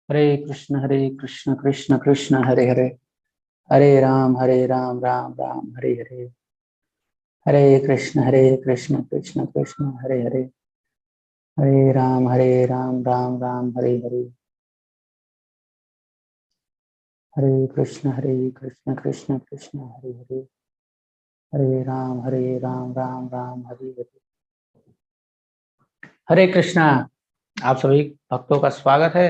हरे कृष्ण कृष्ण कृष्ण हरे हरे, हरे राम राम राम हरे हरे, हरे कृष्ण कृष्ण कृष्ण हरे हरे, हरे राम राम हरे हरे, हरे कृष्ण कृष्ण कृष्ण हरे हरे, हरे राम राम हरे हरे। हरे कृष्णा। आप सभी भक्तों का स्वागत है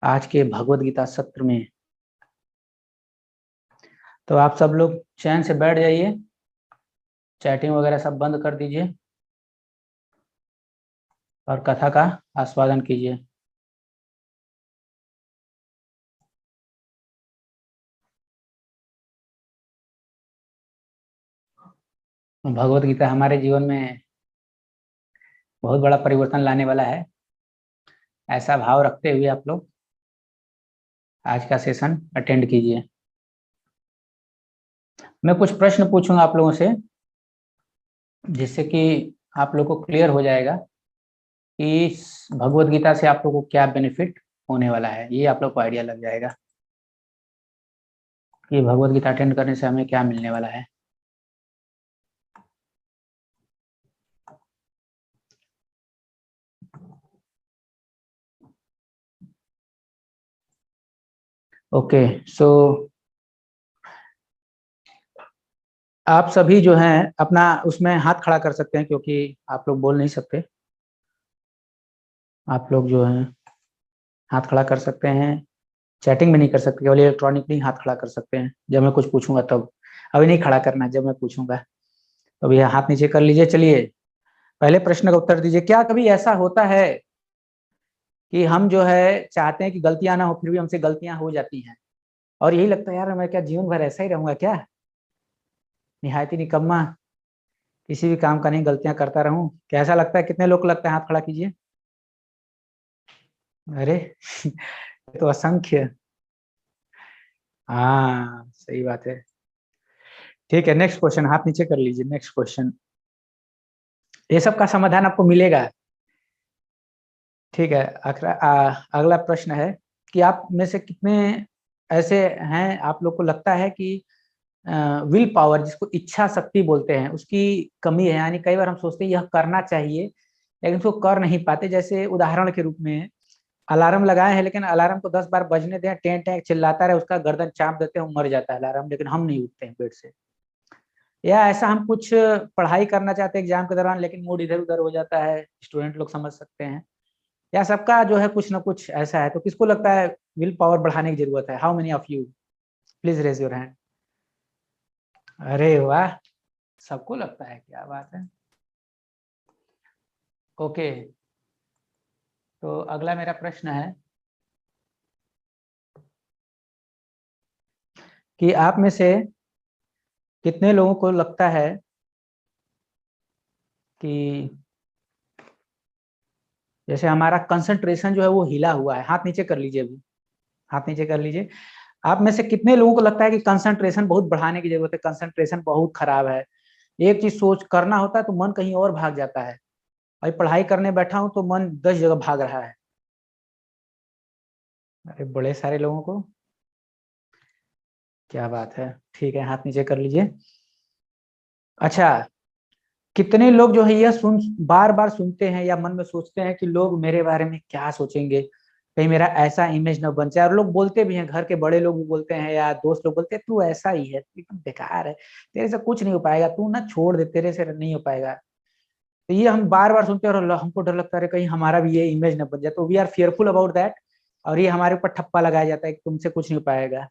आज के भगवत गीता सत्र में। तो आप सब लोग चैन से बैठ जाइए, चैटिंग वगैरह सब बंद कर दीजिए और कथा का आस्वादन कीजिए। भगवत गीता हमारे जीवन में बहुत बड़ा परिवर्तन लाने वाला है, ऐसा भाव रखते हुए आप लोग आज का सेशन अटेंड कीजिए। मैं कुछ प्रश्न पूछूंगा आप लोगों से, जिससे कि आप लोगों को क्लियर हो जाएगा कि इस भगवत गीता से आप लोगों को क्या बेनिफिट होने वाला है। ये आप लोग को आइडिया लग जाएगा कि भगवत गीता अटेंड करने से हमें क्या मिलने वाला है। ओके, सो आप सभी जो हैं अपना उसमें हाथ खड़ा कर सकते हैं, क्योंकि आप लोग बोल नहीं सकते। आप लोग जो हैं हाथ खड़ा कर सकते हैं, चैटिंग में नहीं कर सकते, केवल इलेक्ट्रॉनिकली हाथ खड़ा कर सकते हैं जब मैं कुछ पूछूंगा तब। अभी नहीं खड़ा करना, जब मैं पूछूंगा तो अभी हाथ नीचे कर लीजिए। चलिए, पहले प्रश्न का उत्तर दीजिए। क्या कभी ऐसा होता है कि हम जो है चाहते हैं कि गलतियां ना हो, फिर भी हमसे गलतियां हो जाती हैं और यही लगता है यार मैं क्या जीवन भर ऐसा ही रहूंगा क्या, निहायती निकम्मा, किसी भी काम का नहीं, गलतियां करता रहूं। कैसा लगता है? कितने लोग को लगता है? हाथ खड़ा कीजिए। अरे ये तो असंख्य। हाँ, सही बात है। ठीक है, नेक्स्ट क्वेश्चन, हाथ नीचे कर लीजिए। नेक्स्ट क्वेश्चन, ये सब का समाधान आपको मिलेगा। ठीक है, अगला प्रश्न है कि आप में से कितने ऐसे हैं, आप लोग को लगता है कि विल पावर, जिसको इच्छा शक्ति बोलते हैं, उसकी कमी है। यानी कई बार हम सोचते हैं यह करना चाहिए लेकिन उसको कर नहीं पाते। जैसे उदाहरण के रूप में, अलार्म लगाए हैं लेकिन अलार्म को 10 बार बजने दें, टें टें चिल्लाता रहे, उसका गर्दन चाप देते हैं, वो मर जाता है अलार्म, लेकिन हम नहीं उठते हैं बेड से। या ऐसा हम कुछ पढ़ाई करना चाहते हैं एग्जाम के दौरान, लेकिन मूड इधर उधर हो जाता है, स्टूडेंट लोग समझ सकते हैं। या सबका जो है कुछ ना कुछ ऐसा है। तो किसको लगता है विल पावर बढ़ाने की जरूरत है? How many of you, please raise your hand. अरे वाह, सबको लगता है, क्या बात है। ओके, तो अगला मेरा प्रश्न है कि आप में से कितने लोगों को लगता है कि जैसे हमारा कंसंट्रेशन जो है वो हिला हुआ है। हाथ नीचे कर लीजिए अभी, हाथ नीचे कर लीजिए। आप में से कितने लोगों को लगता है कि कंसंट्रेशन बहुत बढ़ाने की जरूरत है, कंसंट्रेशन बहुत खराब है? एक चीज सोच करना होता है तो मन कहीं और भाग जाता है। अभी पढ़ाई करने बैठा हूं तो मन 10 जगह भाग रहा है। अरे बड़े सारे लोगों को, क्या बात है। ठीक है, हाथ नीचे कर लीजिए। अच्छा, कितने लोग जो है यह सुन बार बार सुनते हैं या मन में सोचते हैं कि लोग मेरे बारे में क्या सोचेंगे, कहीं मेरा ऐसा इमेज न बन जाए। और लोग बोलते भी हैं, घर के बड़े लोग भी बोलते हैं या दोस्त लोग बोलते हैं तू ऐसा ही है, तू एकदम बेकार है, तेरे से कुछ नहीं हो पाएगा, तू ना छोड़ दे, तेरे से नहीं हो पाएगा। तो ये हम बार बार सुनते हैं और हमको डर लगता है कहीं हमारा भी ये इमेज न बन जाए, तो we are fearful about that. और ये हमारे ऊपर ठप्पा लगाया जाता है कि तुमसे कुछ नहीं हो पाएगा।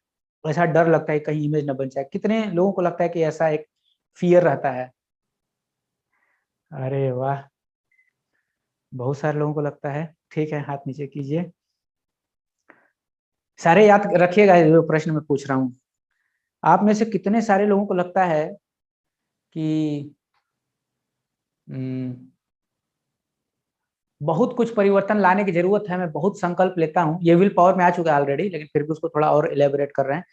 ऐसा डर लगता है कहीं इमेज न बन जाए। कितने लोगों को लगता है कि ऐसा एक फियर रहता है? अरे वाह, बहुत सारे लोगों को लगता है। ठीक है, हाथ नीचे कीजिए। सारे याद रखिएगा जो प्रश्न मैं पूछ रहा हूँ। आप में से कितने सारे लोगों को लगता है कि बहुत कुछ परिवर्तन लाने की जरूरत है, मैं बहुत संकल्प लेता हूँ, ये विल पावर में आ चुका है ऑलरेडी, लेकिन फिर भी उसको थोड़ा और इलेबोरेट कर रहे हैं।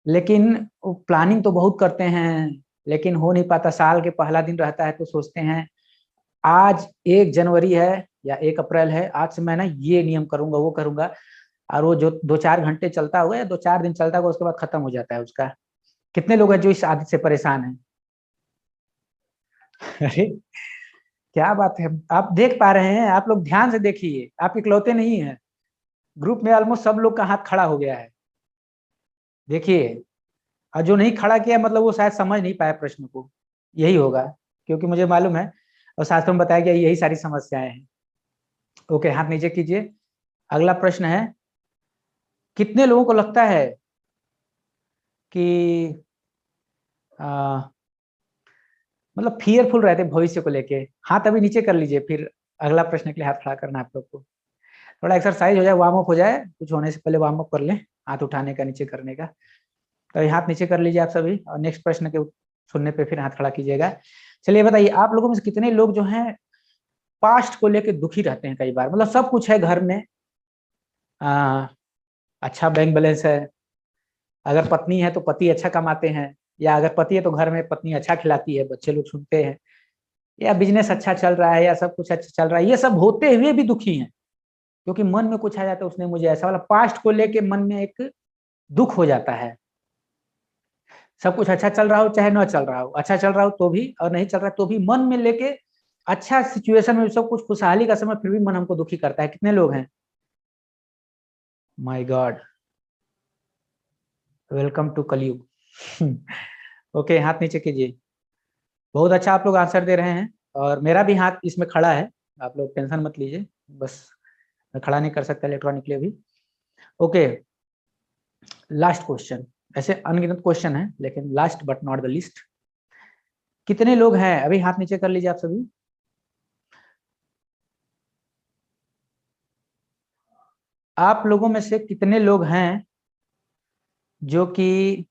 लेकिन प्लानिंग तो बहुत करते हैं लेकिन हो नहीं पाता। साल के पहला दिन रहता है तो सोचते हैं आज 1 जनवरी है या 1 अप्रैल है, आज से मैं ना ये नियम करूंगा, वो करूंगा, और वो जो 2-4 घंटे चलता हुआ या 2-4 दिन चलता हुआ उसके बाद खत्म हो जाता है उसका। कितने लोग हैं जो इस आदत से परेशान हैं? अरे क्या बात है, आप देख पा रहे हैं? आप लोग ध्यान से देखिए, आप इकलौते नहीं हैं। ग्रुप में ऑलमोस्ट सब लोग का हाथ खड़ा हो गया है। देखिए, और जो नहीं खड़ा किया मतलब वो शायद समझ नहीं पाया प्रश्न को, यही होगा, क्योंकि मुझे मालूम है और शास्त्रों में बताया गया यही सारी समस्याएं हैं। ओके, हाथ नीचे कीजिए। अगला प्रश्न है, कितने लोगों को लगता है कि मतलब फियरफुल रहते भविष्य को लेके? हाथ अभी नीचे कर लीजिए, फिर अगला प्रश्न के लिए हाथ खड़ा करना है आप लोग को। थोड़ा एक्सरसाइज हो जाए, वार्म अप हो जाए, कुछ होने से पहले वार्म अप कर लें, हाथ उठाने का, नीचे करने का। तो ये हाथ नीचे कर लीजिए आप सभी, और नेक्स्ट प्रश्न के सुनने पे फिर हाथ खड़ा कीजिएगा। चलिए बताइए, आप लोगों में से कितने लोग जो हैं पास्ट को लेके दुखी रहते हैं? कई बार मतलब सब कुछ है घर में, आ, अच्छा बैंक बैलेंस है, अगर पत्नी है तो पति अच्छा कमाते हैं, या अगर पति है तो घर में पत्नी अच्छा खिलाती है, बच्चे लोग सुनते हैं, या बिजनेस अच्छा चल रहा है, या सब कुछ अच्छा चल रहा है, ये सब होते हुए भी दुखी हैं, क्योंकि मन में कुछ आ जाता है, उसने मुझे ऐसा वाला पास्ट को लेके मन में एक दुख हो जाता है। सब कुछ अच्छा चल रहा हो चाहे न चल रहा हो, अच्छा चल रहा हो तो भी और नहीं चल रहा तो भी, मन में लेके अच्छा सिचुएशन में सब कुछ खुशहाली का समय फिर भी मन हमको दुखी करता है। कितने लोग हैं? माय गॉड, वेलकम टू कलयुग। ओके, हाथ नीचे कीजिए। बहुत अच्छा आप लोग आंसर दे रहे हैं, और मेरा भी हाथ इसमें खड़ा है, आप लोग टेंशन मत लीजिए, बस मैं खड़ा नहीं कर सकता इलेक्ट्रॉनिकली अभी। ओके, लास्ट क्वेश्चन, ऐसे अनगिनत क्वेश्चन है लेकिन last but not the list. कितने लोग हैं, अभी हाथ नीचे कर लीजिए आप सभी, आप लोगों में से कितने लोग हैं जो कि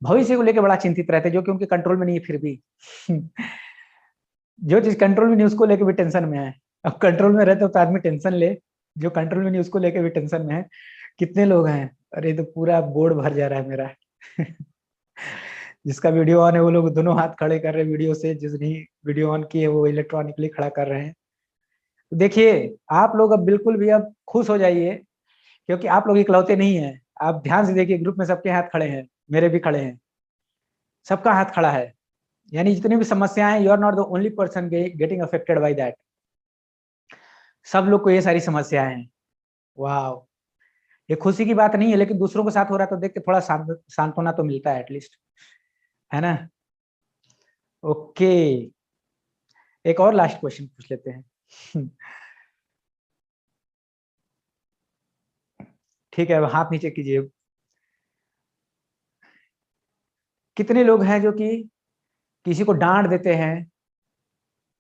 भविष्य को लेकर बड़ा चिंतित रहते हैं, जो कि उनके कंट्रोल में नहीं है फिर भी? जो चीज कंट्रोल में नहीं उसको लेकर भी टेंशन में है। अब कंट्रोल में रहते तो आदमी टेंशन ले, जो कंट्रोल में नहीं उसको लेकर भी टेंशन में है। कितने लोग हैं? अरे तो पूरा बोर्ड भर जा रहा है मेरा। जिसका वीडियो ऑन है वो लोग दोनों हाथ खड़े कर रहे हैं वीडियो से, जिसने वीडियो ऑन की है वो इलेक्ट्रॉनिकली खड़ा कर रहे हैं। तो देखिए, आप लोग अब बिल्कुल भी अब खुश हो जाइए, क्योंकि आप लोग इकलौते नहीं हैं। आप ध्यान से देखिए, ग्रुप में सबके हाथ खड़े हैं, मेरे भी खड़े हैं, सबका हाथ खड़ा है। यानी जितनी भी समस्याएं, you are not the only person getting affected by that. सब लोग को ये सारी समस्याएं हैं। वाह, ये खुशी की बात नहीं है, लेकिन दूसरों के साथ हो रहा है तो देख के थोड़ा सांत्वना तो मिलता है एटलीस्ट, है ना? ओके, एक और लास्ट क्वेश्चन पूछ लेते हैं। ठीक है, अब हाथ नीचे कीजिए। कितने लोग हैं जो कि किसी को डांट देते हैं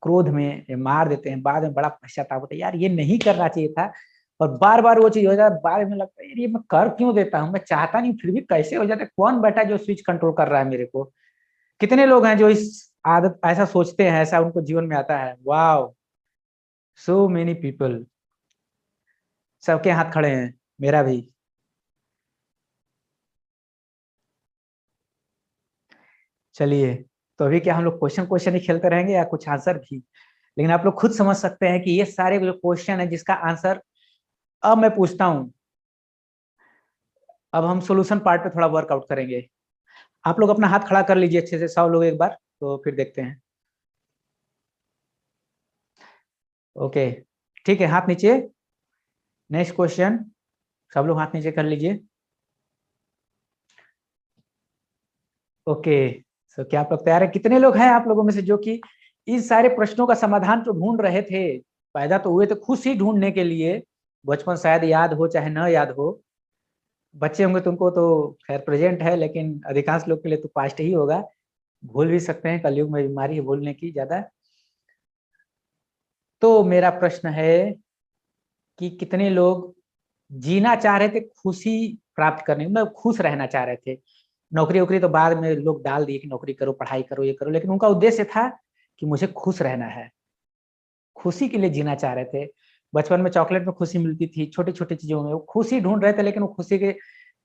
क्रोध में, या मार देते हैं, बाद में बड़ा पश्चाताप होता है, यार ये नहीं करना चाहिए था, और बार बार वो चीज हो जाता है, बाद में लगता है यार ये मैं कर क्यों देता हूँ, मैं चाहता नहीं फिर भी कैसे हो जाता है, कौन बैठा है जो स्विच कंट्रोल कर रहा है मेरे को? कितने लोग हैं जो इस आदत ऐसा सोचते हैं, ऐसा उनको जीवन में आता है? वाह, सो मेनी पीपल। सबके हाथ खड़े हैं, मेरा भी। चलिए, तो अभी क्या हम लोग क्वेश्चन क्वेश्चन ही खेलते रहेंगे या कुछ आंसर भी? लेकिन आप लोग खुद समझ सकते हैं कि ये सारे जो क्वेश्चन है जिसका आंसर अब मैं पूछता हूँ, अब हम सॉल्यूशन पार्ट पे थोड़ा वर्कआउट करेंगे। आप लोग अपना हाथ खड़ा कर लीजिए अच्छे से, 100 लोग एक बार, तो फिर देखते हैं। ओके, ठीक है, हाथ नीचे। नेक्स्ट क्वेश्चन, सब लोग हाथ नीचे कर लीजिए। ओके, सो क्या आप लोग तैयार है? कितने लोग हैं आप लोगों में से जो कि इन सारे प्रश्नों का समाधान जो ढूंढ रहे थे? पैदा तो हुए थे खुद ही ढूंढने के लिए, बचपन शायद याद हो चाहे न याद हो, बच्चे होंगे तुमको तो खैर प्रेजेंट है, लेकिन अधिकांश लोग के लिए तो पास्ट ही होगा। भूल भी सकते हैं, कलयुग में बीमारी है भूलने की ज्यादा। तो मेरा प्रश्न है कि कितने लोग जीना चाह रहे थे खुशी प्राप्त करने, मतलब खुश रहना चाह रहे थे? नौकरी वोकरी तो बाद में लोग डाल दिए कि नौकरी करो, पढ़ाई करो, ये करो, लेकिन उनका उद्देश्य था कि मुझे खुश रहना है, खुशी के लिए जीना चाह रहे थे। बचपन में चॉकलेट में खुशी मिलती थी, छोटी छोटी चीजों में वो खुशी ढूंढ रहे थे, लेकिन वो खुशी के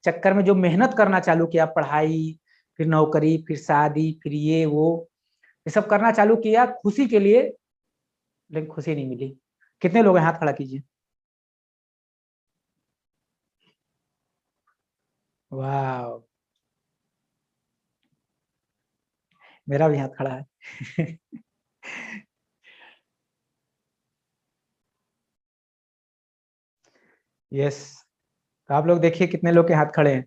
चक्कर में जो मेहनत करना चालू किया, पढ़ाई फिर नौकरी, फिर शादी, फिर ये वो, ये सब करना चालू किया खुशी के लिए, लेकिन खुशी नहीं मिली। कितने लोग हैं, हाथ खड़ा कीजिए। वाह, मेरा भी हाथ खड़ा है। यस, तो आप लोग देखिए कितने लोग के हाथ खड़े हैं,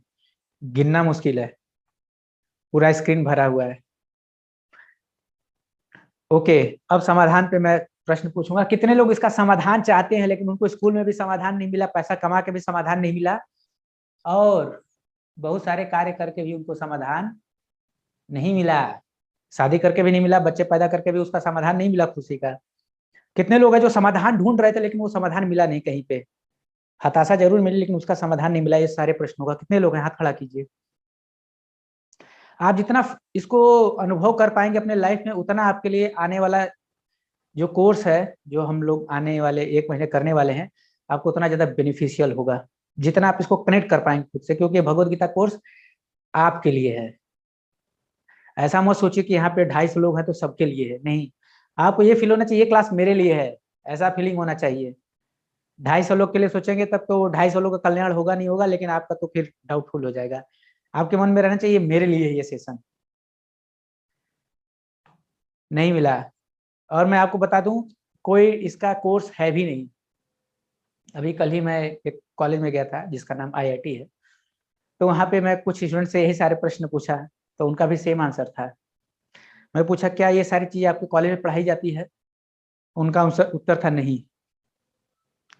गिनना मुश्किल है, पूरा स्क्रीन भरा हुआ है। ओके, अब समाधान पे मैं प्रश्न पूछूंगा, कितने लोग इसका समाधान चाहते हैं लेकिन उनको स्कूल में भी समाधान नहीं मिला, पैसा कमा के भी समाधान नहीं मिला, और बहुत सारे कार्य करके भी उनको समाधान नहीं मिला, शादी करके भी नहीं मिला, बच्चे पैदा करके भी उसका समाधान नहीं मिला खुशी का। कितने लोग हैं जो समाधान ढूंढ रहे थे लेकिन वो समाधान मिला नहीं कहीं पे, हताशा जरूर मिली लेकिन उसका समाधान नहीं मिला, ये सारे प्रश्नों का कितने लोग हैं, हाथ खड़ा कीजिए। आप जितना इसको अनुभव कर पाएंगे अपने लाइफ में, उतना आपके लिए आने वाला जो कोर्स है, जो हम लोग आने वाले 1 महीने करने वाले हैं, आपको उतना ज्यादा बेनिफिशियल होगा, जितना आप इसको कनेक्ट कर पाएंगे खुद से, क्योंकि भगवत गीता कोर्स आपके लिए है। ऐसा मत सोचिए कि यहाँ पे 250 लोग हैं तो सबके लिए है, नहीं, आपको ये फील होना चाहिए ये क्लास मेरे लिए है, ऐसा फीलिंग होना चाहिए। 250 लोग के लिए सोचेंगे तब तो 250 लोग का कल्याण होगा नहीं होगा, लेकिन आपका तो फिर डाउटफुल हो जाएगा। आपके मन में रहना चाहिए मेरे लिए है ये सेशन। नहीं मिला, और मैं आपको बता दूं, कोई इसका कोर्स है भी नहीं। अभी कल ही मैं एक कॉलेज में गया था जिसका नाम आईआईटी है, तो वहाँ पे मैं कुछ स्टूडेंट से यही सारे प्रश्न पूछा, तो उनका भी सेम आंसर था। मैं पूछा क्या ये सारी चीजें आपके कॉलेज में पढ़ाई जाती है, उनका उत्तर था नहीं।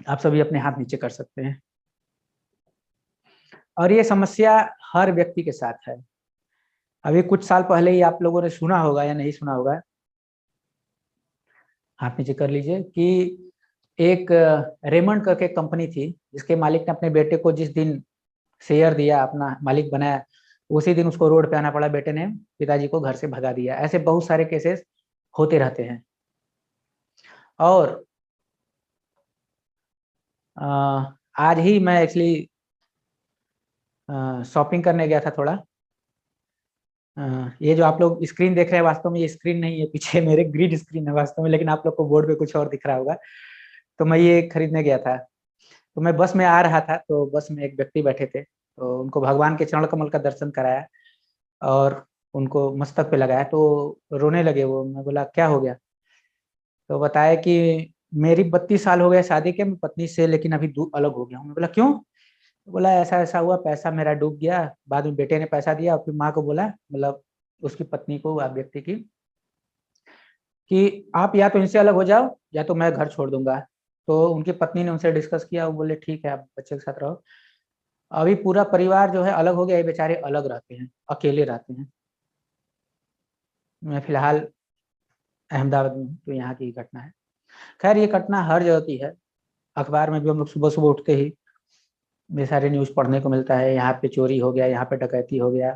आप सभी अपने हाथ नीचे कर सकते हैं। और ये समस्या हर व्यक्ति के साथ है। अभी कुछ साल पहले ही आप लोगों ने सुना होगा या नहीं सुना होगा, हाथ नीचे कर लीजिए, कि एक रेमंड करके कंपनी थी जिसके मालिक ने अपने बेटे को जिस दिन शेयर दिया, अपना मालिक बनाया, उसी दिन उसको रोड पे आना पड़ा, बेटे ने पिताजी को घर से भगा दिया। ऐसे बहुत सारे केसेस होते रहते हैं। और आज ही मैं एक्चुअली शॉपिंग करने गया था थोड़ा। ये जो आप लोग स्क्रीन देख रहे हैं वास्तव में ये स्क्रीन नहीं है, पीछे मेरे ग्रिड स्क्रीन है वास्तव में, लेकिन आप लोग को बोर्ड पे कुछ और दिख रहा होगा। तो मैं ये खरीदने गया था, तो मैं बस में आ रहा था, तो बस में एक व्यक्ति बैठे थे, तो उनको भगवान के चरण कमल का दर्शन कराया और उनको मस्तक पे लगाया, तो रोने लगे वो। मैं बोला क्या हो गया, तो बताया कि मेरी 32 साल हो गए शादी के, मैं पत्नी से लेकिन अभी अलग हो गया हूँ। मैं बोला क्यों, तो बोला ऐसा ऐसा हुआ, पैसा मेरा डूब गया, बाद में बेटे ने पैसा दिया और फिर माँ को बोला, मतलब उसकी पत्नी को, आप व्यक्ति की, कि आप या तो इनसे अलग हो जाओ या तो मैं घर छोड़ दूंगा। तो उनकी पत्नी ने उनसे डिस्कस किया, वो बोले ठीक है आप बच्चे के साथ रहो। अभी पूरा परिवार जो है अलग हो गया, ये बेचारे अलग रहते हैं, अकेले रहते हैं। मैं फिलहाल अहमदाबाद में हूँ, तो यहाँ की घटना है। खैर ये घटना हर जगह की है, अखबार में भी हम लोग सुबह सुबह उठते ही ये सारे न्यूज़ पढ़ने को मिलता है, यहाँ पे चोरी हो गया, यहाँ पे डकैती हो गया,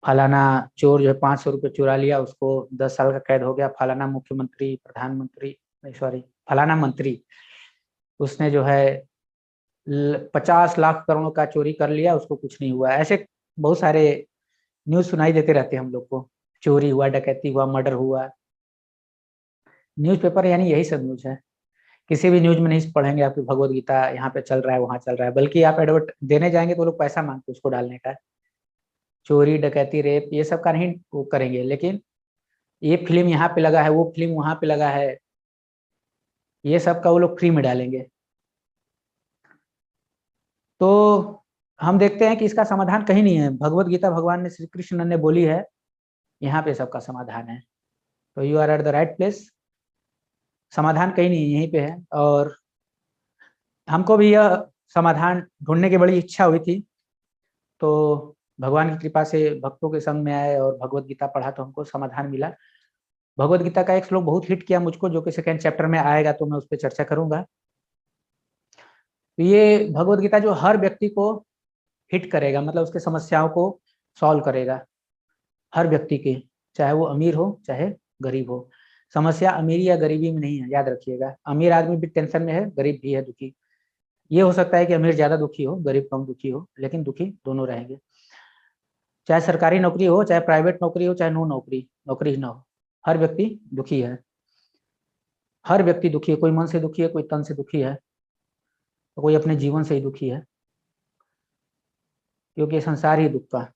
फलाना चोर जो है 500 रुपये चुरा लिया, उसको 10 साल का कैद हो गया, फलाना मुख्यमंत्री, प्रधानमंत्री, नहीं सॉरी, फलाना मंत्री, उसने जो है 50 लाख करोड़ का चोरी कर लिया, उसको कुछ नहीं हुआ। ऐसे बहुत सारे न्यूज़ सुनाई देते रहते हैं हम लोग को, चोरी हुआ, डकैती हुआ, मर्डर हुआ। न्यूज़पेपर यानी यही सब न्यूज़ है। किसी भी न्यूज़ में नहीं पढ़ेंगे आपकी भगवत गीता यहाँ पे चल रहा है वहां चल रहा है, बल्कि आप एडवर्ट देने जाएंगे तो लोग पैसा मांगते हैं उसको डालने का। चोरी डकैती रेप ये सब का नहीं वो करेंगे, लेकिन ये फिल्म यहाँ पे लगा है, वो फिल्म वहां पे लगा है, ये सब का वो लोग फ्री में डालेंगे। तो हम देखते हैं कि इसका समाधान कहीं नहीं है, भगवत गीता भगवान ने श्री कृष्ण ने बोली है, यहाँ पे सबका समाधान है। तो you are at the right place, समाधान कहीं नहीं यहीं पे है। और हमको भी यह समाधान ढूंढने की बड़ी इच्छा हुई थी, तो भगवान की कृपा से भक्तों के संग में आए और भगवत गीता पढ़ा तो हमको समाधान मिला। भगवत गीता का एक श्लोक बहुत हिट किया मुझको, जो कि सेकेंड चैप्टर में आएगा, तो मैं उस पर चर्चा करूंगा। तो ये भगवत गीता जो हर व्यक्ति को हिट करेगा, मतलब उसके समस्याओं को सॉल्व करेगा, हर व्यक्ति के, चाहे वो अमीर हो चाहे गरीब हो। समस्या अमीरी या गरीबी में नहीं है, याद रखिएगा। अमीर आदमी भी टेंशन में है, गरीब भी है दुखी। ये हो सकता है कि अमीर ज्यादा दुखी हो, गरीब कम दुखी हो, लेकिन दुखी दोनों रहेंगे। चाहे सरकारी नौकरी हो, चाहे प्राइवेट नौकरी हो, चाहे नौकरी ही ना हो, हर व्यक्ति दुखी है। हर व्यक्ति दुखी है, कोई मन से दुखी है, कोई तन से दुखी है, तो कोई अपने जीवन से ही दुखी है, क्योंकि संसार ही दुख का।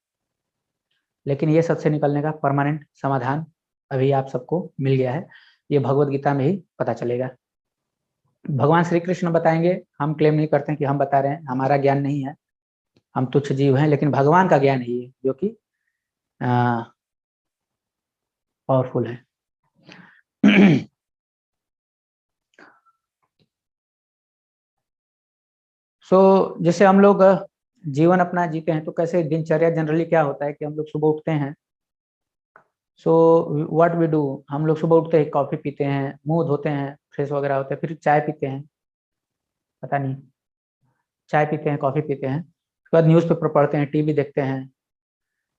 लेकिन ये सबसे निकलने का परमानेंट समाधान अभी आप सबको मिल गया है, ये भगवत गीता में ही पता चलेगा। भगवान श्री कृष्ण बताएंगे, हम क्लेम नहीं करते हैं कि हम बता रहे हैं, हमारा ज्ञान नहीं है, हम तुच्छ जीव हैं, लेकिन भगवान का ज्ञान ही है जो कि पावरफुल है। जैसे हम लोग जीवन अपना जीते हैं, तो कैसे दिनचर्या जनरली क्या होता है कि हम लोग सुबह उठते हैं। व्हाट वी डू, हम लोग सुबह उठते हैं, कॉफी पीते हैं, मुंह धोते हैं, फ्रेश वगैरह होते हैं, फिर चाय पीते हैं, पता नहीं, चाय पीते हैं, कॉफी पीते हैं, उसके बाद न्यूज़पेपर पढ़ते हैं, टीवी देखते हैं,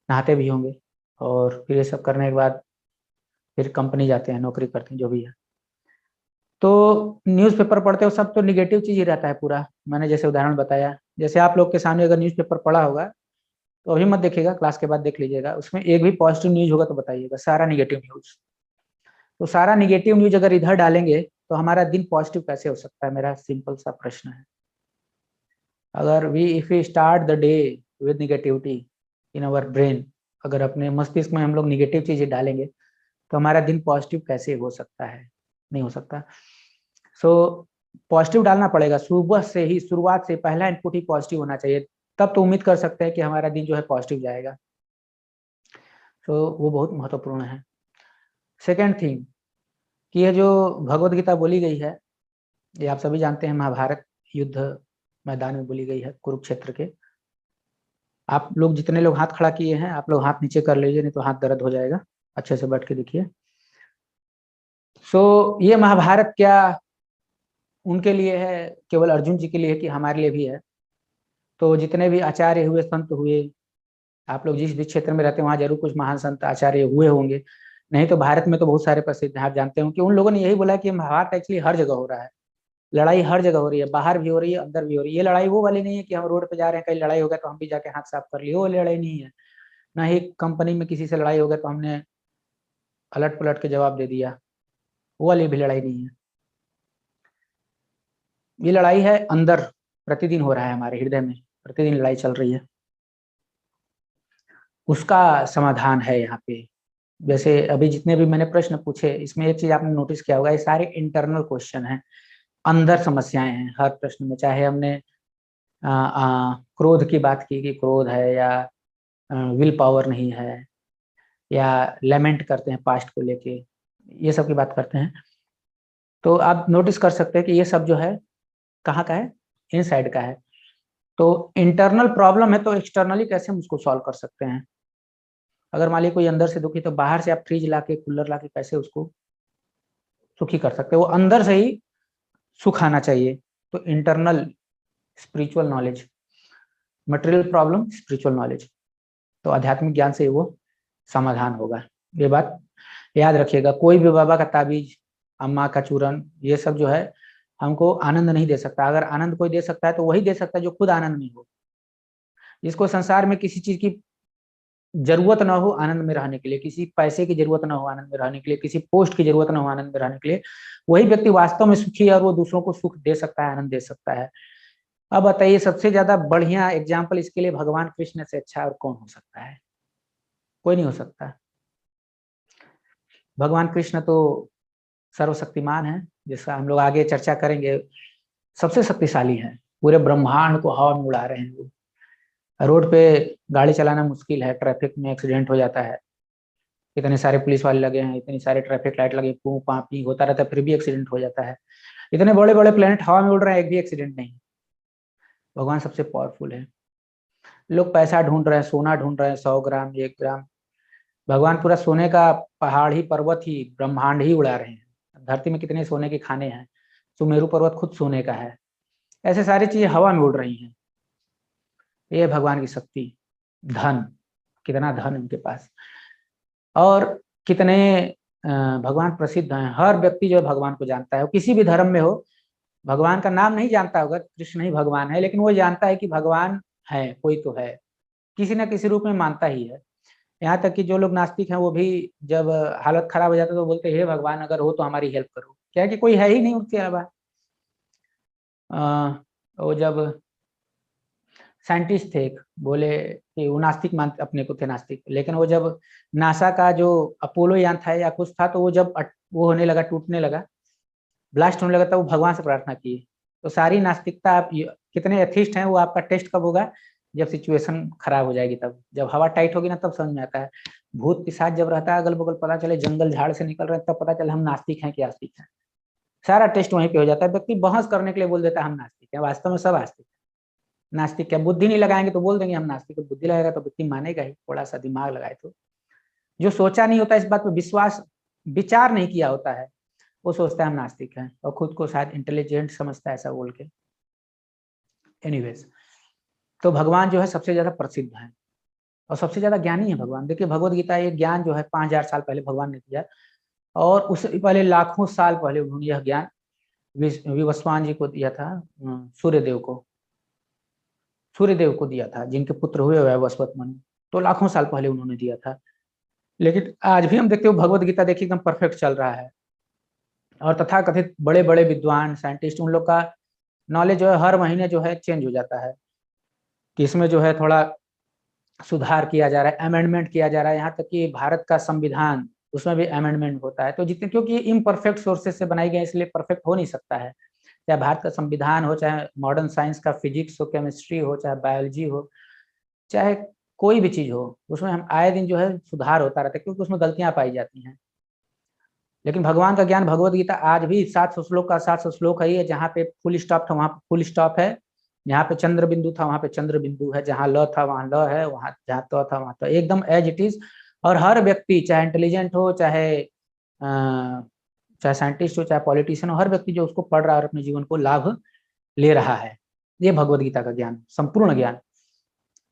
नहाते भी होंगे, और फिर ये सब करने के बाद फिर कंपनी जाते हैं, नौकरी करते हैं, जो भी है। तो न्यूज़पेपर पढ़ते हो सब तो निगेटिव चीज ही रहता है पूरा। मैंने जैसे उदाहरण बताया, जैसे आप लोग के सामने अगर न्यूज़पेपर पढ़ा होगा तो अभी मत देखिएगा, क्लास के बाद देख लीजिएगा, उसमें एक भी पॉजिटिव न्यूज होगा तो बताइएगा, सारा निगेटिव न्यूज। तो सारा निगेटिव न्यूज अगर इधर डालेंगे तो हमारा दिन पॉजिटिव कैसे हो सकता है, मेरा सिंपल सा प्रश्न है। अगर if we start the day with negativity in our brain, अगर अपने मस्तिष्क में हम लोग निगेटिव चीजें डालेंगे तो हमारा दिन पॉजिटिव कैसे हो सकता है, नहीं हो सकता। पॉजिटिव डालना पड़ेगा, सुबह से ही, शुरुआत से पहला इनपुट ही पॉजिटिव होना चाहिए, तब तो उम्मीद कर सकते हैं कि हमारा दिन जो है पॉजिटिव जाएगा। वो बहुत महत्वपूर्ण है। सेकेंड थिंग कि ये जो भगवत गीता बोली गई है, ये आप सभी जानते हैं, महाभारत युद्ध मैदान में बोली गई है, कुरुक्षेत्र के। आप लोग जितने लोग हाथ खड़ा किए हैं, आप लोग हाथ नीचे कर लीजिए, नहीं तो हाथ दर्द हो जाएगा, अच्छे से बैठ के देखिए। ये महाभारत क्या उनके लिए है, केवल अर्जुन जी के लिए है, कि हमारे लिए भी है? तो जितने भी आचार्य हुए, संत हुए, आप लोग जिस भी क्षेत्र में रहते हैं वहाँ जरूर कुछ महान संत आचार्य हुए होंगे, नहीं तो भारत में तो बहुत सारे प्रसिद्ध हैं। आप जानते हो कि उन लोगों ने यही बोला कि महाभारत एक्चुअली हर जगह हो रहा है, लड़ाई हर जगह हो रही है, बाहर भी हो रही है, अंदर भी हो रही है। ये लड़ाई वो वाली नहीं है कि हम रोड पे जा रहे हैं, कहीं लड़ाई हो गया तो हम भी जाके हाथ साफ कर लिए, वो लड़ाई नहीं है। ना ही कंपनी में किसी से लड़ाई हो गया तो हमने अलट पलट के जवाब दे दिया, वो वाली भी लड़ाई नहीं है। ये लड़ाई है अंदर, प्रतिदिन हो रहा है, हमारे हृदय में प्रतिदिन लड़ाई चल रही है, उसका समाधान है यहाँ पे। जैसे अभी जितने भी मैंने प्रश्न पूछे, इसमें एक चीज आपने नोटिस किया होगा, ये सारे इंटरनल क्वेश्चन हैं, अंदर समस्याएं हैं हर प्रश्न में। चाहे हमने क्रोध की बात की कि क्रोध है, या विल पावर नहीं है, या लेमेंट करते हैं पास्ट को लेके, ये सब की बात करते हैं, तो आप नोटिस कर सकते हैं कि ये सब जो है कहाँ का है, इनसाइड का है। तो इंटरनल प्रॉब्लम है तो एक्सटर्नली कैसे हम उसको सॉल्व कर सकते हैं? अगर मान लीजिए कोई अंदर से दुखी, तो बाहर से आप फ्रिज लाके, कूलर लाके कैसे उसको सुखी कर सकते हैं? वो अंदर से ही सुख आना चाहिए। तो internal spiritual knowledge, material problem spiritual knowledge, तो आध्यात्मिक ज्ञान से वो समाधान होगा। ये बात याद रखिएगा। कोई भी बाबा का ताबीज, अम्मा का चूरन, ये सब जो है हमको आनंद नहीं दे सकता। अगर आनंद कोई दे सकता है तो वही दे सकता है जो खुद आनंद में हो, जिसको संसार में किसी चीज की जरूरत ना हो आनंद में रहने के लिए, किसी पैसे की जरूरत ना हो आनंद में रहने के लिए, किसी पोस्ट की जरूरत ना हो आनंद में रहने के लिए, वही व्यक्ति वास्तव में सुखी है और वो दूसरों को सुख दे सकता है, आनंद दे सकता है। अब बताइए, सबसे ज्यादा बढ़िया एग्जाम्पल इसके लिए भगवान कृष्ण से अच्छा और कौन हो सकता है? कोई नहीं हो सकता। भगवान कृष्ण तो सर्वशक्तिमान है, जिसका हम लोग आगे चर्चा करेंगे, सबसे शक्तिशाली है, पूरे ब्रह्मांड को हवा में उड़ा रहे हैं वो। रोड पे गाड़ी चलाना मुश्किल है, ट्रैफिक में एक्सीडेंट हो जाता है, इतने सारे पुलिस वाले लगे हैं, इतनी सारे ट्रैफिक लाइट लगे, पू पा पी होता रहता है, फिर भी एक्सीडेंट हो जाता है। इतने बड़े बड़े प्लेनेट हवा में उड़ रहे हैं, एक भी एक्सीडेंट नहीं। भगवान सबसे पावरफुल है। लोग पैसा ढूंढ रहे हैं, सोना ढूंढ रहे हैं, 100 ग्राम 1 ग्राम, भगवान पूरा सोने का पहाड़ ही, पर्वत ही, ब्रह्मांड ही उड़ा रहे हैं। धरती में कितने सोने के खाने हैं, सुमेरु पर्वत खुद सोने का है। ऐसे सारी चीजें हवा में उड़ रही हैं, ये भगवान की शक्ति। धन, कितना धन उनके पास, और कितने भगवान प्रसिद्ध हैं। हर व्यक्ति जो है भगवान को जानता है, वो किसी भी धर्म में हो, भगवान का नाम नहीं जानता होगा, कृष्ण ही भगवान है, लेकिन वो जानता है कि भगवान है, कोई तो है, किसी न किसी रूप में मानता ही है। यहाँ तक कि जो लोग नास्तिक हैं वो भी जब हालत खराब हो जाता है तो बोलते हैं हे भगवान अगर हो तो हमारी हेल्प करो। क्या है कि कोई है ही नहीं उसके अलावा। वो जब साइंटिस्ट थे एक, बोले कि वो नास्तिक मान अपने को थे नास्तिक, लेकिन वो जब नासा का जो अपोलो यान था या कुछ था तो वो जब वो होने लगा, टूटने लगा, ब्लास्ट होने लगा, तो वो भगवान से प्रार्थना की। तो सारी नास्तिकता, आप कितने एथिस्ट हैं वो आपका टेस्ट कब होगा, जब सिचुएशन खराब हो जाएगी, तब जब हवा टाइट होगी ना तब समझ में आता है। भूत पिशाच जब रहता है अगल बगल, पता चले जंगल झाड़ से निकल रहे हैं, तब पता चले हम नास्तिक हैं कि आस्तिक हैं। सारा टेस्ट वहीं पे हो जाता है। व्यक्ति बहस करने के लिए बोल देता है हम नास्तिक हैं, वास्तव में सब आस्तिक है। नास्तिक क्या, बुद्धि नहीं लगाएंगे तो बोल देंगे हम नास्तिक है, बुद्धि लगाएगा तो व्यक्ति मानेगा ही, थोड़ा सा दिमाग लगाए तो। जो सोचा नहीं होता इस बात पर, विश्वास विचार नहीं किया होता है, वो सोचता है हम नास्तिक हैं और खुद को शायद इंटेलिजेंट समझता है ऐसा बोल के। एनीवेज, तो भगवान जो है सबसे ज्यादा प्रसिद्ध है और सबसे ज्यादा ज्ञानी है भगवान। देखिए भगवत गीता, ये ज्ञान जो है 5000 साल पहले भगवान ने दिया, और उससे पहले लाखों साल पहले उन्होंने यह ज्ञान विवस्वान जी को दिया था, सूर्यदेव को दिया था, जिनके पुत्र हुए वैवस्वत मनु। तो लाखों साल पहले उन्होंने दिया था। लेकिन आज भी हम देखते हो भगवत गीता देखिए एकदम परफेक्ट चल रहा है। और तथा कथित बड़े बड़े विद्वान साइंटिस्ट, उन लोग का नॉलेज जो है हर महीने जो है चेंज हो जाता है, कि इसमें जो है थोड़ा सुधार किया जा रहा है, अमेंडमेंट किया जा रहा है। यहाँ तक कि भारत का संविधान, उसमें भी अमेंडमेंट होता है। तो जितने, क्योंकि ये इम्परफेक्ट सोर्सेज से बनाई गई इसलिए परफेक्ट हो नहीं सकता है। चाहे भारत का संविधान हो, चाहे मॉडर्न साइंस का फिजिक्स हो, केमिस्ट्री हो, चाहे बायोलॉजी हो, चाहे कोई भी चीज हो, उसमें हम आए दिन जो है सुधार होता रहता है, क्योंकि उसमें गलतियां पाई जाती हैं। लेकिन भगवान का ज्ञान, भगवत गीता आज भी 700 श्लोक का 700 श्लोक है। जहाँ पे फुल स्टॉप था वहाँ पे फुल स्टॉप है, जहाँ पे चंद्र बिंदु था वहाँ पे चंद्र बिंदु है, जहाँ ल था वहाँ ल है, वहाँ जहाँ त था वहाँ तो, एकदम एज इट इज। और हर व्यक्ति चाहे इंटेलिजेंट हो, चाहे साइंटिस्ट हो, चाहे पॉलिटिशियन हो, हर व्यक्ति जो उसको पढ़ रहा है और अपने जीवन को लाभ ले रहा है। ये भगवत गीता का ज्ञान, संपूर्ण ज्ञान,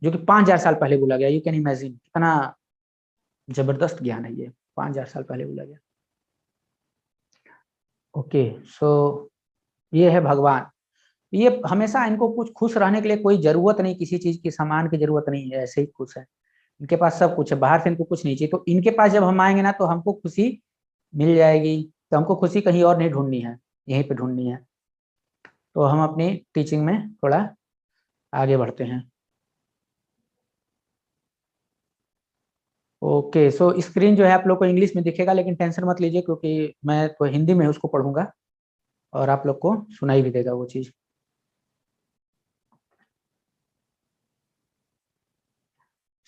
जो कि 5000 साल पहले बोला गया। यू कैन इमेजिन कितना जबरदस्त ज्ञान है ये, 5000 साल पहले बोला गया। ओके, सो ये है भगवान। ये हमेशा, इनको कुछ खुश रहने के लिए कोई जरूरत नहीं, किसी चीज की सामान की जरूरत नहीं है, ऐसे ही खुश है। इनके पास सब कुछ है, बाहर से इनको कुछ नहीं चाहिए। तो इनके पास जब हम आएंगे ना तो हमको खुशी मिल जाएगी। तो हमको खुशी कहीं और नहीं ढूंढनी है, यहीं पे ढूंढनी है। तो हम अपनी टीचिंग में थोड़ा आगे बढ़ते हैं। ओके, सो स्क्रीन जो है आप लोग को इंग्लिश में दिखेगा, लेकिन टेंशन मत लीजिए, क्योंकि मैं तो हिंदी में उसको पढ़ूंगा और आप लोग को सुनाई भी देगा वो चीज।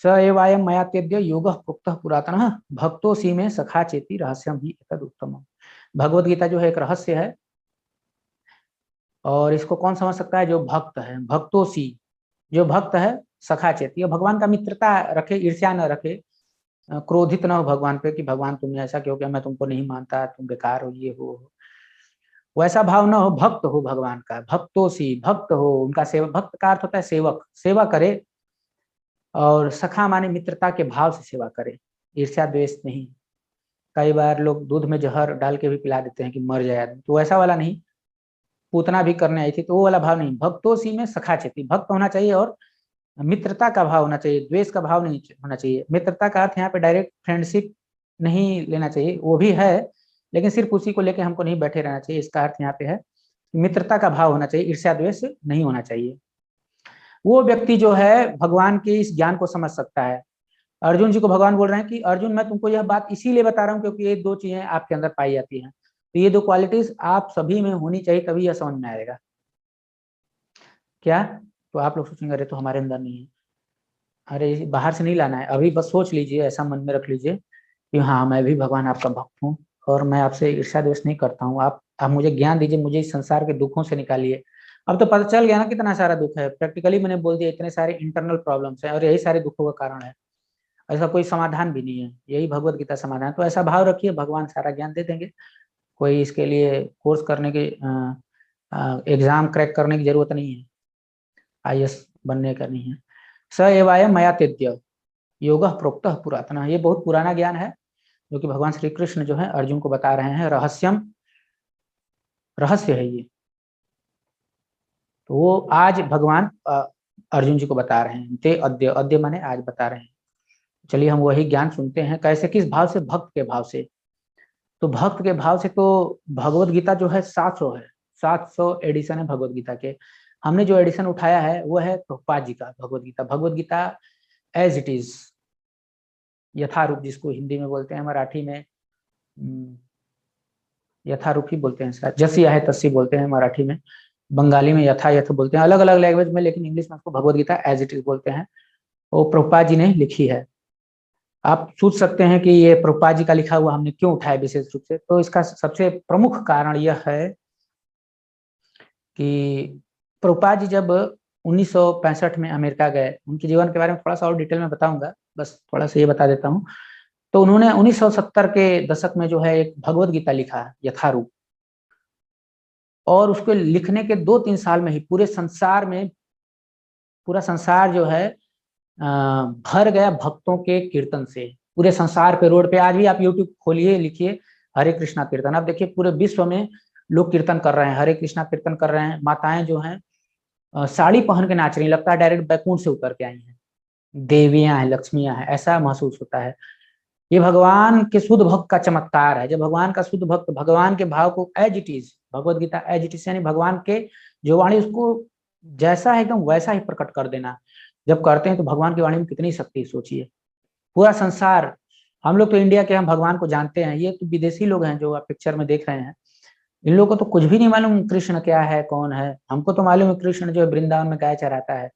स एवायम मया तेद्य योगः प्रोक्तः पुरातनः भक्तोऽसि में सखा चेति रहस्यम ही एतद उत्तमम्। भगवत गीता जो है एक रहस्य है, और इसको कौन समझ सकता है? जो भक्त है। भक्तोऽसि, जो भक्त है, सखा चेती, भगवान का मित्रता रखे, ईर्ष्या न रखे, क्रोधित न हो भगवान पे कि भगवान तुमने ऐसा क्यों किया, मैं तुमको नहीं मानता, तुम बेकार हो, ये हो। वैसा भाव न हो, भक्त हो भगवान का। भक्तोऽसि, भक्त हो उनका सेवक। भक्त का अर्थ होता है सेवक, सेवा करे। और सखा माने मित्रता के भाव से सेवा करे, ईर्ष्या द्वेष नहीं। कई बार लोग दूध में जहर डाल के भी पिला देते हैं कि मर जाए आदमी, तो वैसा वाला नहीं। पूतना भी करने आई थी तो वो वाला भाव नहीं। भक्तोऽसि में सखा चेती, भक्त होना चाहिए और मित्रता का भाव होना चाहिए, द्वेष का भाव नहीं होना चाहिए। मित्रता का अर्थ यहाँ पे डायरेक्ट फ्रेंडशिप नहीं लेना चाहिए, वो भी है, लेकिन सिर्फ उसी को लेकर हमको नहीं बैठे रहना चाहिए। इसका अर्थ यहाँ पे है मित्रता का भाव होना चाहिए, ईर्ष्या द्वेष नहीं होना चाहिए। वो व्यक्ति जो है भगवान के इस ज्ञान को समझ सकता है। अर्जुन जी को भगवान बोल रहे हैं कि अर्जुन, मैं तुमको यह बात इसीलिए बता रहा हूँ क्योंकि ये दो चीजें आपके अंदर पाई जाती हैं। तो ये दो क्वालिटीज आप सभी में होनी चाहिए, तभी यह समझ में आएगा। क्या? तो आप लोग सोचेंगे अरे तो हमारे अंदर नहीं है। अरे बाहर से नहीं लाना है, अभी बस सोच लीजिए, ऐसा मन में रख लीजिए कि हाँ मैं भी भगवान आपका भक्त हूँ और मैं आपसे ईर्ष्या द्वेष नहीं करता हूँ। आप मुझे ज्ञान दीजिए, मुझे इस संसार के दुखों से निकालिए। अब तो पता चल गया ना कितना सारा दुख है, प्रैक्टिकली मैंने बोल दिया, इतने सारे इंटरनल प्रॉब्लम्स हैं और यही सारे दुखों का कारण है। ऐसा कोई समाधान भी नहीं है, यही भगवत गीता समाधान। तो ऐसा भाव रखिए, भगवान सारा ज्ञान दे देंगे। कोई इसके लिए कोर्स करने की, एग्जाम क्रैक करने की जरूरत नहीं है, आईएएस बनने का नहीं है। स एवाय मया तेद्य योगः प्रोक्तः पुरातनः, ये बहुत पुराना ज्ञान है जो कि भगवान श्री कृष्ण जो है अर्जुन को बता रहे हैं। रहस्यम, रहस्य है ये। तो वो आज भगवान अर्जुन जी को बता रहे हैं। ते अद्य, अद्य माने आज बता रहे हैं। चलिए हम वही ज्ञान सुनते हैं। कैसे, किस भाव से? भक्त के भाव से। तो भक्त के भाव से तो भगवत गीता जो है 700 है, 700 एडिशन है भगवत गीता के। हमने जो एडिशन उठाया है वो है प्रभुपाद जी का भगवत गीता। भगवत गीता एज इट इज, यथारूप, जिसको हिंदी में बोलते हैं, मराठी में यथारूप ही बोलते हैं शायद, जैसी है तस्सी बोलते हैं मराठी में, बंगाली में यथा यथ बोलते हैं, अलग अलग लैंग्वेज में, लेकिन इंग्लिश में उसको भगवत गीता एज इट इज बोलते हैं। वो प्रभुपाद जी ने लिखी है। आप सोच सकते हैं कि ये प्रभुपाद जी का लिखा हुआ हमने क्यों उठाया विशेष रूप से। तो इसका सबसे प्रमुख कारण यह है कि प्रभुपाद जी जब 1965 में अमेरिका गए, उनके जीवन के बारे में थोड़ा सा और डिटेल में बताऊंगा, बस थोड़ा सा ये बता देता हूँ। तो उन्होंने 1970 के दशक में जो है एक भगवत गीता लिखा, यथारूप। और उसको लिखने के 2-3 साल में ही पूरे संसार में, पूरा संसार जो है भर गया भक्तों के कीर्तन से। पूरे संसार पे, रोड पे, आज भी आप यूट्यूब खोलिए, लिखिए हरे कृष्णा कीर्तन, आप देखिए पूरे विश्व में लोग कीर्तन कर रहे हैं, हरे कृष्णा कीर्तन कर रहे हैं। माताएं जो हैं साड़ी पहन के नाच रही, लगता है डायरेक्ट बैकुंठ से उतर के आई हैं, देवियां हैं, लक्ष्मियां हैं, ऐसा महसूस होता है। ये भगवान के शुद्ध भक्त का चमत्कार है। जब भगवान का शुद्ध भक्त भगवान के भाव को as it is, Bhagavad Gita as it is यानी भगवान के जो वाणी उसको जैसा है एकदम वैसा ही प्रकट कर देना, जब करते हैं तो भगवान की वाणी में कितनी शक्ति, सोचिए। पूरा संसार, हम लोग तो इंडिया के, हम भगवान को जानते हैं, ये तो विदेशी लोग हैं जो आप पिक्चर में देख रहे हैं, इन लोगों को तो कुछ भी नहीं मालूम कृष्ण क्या है, कौन है। हमको तो मालूम है कृष्ण जो है वृंदावन में गाय चराता है,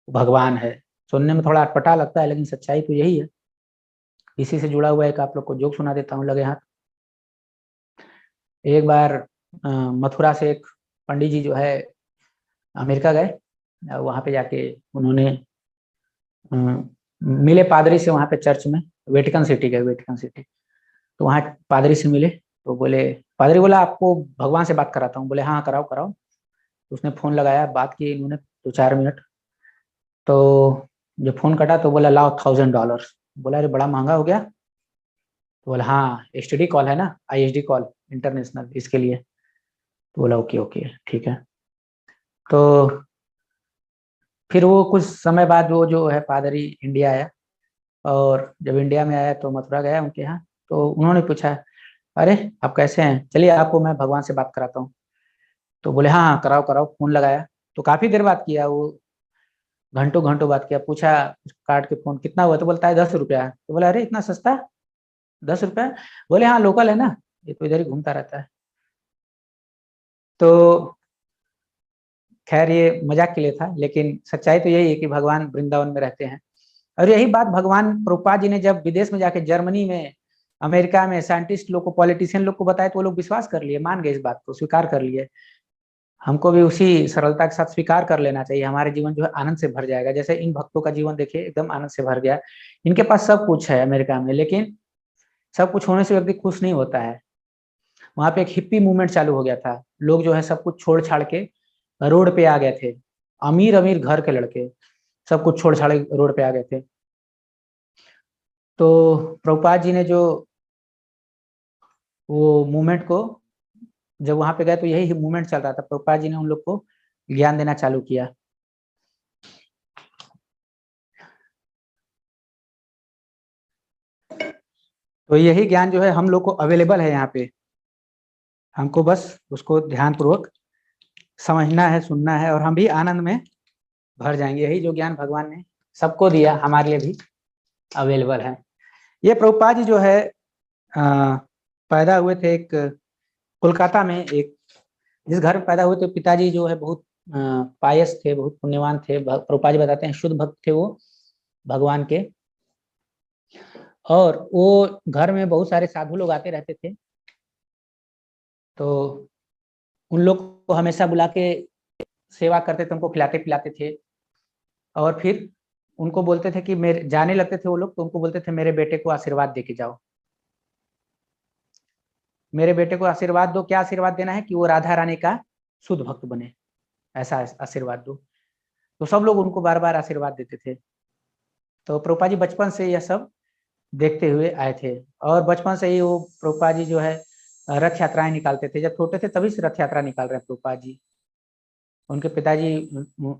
भगवान है। सुनने में थोड़ा अटपटा लगता है, लेकिन सच्चाई तो यही है। इसी से जुड़ा हुआ एक आप लोग को जोक सुना देता हूँ, लगे हाथ। एक बार मथुरा से एक पंडित जी जो है अमेरिका गए, वहां पे जाके उन्होंने मिले पादरी से, वहां पे चर्च में, वेटिकन सिटी गए, वेटिकन सिटी। तो वहाँ पादरी से मिले, तो बोले, पादरी बोला आपको भगवान से बात कराता हूँ। बोले हाँ कराओ कराओ। तो उसने फोन लगाया, बात की इन्होंने 2-4 मिनट। तो जब फोन कटा तो बोला लाओ $1000। बोला अरे बड़ा महंगा हो गया। तो बोला हाँ एसटीडी कॉल है ना, आईएसडी कॉल, इंटरनेशनल, इसके लिए। तो बोला ओके ओके ठीक है। तो फिर वो कुछ समय बाद वो जो है पादरी इंडिया आया, और जब इंडिया में आया तो मथुरा गया उनके यहाँ। तो उन्होंने पूछा अरे आप कैसे हैं, चलिए आपको मैं भगवान से बात कराता हूँ। तो बोले हाँ हाँ कराओ कराओ। फोन लगाया तो काफी देर बात किया वो, घंटों घंटों बात किया। पूछा काट के फोन कितना हुआ, तो बोलता है $10। तो बोला अरे इतना सस्ता, $10? बोले हाँ लोकल है ना, ये तो इधर ही घूमता रहता है। तो खैर ये मजाक के लिए था, लेकिन सच्चाई तो यही है कि भगवान वृंदावन में रहते हैं। और यही बात भगवान प्रभुपाद जी ने जब विदेश में जाके, जर्मनी में, अमेरिका में साइंटिस्ट लोग को, पॉलिटिशियन लोग को बताया, तो वो लोग विश्वास कर लिए, मान गए, इस बात को स्वीकार कर लिए। हमको भी उसी सरलता के साथ स्वीकार कर लेना चाहिए। हमारे जीवन जो है आनंद से भर जाएगा। जैसे इन भक्तों का जीवन देखिए, एकदम आनंद से भर गया। इनके पास सब कुछ है अमेरिका में, लेकिन सब कुछ होने से व्यक्ति खुश नहीं होता है। वहां पे एक हिप्पी मूवमेंट चालू हो गया था। लोग जो है सब कुछ छोड़ छाड़ के रोड पे आ गए थे। अमीर अमीर घर के लड़के सब कुछ छोड़ छाड़ के रोड पे आ गए थे। तो प्रभुपाद जी ने जो वो मूवमेंट को, जब वहां पे गए तो यही मूवमेंट चल रहा था, प्रभुपाद जी ने उन लोग को ज्ञान देना चालू किया। तो यही ज्ञान जो है हम लोग को अवेलेबल है यहाँ पे, हमको बस उसको ध्यान पूर्वक समझना है, सुनना है, और हम भी आनंद में भर जाएंगे। यही जो ज्ञान भगवान ने सबको दिया, हमारे लिए भी अवेलेबल है। ये प्रभुपाद जी जो है पैदा हुए थे एक कोलकाता में, एक जिस घर में पैदा हुए थे, पिताजी जो है बहुत पायस थे, बहुत पुण्यवान थे। प्रभुपाद जी बताते हैं शुद्ध भक्त थे वो भगवान के। और वो घर में बहुत सारे साधु लोग आते रहते थे, तो उन लोग को हमेशा बुला के सेवा करते थे, उनको खिलाते पिलाते थे। और फिर उनको बोलते थे कि मेरे, जाने लगते थे वो लोग तो उनको बोलते थे मेरे बेटे को आशीर्वाद दे के जाओ, मेरे बेटे को आशीर्वाद दो। क्या आशीर्वाद देना है? कि वो राधा रानी का शुद्ध भक्त बने, ऐसा आशीर्वाद दो। तो सब लोग उनको बार बार आशीर्वाद देते थे। तो प्रभुपाद जी बचपन से यह सब देखते हुए आए थे, और बचपन से ही वो प्रभुपाद जी जो है रथ यात्राएं निकालते थे। जब छोटे थे तभी से रथ यात्रा निकाल रहे हैं प्रभुपाद जी। उनके पिताजी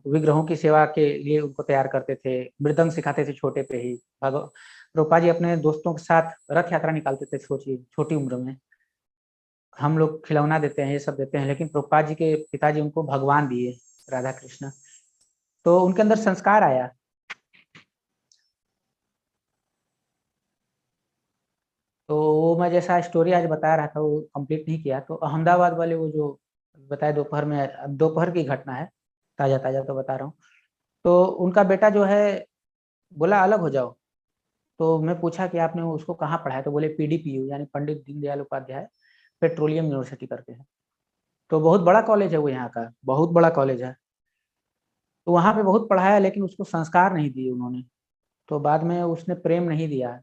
विग्रहों की सेवा के लिए उनको तैयार करते थे, मृदंग सिखाते थे छोटे पे ही। प्रभुपाद जी अपने दोस्तों के साथ रथ यात्रा निकालते थे, सोचिए छोटी उम्र में। हम लोग खिलौना देते हैं, ये सब देते हैं, लेकिन प्रभुपाद जी के पिताजी उनको भगवान दिए, राधा कृष्ण। तो उनके अंदर संस्कार आया। तो वो मैं जैसा स्टोरी आज बता रहा था वो कंप्लीट नहीं किया। तो अहमदाबाद वाले वो जो बताया दोपहर में, दोपहर की घटना है, ताजा ताजा तो बता रहा हूँ। तो उनका बेटा जो है बोला अलग हो जाओ। तो मैं पूछा कि आपने उसको कहाँ पढ़ाया, तो बोले पीडीपीयू यानी पंडित दीनदयाल उपाध्याय पेट्रोलियम यूनिवर्सिटी करके है। तो बहुत बड़ा कॉलेज है वो, यहाँ का बहुत बड़ा कॉलेज है। तो वहाँ पे बहुत पढ़ाया, लेकिन उसको संस्कार नहीं दिए उन्होंने। तो बाद में उसने प्रेम नहीं दिया।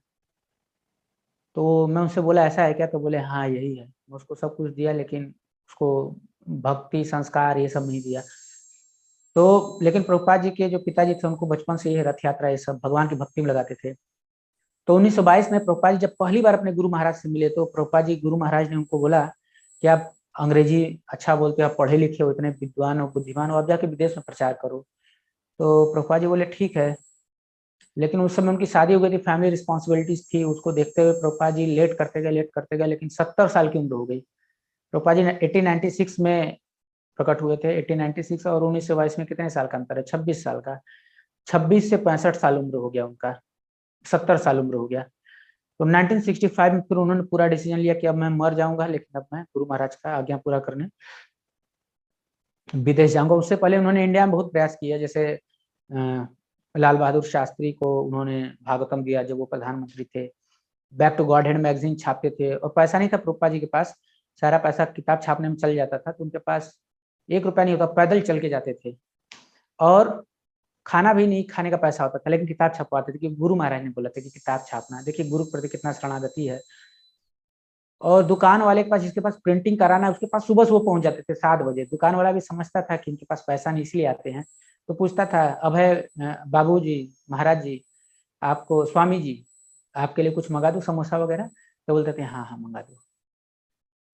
तो मैं उनसे बोला ऐसा है क्या, तो बोले हाँ यही है। मैं उसको सब कुछ दिया, लेकिन उसको भक्ति संस्कार ये सब नहीं दिया। तो लेकिन प्रभुपाद जी के जो पिताजी थे उनको बचपन से ये रथ यात्रा ये सब भगवान की भक्ति में लगाते थे। तो 1922 में प्रभुपाद जी जब पहली बार अपने गुरु महाराज से मिले, तो प्रभुपाद जी गुरु महाराज ने उनको बोला कि आप अंग्रेजी अच्छा बोलते हो, आप पढ़े लिखे हो, इतने विद्वान हो बुद्धिमान हो, आप जाके विदेश में प्रचार करो। तो प्रभुपाद जी बोले ठीक है। लेकिन उस समय उनकी शादी हो गई थी, फैमिली रिस्पॉन्सिबिलिटीज थी, उसको देखते हुए प्रभुपाद जी लेट करते गए, लेकिन 70 साल की उम्र हो गई। प्रभुपाद जी 1896 में प्रकट हुए थे, 1896 और 1922 में कितने साल का अंतर है, 26 साल का। 26 से 65 साल उम्र हो गया उनका, 70 साल उम्र हो गया। तो 1965 में फिर उन्होंने पूरा डिसीजन लिया कि अब मैं मर जाऊंगा, लेकिन अब मैं गुरु महाराज का आज्ञा पूरा करने विदेश जाऊंगा। उससे पहले उन्होंने इंडिया में बहुत प्रयास किया, जैसे लाल बहादुर शास्त्री को उन्होंने भागवतम दिया जब वो प्रधानमंत्री थे। Back to Godhead magazine छापते थे, और पैसा नहीं था प्रभुपाद जी के पास, सारा पैसा किताब छापने में चल जाता था। तो उनके पास 1 रुपया नहीं होता, पैदल चल के जाते थे। और खाना भी नहीं खाने का पैसा होता था, लेकिन किताब छपवाते थे, कि गुरु महाराज ने बोला था कि किताब छापना। देखिए गुरु के प्रति कितना शरणागति है। और दुकान वाले के पास, जिसके पास प्रिंटिंग कराना है, उसके पास सुबह सुबह पहुंच जाते थे 7 बजे। दुकान वाला भी समझता था कि इनके पास पैसा नहीं इसलिए आते हैं। तो पूछता था अभय बाबू जी, महाराज जी, आपको स्वामी जी आपके लिए कुछ मंगा दूं समोसा वगैरह। तो बोलते थे हाँ हाँ मंगा दो।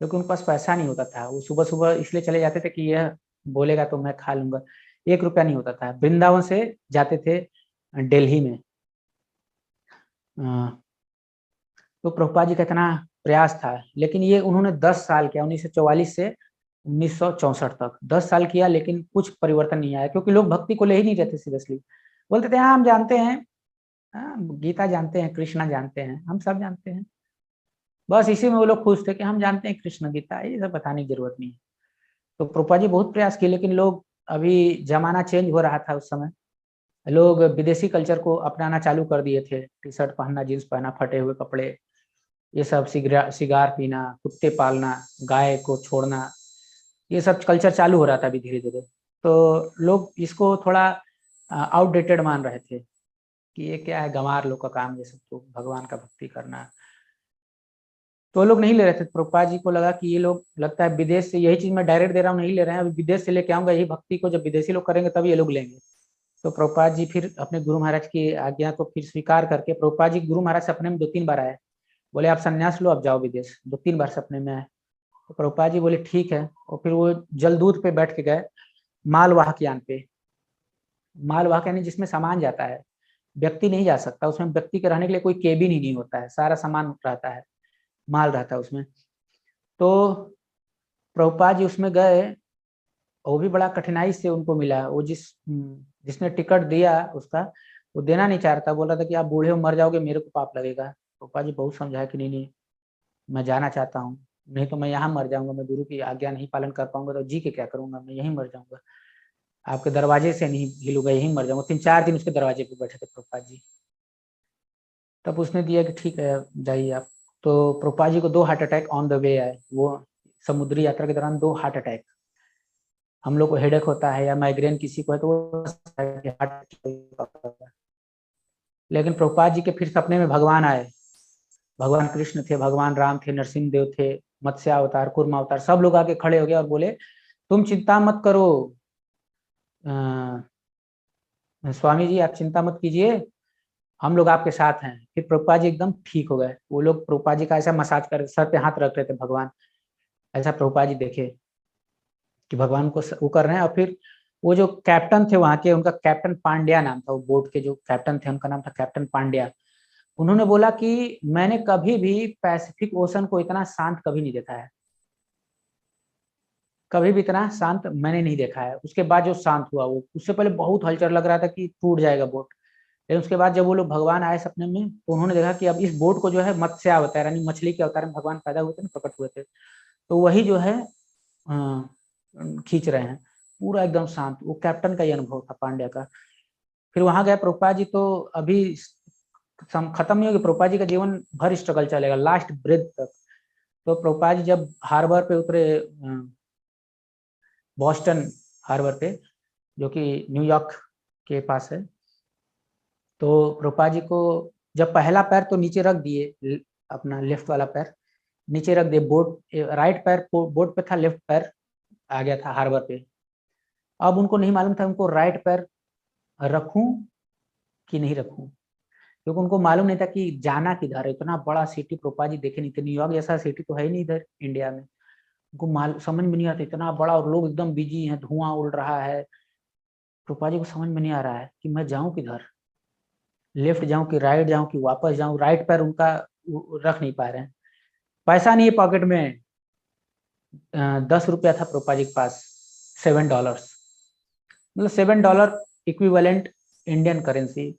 क्योंकि उनके पास पैसा नहीं होता था, वो सुबह सुबह इसलिए चले जाते थे कि यह बोलेगा तो मैं खा लूंगा। 1 रुपया नहीं होता था। वृंदावन से जाते थे दिल्ली में। तो प्रभुपाद जी का इतना प्रयास था, लेकिन ये उन्होंने 10 साल किया, 1944 से 1964 तक 10 साल किया, लेकिन कुछ परिवर्तन नहीं आया, क्योंकि लोग भक्ति को ले ही नहीं रहते सीरियसली। बोलते थे हाँ हम जानते हैं, हाँ गीता जानते हैं, कृष्णा जानते हैं, हम सब जानते हैं। बस इसी में वो लोग खुश थे कि हम जानते हैं कृष्ण गीता, ये सब बताने की जरूरत नहीं है। तो प्रभुपाद जी बहुत प्रयास किए, लेकिन लोग, अभी जमाना चेंज हो रहा था उस समय, लोग विदेशी कल्चर को अपनाना चालू कर दिए थे। टी शर्ट पहनना, जींस पहनना, फटे हुए कपड़े, ये सब, सिगार पीना, कुत्ते पालना, गाय को छोड़ना, ये सब कल्चर चालू हो रहा था अभी धीरे धीरे। तो लोग इसको थोड़ा आउटडेटेड मान रहे थे कि ये क्या है, गंवार लोग का काम ये सब, तो भगवान का भक्ति करना। तो लोग नहीं ले रहे थे। प्रभुपाद जी को लगा कि ये लोग, लगता है विदेश से, यही चीज मैं डायरेक्ट दे रहा हूँ नहीं ले रहे हैं, अभी विदेश से लेके आऊंगा यही भक्ति को, जब विदेशी लोग करेंगे तब ये लोग लेंगे। तो प्रभुपाद जी फिर अपने गुरु महाराज की आज्ञा को फिर स्वीकार करके, प्रभुपाद जी गुरु महाराज सपने में 2-3 बार आए। बोले आप संन्यास लो, अब जाओ विदेश। 2-3 बार सपने में आए। तो प्रभुपाद जी बोले ठीक है, और फिर वो जलदूत पे बैठ के गए, मालवाहक यान पे। मालवाहक यानी जिसमें सामान जाता है, व्यक्ति नहीं जा सकता उसमें। व्यक्ति के रहने के लिए कोई केबिन ही नहीं होता है, सारा सामान रहता है, माल रहता है उसमें। तो प्रभुपाद जी उसमें गए, वो भी बड़ा कठिनाई से उनको मिला। वो जिसने टिकट दिया उसका, वो देना नहीं चाह रहा था, बोल रहा था कि आप बूढ़े हो मर जाओगे, मेरे को पाप लगेगा। प्रभुपाद जी बहुत समझाया कि नहीं नहीं, मैं जाना चाहता हूँ, नहीं तो मैं यहाँ मर जाऊंगा, मैं गुरु की आज्ञा नहीं पालन कर पाऊंगा तो जी के क्या करूंगा, मैं यहीं मर जाऊंगा, आपके दरवाजे से नहीं हिलूंगा, यहीं मर जाऊंगा। 3-4 दिन उसके दरवाजे पे बैठे थे प्रभुपाद जी। तब उसने दिया कि ठीक है जाइए आप। तो प्रभुपाद जी को 2 heart attack on the way आए। वो समुद्री यात्रा के दौरान 2 हार्ट अटैक। हम लोग को हेडेक होता है या माइग्रेन किसी को है तो वो हार्ट, लेकिन प्रभुपाद जी के फिर सपने में भगवान आए। भगवान कृष्ण थे, भगवान राम थे, नरसिंह देव थे, मत्स्य अवतार, कूर्मा अवतार, सब लोग आके खड़े हो गए और बोले तुम चिंता मत करो, स्वामी जी आप चिंता मत कीजिए, हम लोग आपके साथ हैं। फिर प्रभुपाद जी एकदम ठीक हो गए। वो लोग प्रभुपाद जी का ऐसा मसाज कर सर पे हाथ रख रहे थे भगवान, ऐसा प्रभुपाद जी देखे कि भगवान को वो कर रहे हैं। और फिर वो जो कैप्टन थे वहाँ के, उनका कैप्टन पांड्या नाम था, वो बोट के जो कैप्टन थे उनका नाम था कैप्टन पांड्या। उन्होंने बोला कि मैंने कभी भी पैसिफिक ओशन को इतना शांत कभी नहीं देखा है, कभी भी इतना शांत मैंने नहीं देखा है। उसके बाद जो शांत हुआ, वो उससे पहले बहुत हलचल लग रहा था कि टूट जाएगा बोट, लेकिन उसके बाद जब वो लोग भगवान आए सपने में, तो उन्होंने देखा कि अब इस बोट को जो है मत्स्य अवतार यानी मछली के अवतार में भगवान पैदा हुए थे ना, प्रकट हुए थे, तो वही जो है खींच रहे हैं। पूरा एकदम शांत, वो कैप्टन का ही अनुभव था पांड्या का। फिर वहां गए प्रभुपाद जी, तो अभी खत्म नहीं होगी, प्रभुपाद जी का जीवन भर स्ट्रगल चलेगा, लास्ट ब्रेथ तक। तो प्रभुपाद जी जब हार्बर पे उतरे, बॉस्टन हार्बर पे, जो कि न्यूयॉर्क के पास है, तो प्रभुपाद जी को जब पहला पैर तो नीचे रख दिए, अपना लेफ्ट वाला पैर नीचे रख दिए, बोट राइट पैर बोट पे था, लेफ्ट पैर आ गया था हार्बर पे। अब उनको नहीं मालूम था उनको राइट पैर रखूं कि नहीं रखूं, क्योंकि उनको मालूम नहीं था कि जाना किधर है। इतना बड़ा सिटी प्रभुपाद जी देखे नहीं थे, न्यूयॉर्क जैसा सिटी तो है ही नहीं इधर इंडिया में। उनको समझ में नहीं आता, इतना बड़ा और लोग एकदम बिजी हैं, धुआं उड़ रहा है। प्रभुपाद जी को समझ में नहीं आ रहा है कि मैं जाऊं किधर, लेफ्ट जाऊं कि राइट जाऊं कि वापस जाऊं। राइट पैर उनका रख नहीं पा रहे हैं, पैसा नहीं है पॉकेट में। 10 रुपया था प्रभुपाद जी के पास, $7, मतलब $7 इक्विवेलेंट इंडियन करेंसी।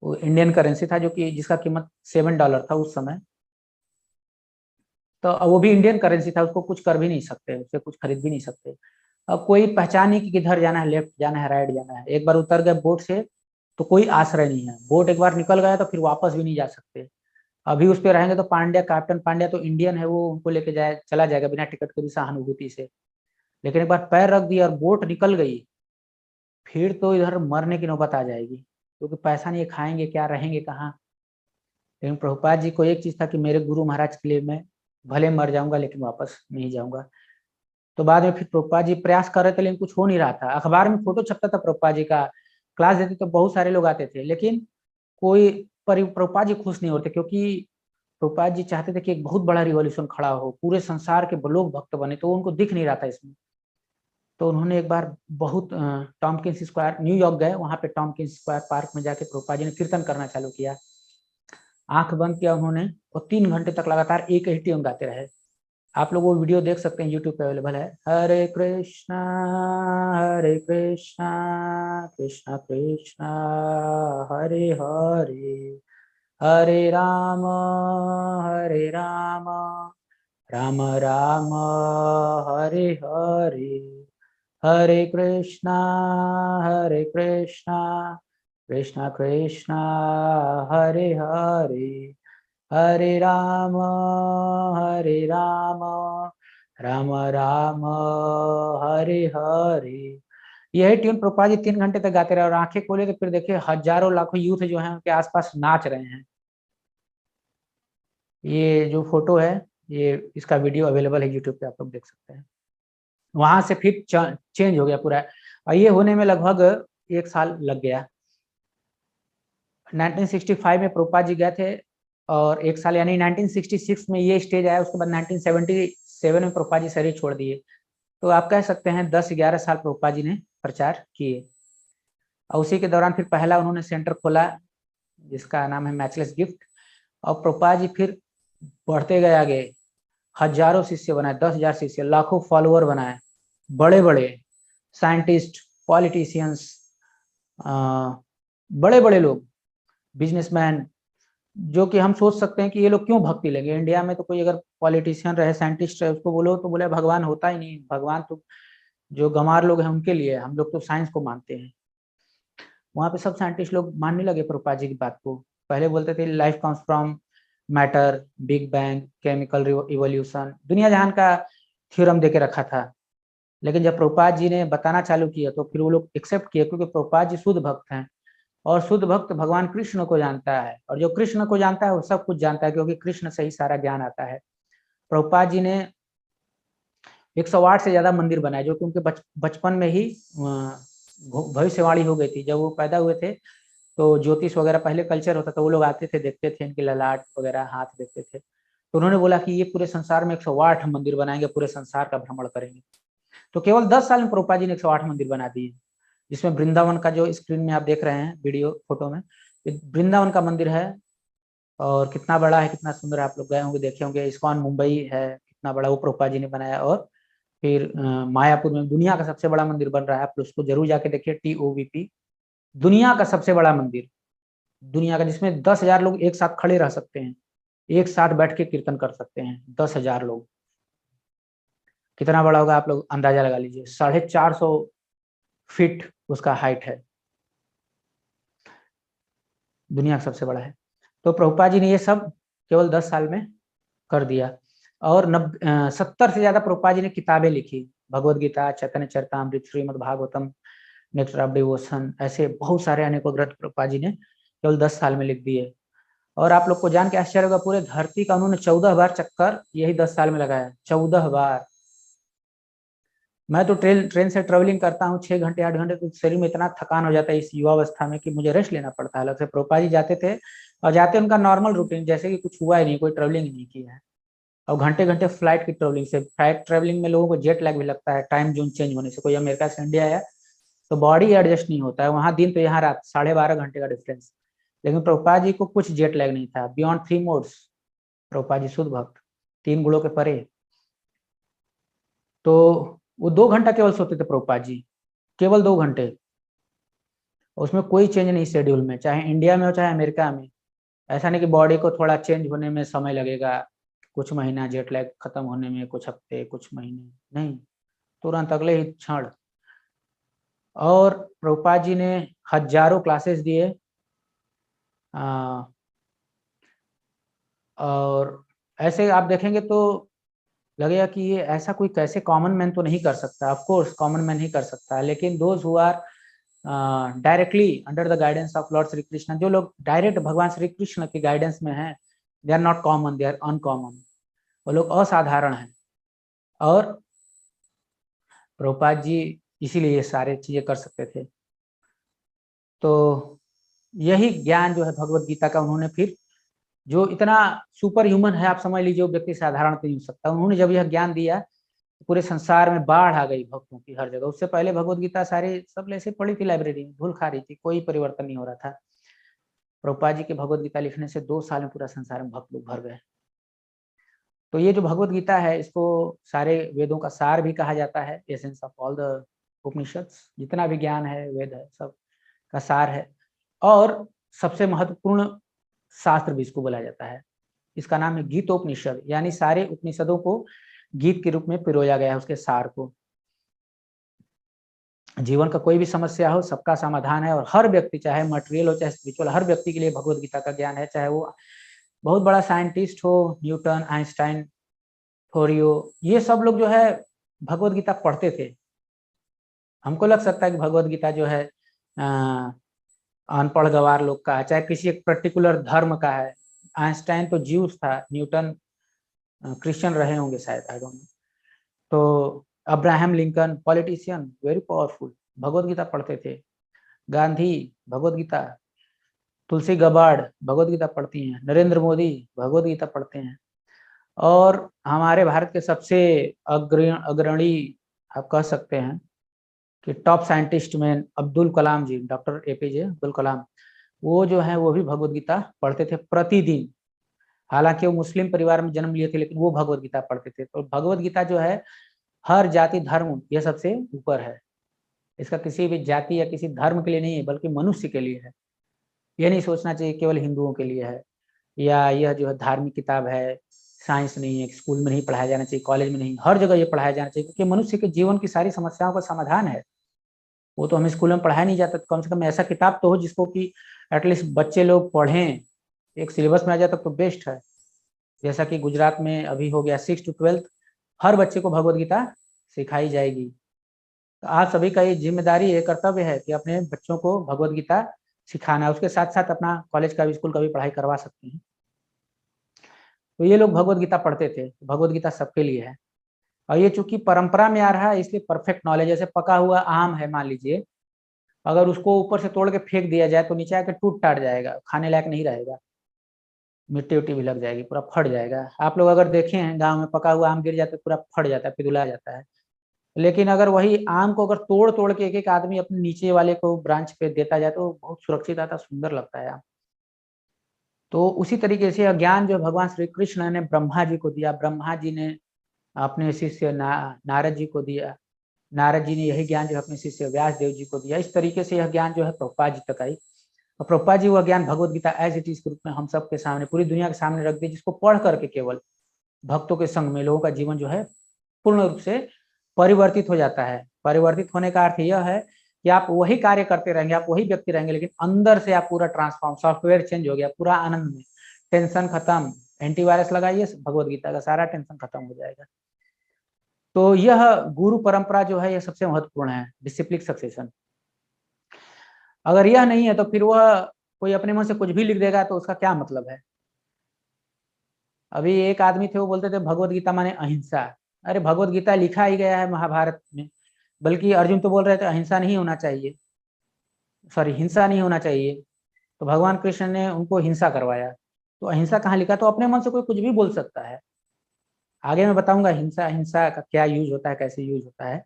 वो इंडियन करेंसी था जो कि जिसका कीमत $7 था उस समय। तो अब वो भी इंडियन करेंसी था, उसको कुछ कर भी नहीं सकते, उससे कुछ खरीद भी नहीं सकते। अब कोई पहचान नहीं कि किधर जाना है, लेफ्ट जाना है राइट जाना है। एक बार उतर गए बोट से तो कोई आश्रय नहीं है, बोट एक बार निकल गया तो फिर वापस भी नहीं जा सकते। अभी उस पर रहेंगे तो पांड्या, कैप्टन पांड्या तो इंडियन है, वो उनको लेके जाए चला जाएगा बिना टिकट के भी सहानुभूति से। लेकिन एक बार पैर रख दिया और बोट निकल गई, फिर तो इधर मरने की नौबत आ जाएगी, क्योंकि पैसा नहीं है, खाएंगे क्या, रहेंगे कहाँ। लेकिन प्रभुपाद जी को एक चीज था कि मेरे गुरु महाराज के लिए मैं भले मर जाऊंगा लेकिन वापस नहीं जाऊंगा। तो बाद में फिर प्रभुपाद जी प्रयास कर रहे थे, लेकिन कुछ हो नहीं रहा था। अखबार में फोटो छपता था प्रभुपाद जी का, क्लास देते तो बहुत सारे लोग आते थे, लेकिन कोई प्रभुपाद जी खुश नहीं होते, क्योंकि प्रभुपाद जी चाहते थे कि एक बहुत बड़ा रिवॉल्यूशन खड़ा हो, पूरे संसार के लोग भक्त बने, तो उनको दिख नहीं रहा था इसमें। तो उन्होंने एक बार बहुत टॉम्किंस स्क्वायर न्यूयॉर्क गए, वहां पे टॉम्किंस स्क्वायर पार्क में जाके प्रभुपाद जी ने कीर्तन करना चालू किया। आंख बंद किया उन्होंने और 3 घंटे तक लगातार एक ही ट्यून गाते रहे। आप लोग वो वीडियो देख सकते हैं, यूट्यूब पे अवेलेबल है। हरे कृष्णा कृष्णा कृष्णा हरे हरे, हरे राम राम राम हरे हरे, हरे कृष्णा कृष्णा कृष्णा हरे हरे, हरे राम राम राम हरे हरे। यही ट्यून प्रभुपाद जी 3 घंटे तक गाते रहे और आंखें खोले तो फिर देखे हजारों लाखों यूथ जो हैं उनके आसपास नाच रहे हैं। ये जो फोटो है, ये इसका वीडियो अवेलेबल है यूट्यूब पे, आप लोग देख सकते हैं। वहां से फिर चेंज हो गया पूरा, और ये होने में लगभग 1 साल लग गया। 1965 में प्रभुपाद जी गए थे, और 1 साल यानी 1966 में ये स्टेज आया। उसके बाद 1977 में प्रभुपाद जी शरीर छोड़ दिए। तो आप कह सकते हैं 10-11 साल प्रभुपाद जी ने प्रचार किए। और उसी के दौरान फिर पहला उन्होंने सेंटर खोला जिसका नाम है मैचलेस गिफ्ट। और प्रभुपाद जी फिर बढ़ते गए आगे, हजारों शिष्य बनाए, 10,000 शिष्य, लाखों फॉलोअर बनाए, बड़े बड़े साइंटिस्ट, पॉलिटिशियंस, बड़े बड़े लोग, बिजनेसमैन, जो कि हम सोच सकते हैं कि ये लोग क्यों भक्ति लेंगे। इंडिया में तो कोई अगर पॉलिटिशियन रहे, साइंटिस्ट रहे, उसको बोलो तो बोले भगवान होता ही नहीं, भगवान तो जो गंवार लोग हैं उनके लिए, हम लोग तो साइंस को मानते हैं। वहाँ पे सब साइंटिस्ट लोग मानने लगे प्रभुपाद जी की बात को। पहले बोलते थे life comes from matter, big bang, chemical evolution, दुनिया जहान का थ्योरम देके रखा था। लेकिन जब प्रभुपाद जी ने बताना चालू किया तो फिर वो लोग एक्सेप्ट किए, क्योंकि प्रभुपाद जी शुद्ध भक्त हैं, और शुद्ध भक्त भगवान कृष्ण को जानता है, और जो कृष्ण को जानता है वो सब कुछ जानता है, क्योंकि कृष्ण से ही सारा ज्ञान आता है। प्रभुपाद जी ने 108 से ज्यादा मंदिर बनाए, जो कि उनके बचपन में ही भविष्यवाणी हो गई थी। जब वो पैदा हुए थे तो ज्योतिष वगैरह पहले कल्चर होता था, वो लोग आते थे, देखते थे इनके ललाट वगैरह, हाथ देखते थे। तो उन्होंने बोला कि ये पूरे संसार में 108 मंदिर बनाएंगे, पूरे संसार का भ्रमण करेंगे। तो केवल 10 साल में प्रभुपाद जी ने 108 मंदिर बना दिए, जिसमें वृंदावन का जो स्क्रीन में आप देख रहे हैं वीडियो फोटो में, वृंदावन का मंदिर है और कितना बड़ा है, कितना सुंदर, आप लोग गए होंगे, देखे होंगे। इस्कॉन मुंबई है, कितना बड़ा, वो प्रभुपाद जी ने बनाया। और फिर मायापुर में दुनिया का सबसे बड़ा मंदिर बन रहा है, आप उसको जरूर जाके देखिए, TOVP, दुनिया का सबसे बड़ा मंदिर, दुनिया का, जिसमें 10,000 लोग एक साथ खड़े रह सकते हैं, एक साथ बैठ के कीर्तन कर सकते हैं, 10,000 लोग। कितना बड़ा होगा आप लोग अंदाजा लगा लीजिए, 450 फीट उसका हाइट है, दुनिया का सबसे बड़ा है। तो प्रभुपाद जी ने ये सब केवल 10 साल में कर दिया। और 70 से ज्यादा प्रभुपाद जी ने किताबें लिखी, Bhagavad Gita, Chaitanya Charitamrita, Srimad Bhagavatam, nectar of devotion, ऐसे बहुत सारे अनेकों ग्रंथ प्रभुपाद जी ने केवल 10 साल में लिख दिए। और आप लोग को जान के आश्चर्य होगा, पूरे धरती का उन्होंने 14 बार चक्कर यही 10 साल में लगाया, 14 बार। मैं तो ट्रेन से ट्रेवलिंग करता हूँ 6 घंटे 8 घंटे, तो शरीर में इतना थकान हो जाता है इस युवावस्था में कि मुझे रेस्ट लेना पड़ता है अलग से। प्रभुपाद जी जाते थे, और जाते उनका नॉर्मल रूटीन जैसे कि कुछ हुआ ही नहीं, कोई ट्रेवलिंग नहीं किया है। और घंटे घंटे फ्लाइट की ट्रेवलिंग से, फ्लाइट ट्रेवलिंग में लोगों को जेट लैग भी लगता है, टाइम जोन चेंज होने से। कोई अमेरिका से इंडिया आया तो बॉडी एडजस्ट नहीं होता है, वहाँ दिन तो यहाँ रात, 12.5 घंटे का डिफरेंस। लेकिन प्रभुपाद जी को कुछ जेट लैग नहीं था, बियॉन्ड 3 मोड्स, प्रभुपाद जी शुद्ध भक्त, 3 गुणों के परे। तो वो 2 घंटा केवल सोते थे प्रभुपाद जी, केवल 2 घंटे। उसमें कोई चेंज नहीं शेड्यूल में, चाहे इंडिया में हो चाहे अमेरिका में। ऐसा नहीं कि बॉडी को थोड़ा चेंज होने में समय लगेगा, कुछ महीना जेट लैग खत्म होने में, कुछ हफ्ते, कुछ महीने, नहीं, तुरंत अगले ही क्षण। और प्रभुपाद जी ने हजारों क्लासेस दिए, और ऐसे आप देखेंगे तो लगेगा कि ये ऐसा कोई कैसे कॉमन मैन तो नहीं कर सकता। ऑफ कोर्स कॉमन मैन ही कर सकता है, लेकिन those who are directly under the guidance of lord Shri Krishna, जो लोग डायरेक्ट भगवान श्री कृष्ण के गाइडेंस में हैं, they are not common, they are uncommon, वो लोग असाधारण हैं। और प्रभुपाद जी इसीलिए ये सारे चीजें कर सकते थे। तो यही ज्ञान जो है भगवत गीता का, उन्होंने फिर जो इतना सुपर ह्यूमन है, आप समझ लीजिए, वो व्यक्ति साधारण तो नहीं हो सकता, उन्होंने जब यह ज्ञान दिया तो पूरे संसार में बाढ़ आ गई भक्तों की हर जगह। उससे पहले भगवत गीता सारी सब ऐसे पड़ी थी लाइब्रेरी में, धूल खा रही थी, कोई परिवर्तन नहीं हो रहा था। प्रभुपाद जी के भगवत गीता लिखने से 2 साल में पूरा संसार में भक्त लोग भर गए। तो ये जो भगवत गीता है, इसको सारे वेदों का सार भी कहा जाता है, essence of all the Upanishads, जितना भी ज्ञान है वेद है सब का सार है। और सबसे महत्वपूर्ण शास्त्र भी इसको बोला जाता है, इसका नाम है गीतोपनिषद, यानी सारे उपनिषदों को गीत के रूप में पिरोया गया है, उसके सार को। जीवन का कोई भी समस्या हो, सबका समाधान है, और हर व्यक्ति, चाहे मटेरियल हो चाहे स्पिरिचुअल, हर व्यक्ति के लिए भगवत गीता का ज्ञान है, चाहे वो बहुत बड़ा साइंटिस्ट हो, न्यूटन, आइंस्टाइन, थोरियो, ये सब लोग जो है भगवत गीता पढ़ते थे। हमको लग सकता है कि भगवत गीता जो है अनपढ़ गवार लोग का है, चाहे किसी एक पर्टिकुलर धर्म का है। आइंस्टाइन तो ज्यूस था, न्यूटन क्रिश्चियन रहे होंगे शायद, आई डोंट नो। तो Abraham Lincoln politician, very powerful, Bhagavat Gita पढ़ते थे। गांधी भगवत गीता, तुलसी गबाड़ भगवत गीता पढ़ती हैं, नरेंद्र मोदी भगवत गीता पढ़ते हैं। और हमारे भारत के सबसे अग्रणी आप कह सकते हैं कि टॉप साइंटिस्ट में अब्दुल कलाम जी, डॉक्टर APJ अब्दुल कलाम, वो जो है वो भी भगवत गीता पढ़ते थे प्रतिदिन। हालांकि वो मुस्लिम परिवार में जन्म लिए थे, लेकिन वो भगवत गीता पढ़ते थे। तो भगवत गीता जो है हर जाति धर्म ये सबसे ऊपर है, इसका किसी भी जाति या किसी धर्म के लिए नहीं है, बल्कि मनुष्य के लिए है। ये नहीं सोचना चाहिए केवल हिंदुओं के लिए है, या यह जो है धार्मिक किताब है, साइंस नहीं है, स्कूल में नहीं पढ़ाया जाना चाहिए, कॉलेज में नहीं, हर जगह ये पढ़ाया जाना चाहिए, क्योंकि मनुष्य के जीवन की सारी समस्याओं का समाधान है। वो तो हमें स्कूल में पढ़ाया नहीं जाता, तो कम से कम ऐसा किताब तो हो जिसको कि एटलीस्ट बच्चे लोग पढ़ें, एक सिलेबस में आ जाता तो बेस्ट है। जैसा कि गुजरात में अभी हो गया 6 to 12 हर बच्चे को भगवत गीता सिखाई जाएगी। तो आप सभी का ये जिम्मेदारी है, कर्तव्य है कि अपने बच्चों को भगवत गीता सिखाना, उसके साथ साथ अपना कॉलेज का भी, स्कूल का भी पढ़ाई करवा सकते हैं। तो ये लोग भगवत गीता पढ़ते थे, भगवत गीता सबके लिए है। और ये चूंकि परंपरा में आ रहा है, इसलिए परफेक्ट नॉलेज, जैसे पका हुआ आम है मान लीजिए, अगर उसको ऊपर से तोड़ के फेंक दिया जाए तो नीचे आके टूट टाट जाएगा, खाने लायक नहीं रहेगा, मिट्टी उट्टी भी लग जाएगी, पूरा फट जाएगा। आप लोग अगर देखे हैं गांव में पका हुआ आम गिर जाता है पूरा फट जाता है, पिघला जाता है। लेकिन अगर वही आम को अगर तोड़-तोड़ के एक-एक आदमी अपने नीचे वाले को ब्रांच पे देता जाए तो बहुत सुरक्षित आता, सुंदर लगता है आम। तो उसी तरीके से यह ज्ञान जो भगवान श्री कृष्ण ने ब्रह्मा जी को दिया, ब्रह्मा जी ने अपने शिष्य नारद जी को दिया, नारद जी ने यही ज्ञान जो है अपने शिष्य व्यास देव जी को दिया। इस तरीके से यह ज्ञान जो है प्रभुपाद जी तक आई और प्रभुपाद जी वह ज्ञान Bhagavad Gita as it is के रूप में हम सबके सामने, पूरी दुनिया के सामने रख दी, जिसको पढ़ करके केवल भक्तों के संग में लोगों का जीवन जो है पूर्ण रूप से परिवर्तित हो जाता है। परिवर्तित होने का अर्थ यह है कि आप वही कार्य करते रहेंगे, आप वही व्यक्ति रहेंगे, लेकिन अंदर से आप पूरा ट्रांसफॉर्म, सॉफ्टवेयर चेंज हो गया, पूरा आनंद में, टेंशन खत्म, एंटीवायरस लगाइए, भगवद गीता का सारा टेंशन खत्म हो जाएगा। तो यह गुरु परंपरा जो है, यह सबसे महत्वपूर्ण है, डिसिप्लिक सक्सेशन। अगर यह नहीं है तो फिर वह कोई अपने मन से कुछ भी लिख देगा तो उसका क्या मतलब है? अभी एक आदमी थे, वो बोलते थे भगवद गीता माने अहिंसा। अरे भगवद गीता लिखा ही गया है महाभारत में, बल्कि अर्जुन तो बोल रहे थे अहिंसा नहीं होना चाहिए, सॉरी हिंसा नहीं होना चाहिए, तो भगवान कृष्ण ने उनको हिंसा करवाया। तो अहिंसा कहाँ लिखा? तो अपने मन से कोई कुछ भी बोल सकता है। आगे मैं बताऊंगा हिंसा हिंसा का क्या यूज होता है, कैसे यूज होता है।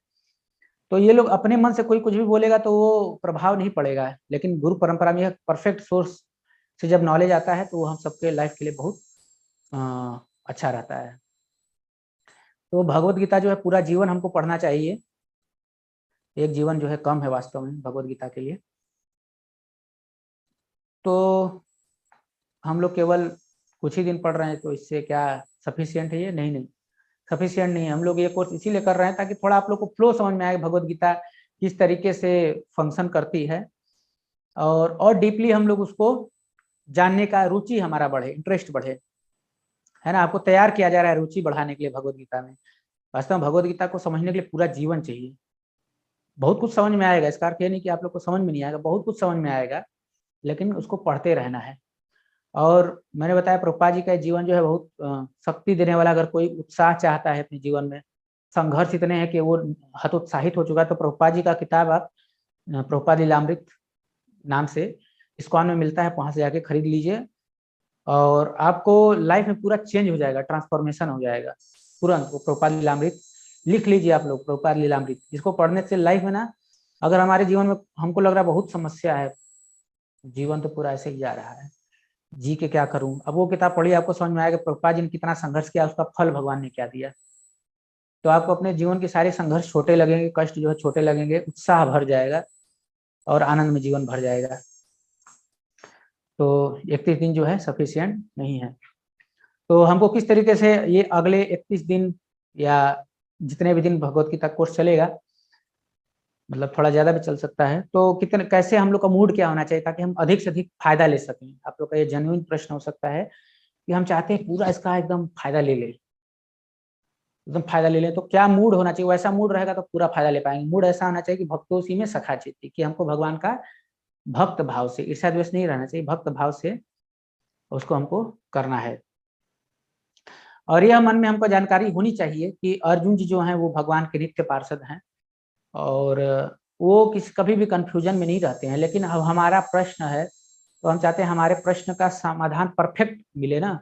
तो ये लोग अपने मन से कोई कुछ भी बोलेगा तो वो प्रभाव नहीं पड़ेगा, लेकिन गुरु परंपरा में परफेक्ट सोर्स से जब नॉलेज आता है तो वो हम सबके लाइफ के लिए बहुत अच्छा रहता है। तो भगवत गीता जो है पूरा जीवन हमको पढ़ना चाहिए, एक जीवन जो है कम है वास्तव में भगवत गीता के लिए। तो हम लोग केवल कुछ ही दिन पढ़ रहे हैं तो इससे क्या सफिशिएंट है ये? नहीं नहीं, सफिशिएंट नहीं है। हम लोग ये कोर्स इसीलिए कर रहे हैं ताकि थोड़ा आप लोग को फ्लो समझ में आए, भगवत गीता किस तरीके से फंक्शन करती है, और डीपली हम लोग उसको जानने का रुचि हमारा बढ़े, इंटरेस्ट बढ़े, है ना। आपको तैयार किया जा रहा है रुचि बढ़ाने के लिए भगवत गीता में। वास्तव में भगवत गीता को समझने के लिए पूरा जीवन चाहिए। बहुत कुछ समझ में आएगा, इसका अर्थ ये नहीं कि आप लोग को समझ में नहीं आएगा, बहुत कुछ समझ में आएगा, लेकिन उसको पढ़ते रहना है। और मैंने बताया प्रभुपाद जी का जीवन जो है बहुत शक्ति देने वाला। अगर कोई उत्साह चाहता है अपने जीवन में, संघर्ष इतने हैं कि वो हतोत्साहित हो चुका है, तो प्रभुपाद जी का किताब आप प्रभुपाद लीलामृत नाम से इस्कॉन में मिलता है, वहां से जाके खरीद लीजिए और आपको लाइफ में पूरा चेंज हो जाएगा, ट्रांसफॉर्मेशन हो जाएगा तुरंत। वो प्रभुपाद लीलामृत लिख लीजिए आप लोग, प्रभुपाद लीलामृत, इसको पढ़ने से लाइफ में ना, अगर हमारे जीवन में हमको लग रहा है बहुत समस्या है, जीवन तो पूरा ऐसे ही जा रहा है, जी के क्या करूं, अब वो किताब पढ़िए, आपको समझ में आएगा प्रभुपाद जी ने कितना संघर्ष किया, उसका फल भगवान ने क्या दिया। तो आपको अपने जीवन के सारे संघर्ष छोटे लगेंगे, कष्ट जो है छोटे लगेंगे, उत्साह भर जाएगा और आनंद में जीवन भर जाएगा। तो 31 दिन जो है सफिशिएंट नहीं है। तो हमको किस तरीके से ये अगले 31 दिन या जितने भी दिन भगवत गीता कोर्स चलेगा, मतलब थोड़ा ज्यादा भी चल सकता है, तो कितने कैसे हम लोग का मूड क्या होना चाहिए ताकि हम अधिक से अधिक फायदा ले सकें। आप लोग का ये जेन्युइन प्रश्न हो सकता है कि हम चाहते हैं पूरा इसका एकदम फायदा ले लें, एकदम फायदा ले लें, तो क्या मूड होना चाहिए? वैसा मूड रहेगा तो पूरा फायदा ले पाएंगे। मूड ऐसा होना चाहिए कि भक्तों में सखा चित्ती, कि हमको भगवान का भक्त भाव से, ईर्ष्या द्वेष नहीं रहना चाहिए, भक्त भाव से उसको हमको करना है। और यह मन में हमको जानकारी होनी चाहिए कि अर्जुन जी जो हैं वो भगवान के नित्य पार्षद हैं और वो कभी भी कंफ्यूजन में नहीं रहते हैं। लेकिन अब हमारा प्रश्न है तो हम चाहते हैं हमारे प्रश्न का समाधान परफेक्ट मिले ना,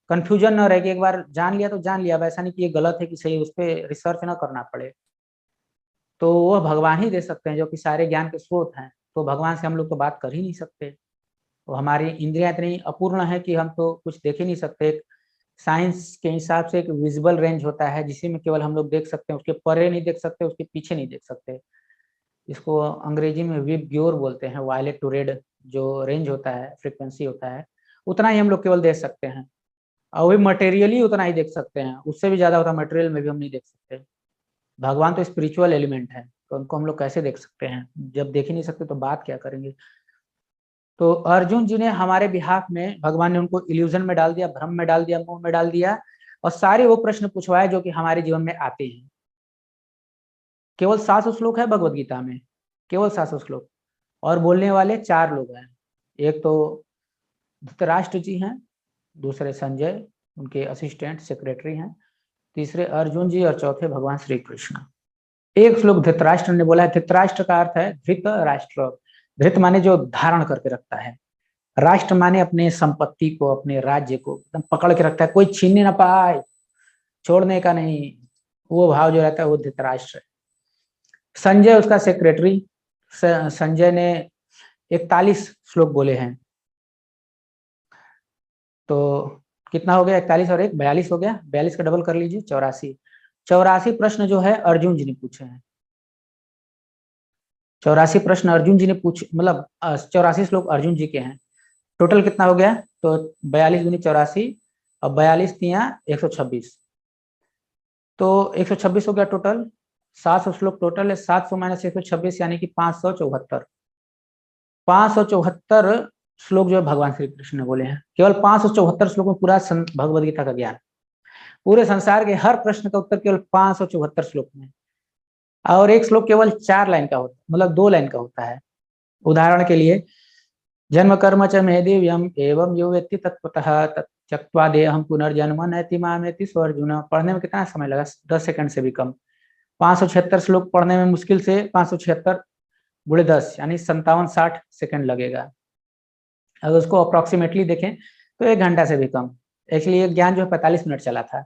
कंफ्यूजन न रहे कि एक बार जान लिया तो जान लिया, वैसा नहीं कि ये गलत है कि सही, उस पर रिसर्च ना करना पड़े। तो वह भगवान ही दे सकते हैं जो कि सारे ज्ञान के स्रोत हैं। तो भगवान से हम लोग तो बात कर ही नहीं सकते, तो हमारी इंद्रियां इतनी अपूर्ण है कि हम तो कुछ देख ही नहीं सकते। साइंस के हिसाब से एक विजिबल रेंज होता है जिसी में केवल हम लोग देख सकते हैं, उसके परे नहीं देख सकते, उसके पीछे नहीं देख सकते। इसको अंग्रेजी में विबग्योर बोलते हैं, वायलेट टू रेड जो रेंज होता है, फ्रीक्वेंसी होता है, उतना ही हम लोग केवल देख सकते हैं। और वही मटेरियली उतना ही देख सकते हैं, उससे भी ज्यादा होता है मटेरियल में भी हम नहीं देख सकते। भगवान तो स्पिरिचुअल एलिमेंट है, तो उनको हम लोग कैसे देख सकते हैं? जब देख ही नहीं सकते तो बात क्या करेंगे। तो अर्जुन जी ने हमारे बिहाफ में, भगवान ने उनको इल्यूजन में डाल दिया, भ्रम में डाल दिया, मोह में डाल दिया और सारे वो प्रश्न पूछवाए जो कि हमारे जीवन में आते हैं। केवल 700 श्लोक है भगवत गीता में, केवल 700 श्लोक, और बोलने वाले 4 लोग हैं। एक तो धृतराष्ट्र जी हैं, दूसरे संजय उनके असिस्टेंट सेक्रेटरी हैं, तीसरे अर्जुन जी और चौथे भगवान श्री कृष्ण। एक श्लोक धृतराष्ट्र ने बोला है। धृतराष्ट्र का अर्थ है धृत राष्ट्र। धृत माने जो धारण करके रखता है, राष्ट्र माने अपने संपत्ति को, अपने राज्य को एकदम पकड़ के रखता है, कोई छीनने ना पाए, छोड़ने का नहीं, वो भाव जो रहता है वो धृतराष्ट्र है। संजय उसका सेक्रेटरी। संजय ने 41 श्लोक बोले हैं। तो कितना हो गया? 41 और 1 42 हो गया। 42 का डबल कर लीजिए, 84। 84 प्रश्न जो है अर्जुन जी ने पूछे हैं। 84 प्रश्न अर्जुन जी ने पूछे, मतलब 84 श्लोक अर्जुन जी के हैं। टोटल कितना हो गया? तो 42 गुनी 84 और 42 तिया 126। तो 126 हो गया टोटल। 700 श्लोक टोटल है। 700 माइनस 126 यानी कि 574। 574 श्लोक जो है भगवान श्री कृष्ण ने बोले हैं। केवल 574 श्लोक में पूरा भगवद गीता का ज्ञान। पूरे संसार के हर प्रश्न का उत्तर केवल 574 श्लोक में। और एक श्लोक केवल 4 लाइन का होता है, मतलब 2 लाइन का होता है। उदाहरण के लिए, जन्म कर्म च मे दिव्यम एवं यो वेत्ति तत्त्वतः त्यक्त्वा देहं पुनर्जन्म नैति मामेति सो अर्जुन। पढ़ने में कितना समय लगा? 10 सेकंड से भी कम। 576 श्लोक पढ़ने में मुश्किल से 576 गुणे 10 यानी 57-60 सेकंड लगेगा। अगर उसको अप्रोक्सीमेटली देखें तो 1 घंटा से भी कम। इसलिए ज्ञान जो है 45 मिनट चला था,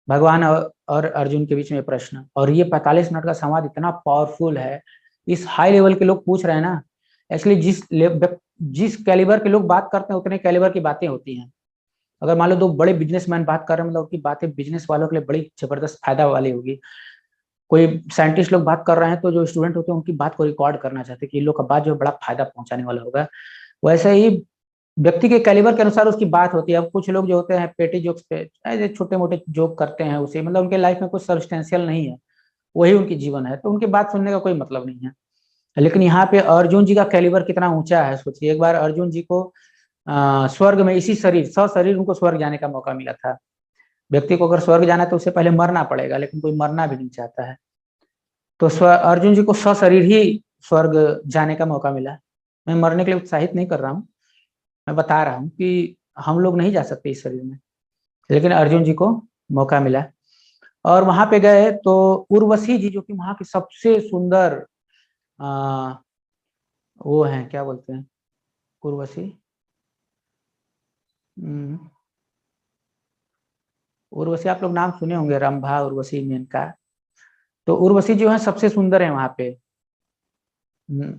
भगवान और अर्जुन के बीच में प्रश्न। और ये 45 मिनट का संवाद इतना पावरफुल है, इस हाई लेवल के लोग पूछ रहे हैं ना। एक्चुअली जिस कैलिबर के लोग बात करते हैं उतने कैलिबर की बातें होती हैं। अगर मान लो 2 बड़े बिजनेसमैन बात कर रहे हैं, मतलब उनकी बातें बिजनेस वालों के लिए बड़ी जबरदस्त फायदा वाली होगी। कोई साइंटिस्ट लोग बात कर रहे हैं तो जो स्टूडेंट होते हैं उनकी बात को रिकॉर्ड करना चाहते हैं कि इन लोग का बात जो है बड़ा फायदा पहुंचाने वाला होगा। वैसे ही व्यक्ति के कैलिबर के अनुसार उसकी बात होती है। अब कुछ लोग जो होते हैं पेटी जोक्स पे ऐसे छोटे मोटे जोक करते हैं, उसे मतलब उनके लाइफ में कुछ सब्सटेंशियल नहीं है, वही उनकी जीवन है, तो उनकी बात सुनने का कोई मतलब नहीं है। लेकिन यहाँ पे अर्जुन जी का कैलिबर कितना ऊंचा है सोचिए। एक बार अर्जुन जी को स्वर्ग में इसी शरीर सशरीर उनको स्वर्ग जाने का मौका मिला था। व्यक्ति को अगर स्वर्ग जाना है तो उससे पहले मरना पड़ेगा, लेकिन कोई मरना भी नहीं चाहता है। तो अर्जुन जी को सशरीर ही स्वर्ग जाने का मौका मिला। मैं मरने के लिए उत्साहित नहीं कर रहा हूँ, मैं बता रहा हूँ कि हम लोग नहीं जा सकते इस शरीर में, लेकिन अर्जुन जी को मौका मिला। और वहां पे गए तो उर्वशी जी जो कि वहां की सबसे सुंदर आ, वो हैं, क्या बोलते हैं, उर्वशी, उर्वशी आप लोग नाम सुने होंगे, रंभा, उर्वशी, मेनका। तो उर्वशी जो है सबसे सुंदर है वहां पे। हम्म,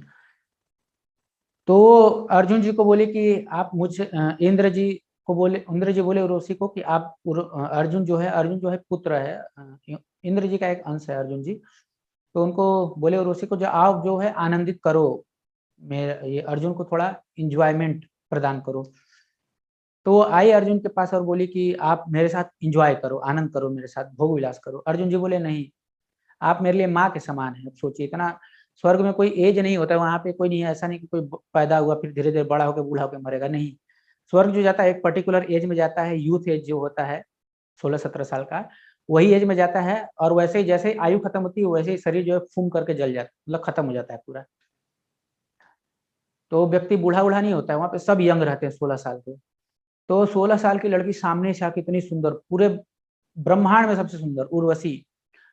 तो अर्जुन जी को बोले कि आप मुझे इंद्र जी को बोले, इंद्र जी बोले उर्वशी को कि आप अर्जुन जो है पुत्र है, इंद्र जी का एक अंश है अर्जुन जी। तो उनको बोले उर्वशी को, जो आप जो है आनंदित करो, मेरे ये अर्जुन को थोड़ा इंजॉयमेंट प्रदान करो। तो वो आई अर्जुन के पास और बोली कि आप मेरे साथ इंजॉय करो, आनंद करो, मेरे साथ भोग विलास करो। अर्जुन जी बोले नहीं, आप मेरे लिए माँ के समान है। अब सोचिए, इतना स्वर्ग में कोई एज नहीं होता है, वहां पे कोई नहीं है, ऐसा नहीं कि कोई पैदा हुआ फिर धीरे धीरे बड़ा होकर बूढ़ा होकर मरेगा, नहीं। स्वर्ग जो जाता है एक पर्टिकुलर एज में जाता है, यूथ एज जो होता है 16-17 साल का, वही एज में जाता है। और वैसे ही जैसे ही आयु खत्म होती है वैसे ही शरीर जो है फूम करके जल जाता है, मतलब खत्म हो जाता है पूरा। तो व्यक्ति बूढ़ा बूढ़ा नहीं होता है, वहां पे सब यंग रहते हैं 16 साल के। तो 16 साल की लड़की सामने से आके इतनी सुंदर, पूरे ब्रह्मांड में सबसे सुंदर उर्वशी,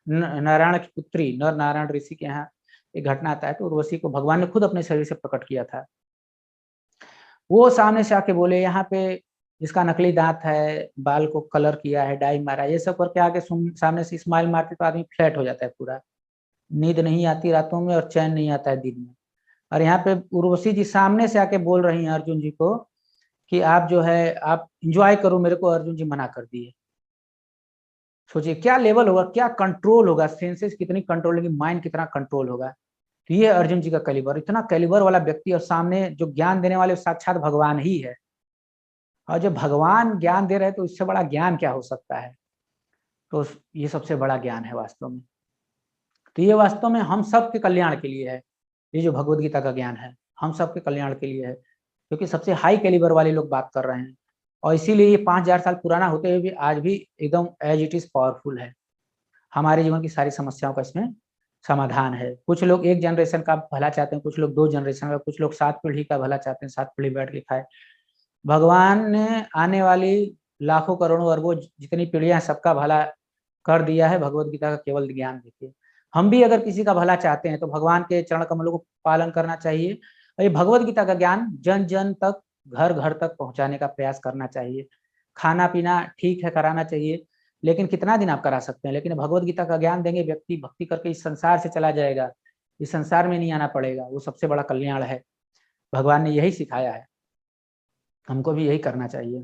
नारायण की पुत्री, नर नारायण ऋषि के यहाँ एक घटना आता है। तो उर्वशी को भगवान ने खुद अपने शरीर से प्रकट किया था। वो सामने से आके बोले, यहाँ पे जिसका नकली दांत है, बाल को कलर किया है, डाई मारा, ये सब करके आके सामने से स्माइल मारते तो आदमी फ्लैट हो जाता है पूरा। नींद नहीं आती रातों में और चैन नहीं आता है दिन में। और यहाँ पे उर्वशी जी सामने से आके बोल रही हैं अर्जुन जी को कि आप जो है आप इंजॉय करो मेरे को, अर्जुन जी मना कर दिए। सोचिए क्या लेवल होगा, क्या कंट्रोल होगा, सेंसेस कितनी कंट्रोल होगी, माइंड कितना कंट्रोल होगा। तो ये अर्जुन जी का कैलिबर, इतना कैलिबर वाला व्यक्ति, और सामने जो ज्ञान देने वाले साक्षात भगवान ही है। और जब भगवान ज्ञान दे रहे हैं तो इससे बड़ा ज्ञान क्या हो सकता है। तो ये सबसे बड़ा ज्ञान है वास्तव में। तो ये वास्तव में हम सब के कल्याण के लिए है। ये जो भगवत गीता का ज्ञान है हम सब के कल्याण के लिए है, क्योंकि सबसे हाई कैलिबर वाले लोग बात कर रहे हैं। और इसीलिए ये 5000 साल पुराना होते हुए भी आज भी एकदम एज इट इज पावरफुल है। हमारे जीवन की सारी समस्याओं का इसमें समाधान है। कुछ लोग 1 जनरेशन का भला चाहते हैं, कुछ लोग 2 जनरेशन का, कुछ लोग 7 पीढ़ी का भला चाहते हैं, 7 पीढ़ी बैठ के खाए। भगवान ने आने वाली लाखों करोड़ों अरबों जितनी पीढ़ियां सबका भला कर दिया है भगवत गीता का केवल ज्ञान देके। हम भी अगर किसी का भला चाहते हैं तो भगवान के चरण कमलों को पालन करना चाहिए, और ये भगवत गीता का ज्ञान जन जन तक, घर घर तक पहुंचाने का प्रयास करना चाहिए। खाना पीना ठीक है कराना चाहिए, लेकिन कितना दिन आप करा सकते हैं? लेकिन भगवत गीता का ज्ञान देंगे, व्यक्ति भक्ति करके इस संसार से चला जाएगा, इस संसार में नहीं आना पड़ेगा, वो सबसे बड़ा कल्याण है। भगवान ने यही सिखाया है, हमको भी यही करना चाहिए।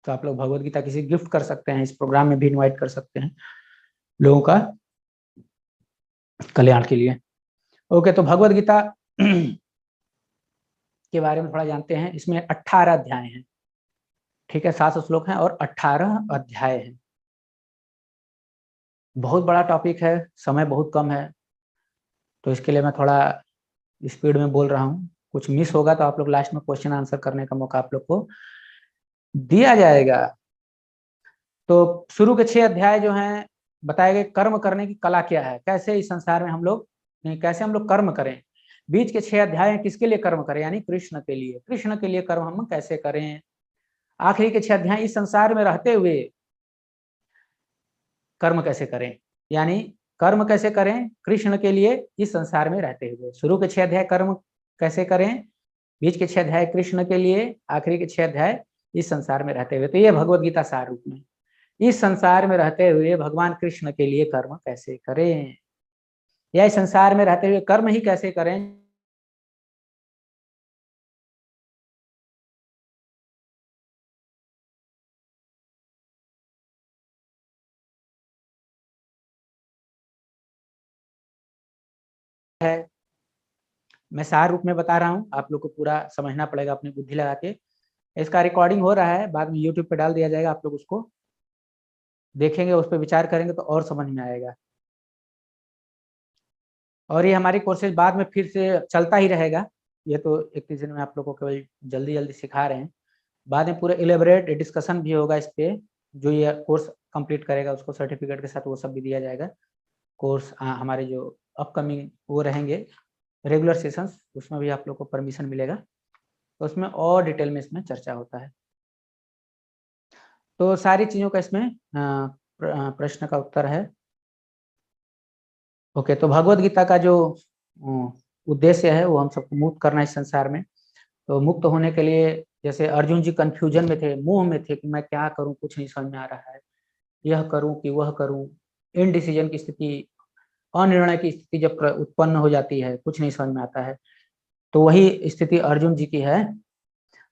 तो आप लोग भगवत गीता किसी गिफ्ट कर सकते हैं, इस प्रोग्राम में भी इनवाइट कर सकते हैं लोगों का कल्याण के लिए। ओके, तो भगवत गीता के बारे में थोड़ा जानते हैं। इसमें 18 अध्याय हैं, ठीक है, 700 श्लोक हैं और 18 अध्याय हैं। बहुत बड़ा टॉपिक है, समय बहुत कम है, तो इसके लिए मैं थोड़ा स्पीड में बोल रहा हूँ। कुछ मिस होगा तो आप लोग लास्ट में क्वेश्चन आंसर करने का मौका आप लोग को दिया जाएगा। तो शुरू के 6 अध्याय जो हैं बताए गए कर्म करने की कला क्या है, कैसे इस संसार में हम लोग कैसे हम लोग कर्म करें। बीच के 6 अध्याय किसके लिए कर्म करें, यानी कृष्ण के लिए, कृष्ण के लिए कर्म हम कैसे करें। आखिरी के 6 अध्याय इस संसार में रहते हुए कर्म कैसे करें, यानी कर्म कैसे करें कृष्ण के लिए इस संसार में रहते हुए। शुरू के 6 अध्याय कर्म कैसे करें, बीच के 6 अध्याय कृष्ण के लिए, आखिरी के 6 अध्याय इस संसार में रहते हुए। तो ये भगवत गीता सार रूप में, इस संसार में रहते हुए भगवान कृष्ण के लिए कर्म कैसे करें, या इस संसार में रहते हुए कर्म ही कैसे करें है। मैं सार रूप में बता रहा हूँ, आप लोग को पूरा समझना पड़ेगा अपनी बुद्धि लगा के। इसका रिकॉर्डिंग हो रहा है, बाद में यूट्यूब पे डाल दिया जाएगा, आप लोग उसको देखेंगे, उस पर विचार करेंगे तो और समझ में आएगा। और ये हमारी कोर्सेज बाद में फिर से चलता ही रहेगा। ये तो 31 दिन में आप लोग को केवल जल्दी जल्दी सिखा रहे हैं, बाद में पूरा इलेबोरेट डिस्कशन भी होगा इस पे। जो ये कोर्स कंप्लीट करेगा उसको सर्टिफिकेट के साथ वो सब भी दिया जाएगा। कोर्स हमारे जो अपकमिंग वो रहेंगे रेगुलर सेशंस, उसमें भी आप लोग को परमिशन मिलेगा, तो उसमें और डिटेल में इसमें चर्चा होता है। तो सारी चीज़ों का इसमें प्रश्न का उत्तर है। ओके, तो भगवत गीता का जो उद्देश्य है वो हम सबको मुक्त करना इस संसार में। तो मुक्त होने के लिए, जैसे अर्जुन जी कंफ्यूजन में थे, मोह में थे कि मैं क्या करूं, कुछ नहीं समझ में आ रहा है, यह करूं कि वह करूं, इनडिसीजन की स्थिति, अनिर्णय की स्थिति जब उत्पन्न हो जाती है, कुछ नहीं समझ में आता है, तो वही स्थिति अर्जुन जी की है।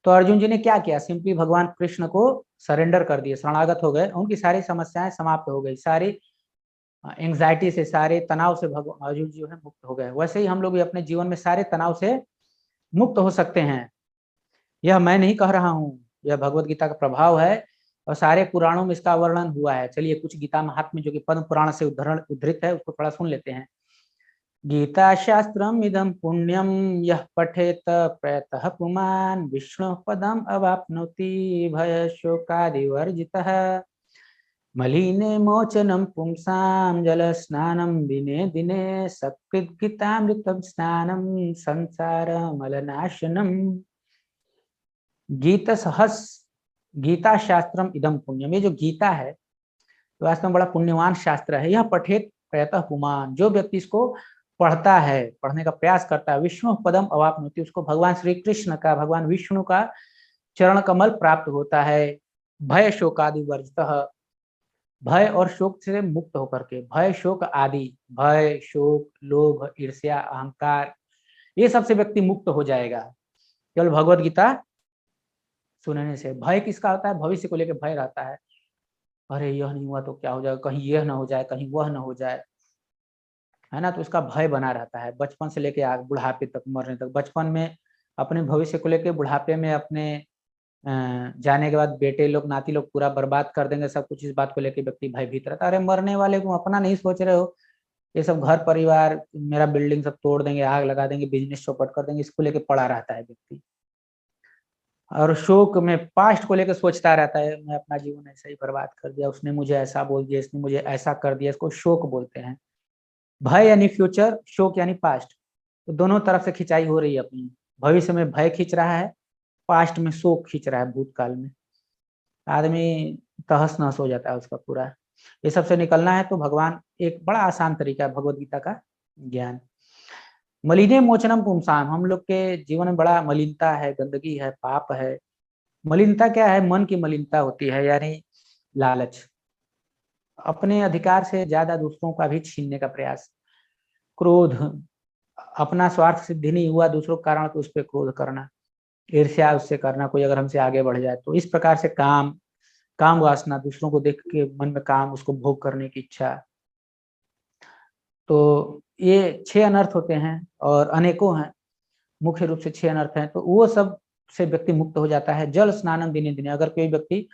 तो अर्जुन जी ने क्या किया, सिंपली भगवान कृष्ण को सरेंडर कर दिए, शरणागत हो गए, उनकी सारी समस्याएं समाप्त हो गई, सारी एंग्जाइटी से, सारे तनाव से भगवान अर्जुन जी जो है मुक्त हो गए। वैसे ही हम लोग भी अपने जीवन में सारे तनाव से मुक्त हो सकते हैं। यह मैं नहीं कह रहा हूँ, यह भगवत गीता का प्रभाव है और सारे पुराणों में इसका वर्णन हुआ है। चलिए कुछ गीता महात्म्य जो कि पद्म पुराण से उद्धृत है उसको थोड़ा सुन लेते हैं। गीता शास्त्रम इदम पुण्यम यः पठेत प्रयतः पुमान् विष्णु पदम अवाप्नोति भय शोकादिवर्जितः मलिने मोचनम पुंसाम जल स्नानम दिने दिने सकृद्गीतामृतम स्नानम संसार मलनाशनम। गीता शास्त्रम इदम पुण्यम, ये जो गीता है तो वास्तव में बड़ा पुण्यवान शास्त्र है। यह पठेत प्रयतः पुमान, जो व्यक्ति इसको पढ़ता है, पढ़ने का प्रयास करता है, विष्णु पदम अवाप्नोति, उसको भगवान श्री कृष्ण का, भगवान विष्णु का चरण कमल प्राप्त होता है। भय शोकादि वर्जितः, भय और शोक से मुक्त होकर के, भय शोक आदि, भय शोक लोभ ईर्ष्या अहंकार, ये सबसे व्यक्ति मुक्त हो जाएगा केवल भगवत गीता सुनने से। भय किसका होता है, भविष्य को लेकर भय रहता है, अरे यह नहीं हुआ तो क्या हो जाएगा, कहीं यह ना हो जाए, कहीं वह ना हो जाए, है ना। तो उसका भय बना रहता है बचपन से लेके बुढ़ापे तक, मरने तक। बचपन में अपने भविष्य को लेके, बुढ़ापे में अपने जाने के बाद बेटे लोग नाती लोग पूरा बर्बाद कर देंगे सब कुछ, इस बात को लेके व्यक्ति भयभीत रहता है। अरे मरने वाले को अपना नहीं सोच रहे हो, ये सब घर परिवार मेरा बिल्डिंग सब तोड़ देंगे, आग लगा देंगे, बिजनेस चौपट कर देंगे, इसको लेके पड़ा रहता है व्यक्ति। और शोक में पास्ट को लेकर सोचता रहता है, मैं अपना जीवन ऐसा ही बर्बाद कर दिया, उसने मुझे ऐसा बोल दिया, इसने मुझे ऐसा कर दिया, इसको शोक बोलते हैं। भय यानी फ्यूचर, शोक यानी पास्ट। तो दोनों तरफ से खिंचाई हो रही है अपनी, भविष्य में भय खींच रहा है, पास्ट में शोक खींच रहा है, भूतकाल में। आदमी तहस नहस हो जाता है उसका पूरा। ये सबसे निकलना है तो भगवान, एक बड़ा आसान तरीका है भगवत गीता का ज्ञान। मलिने मोचनम पुंसाम, हम लोग के जीवन में बड़ा मलिनता है, गंदगी है, पाप है। मलिनता क्या है, मन की मलिनता होती है, यानी लालच। अपने अधिकार से ज्यादा दूसरों का भी छीनने का प्रयास, क्रोध, अपना स्वार्थ सिद्धि नहीं हुआ दूसरों के कारण तो उस पर क्रोध करना, ईर्ष्या उससे करना, कोई अगर हमसे आगे बढ़ जाए तो। इस प्रकार से काम, काम वासना, दूसरों को देख के मन में काम, उसको भोग करने की इच्छा। तो ये 6 अनर्थ होते हैं और अनेकों हैं, मुख्य रूप से 6 अनर्थ हैं। तो वो सब से व्यक्ति मुक्त हो जाता है। जल स्नानम दिने दिने, अगर कोई व्यक्ति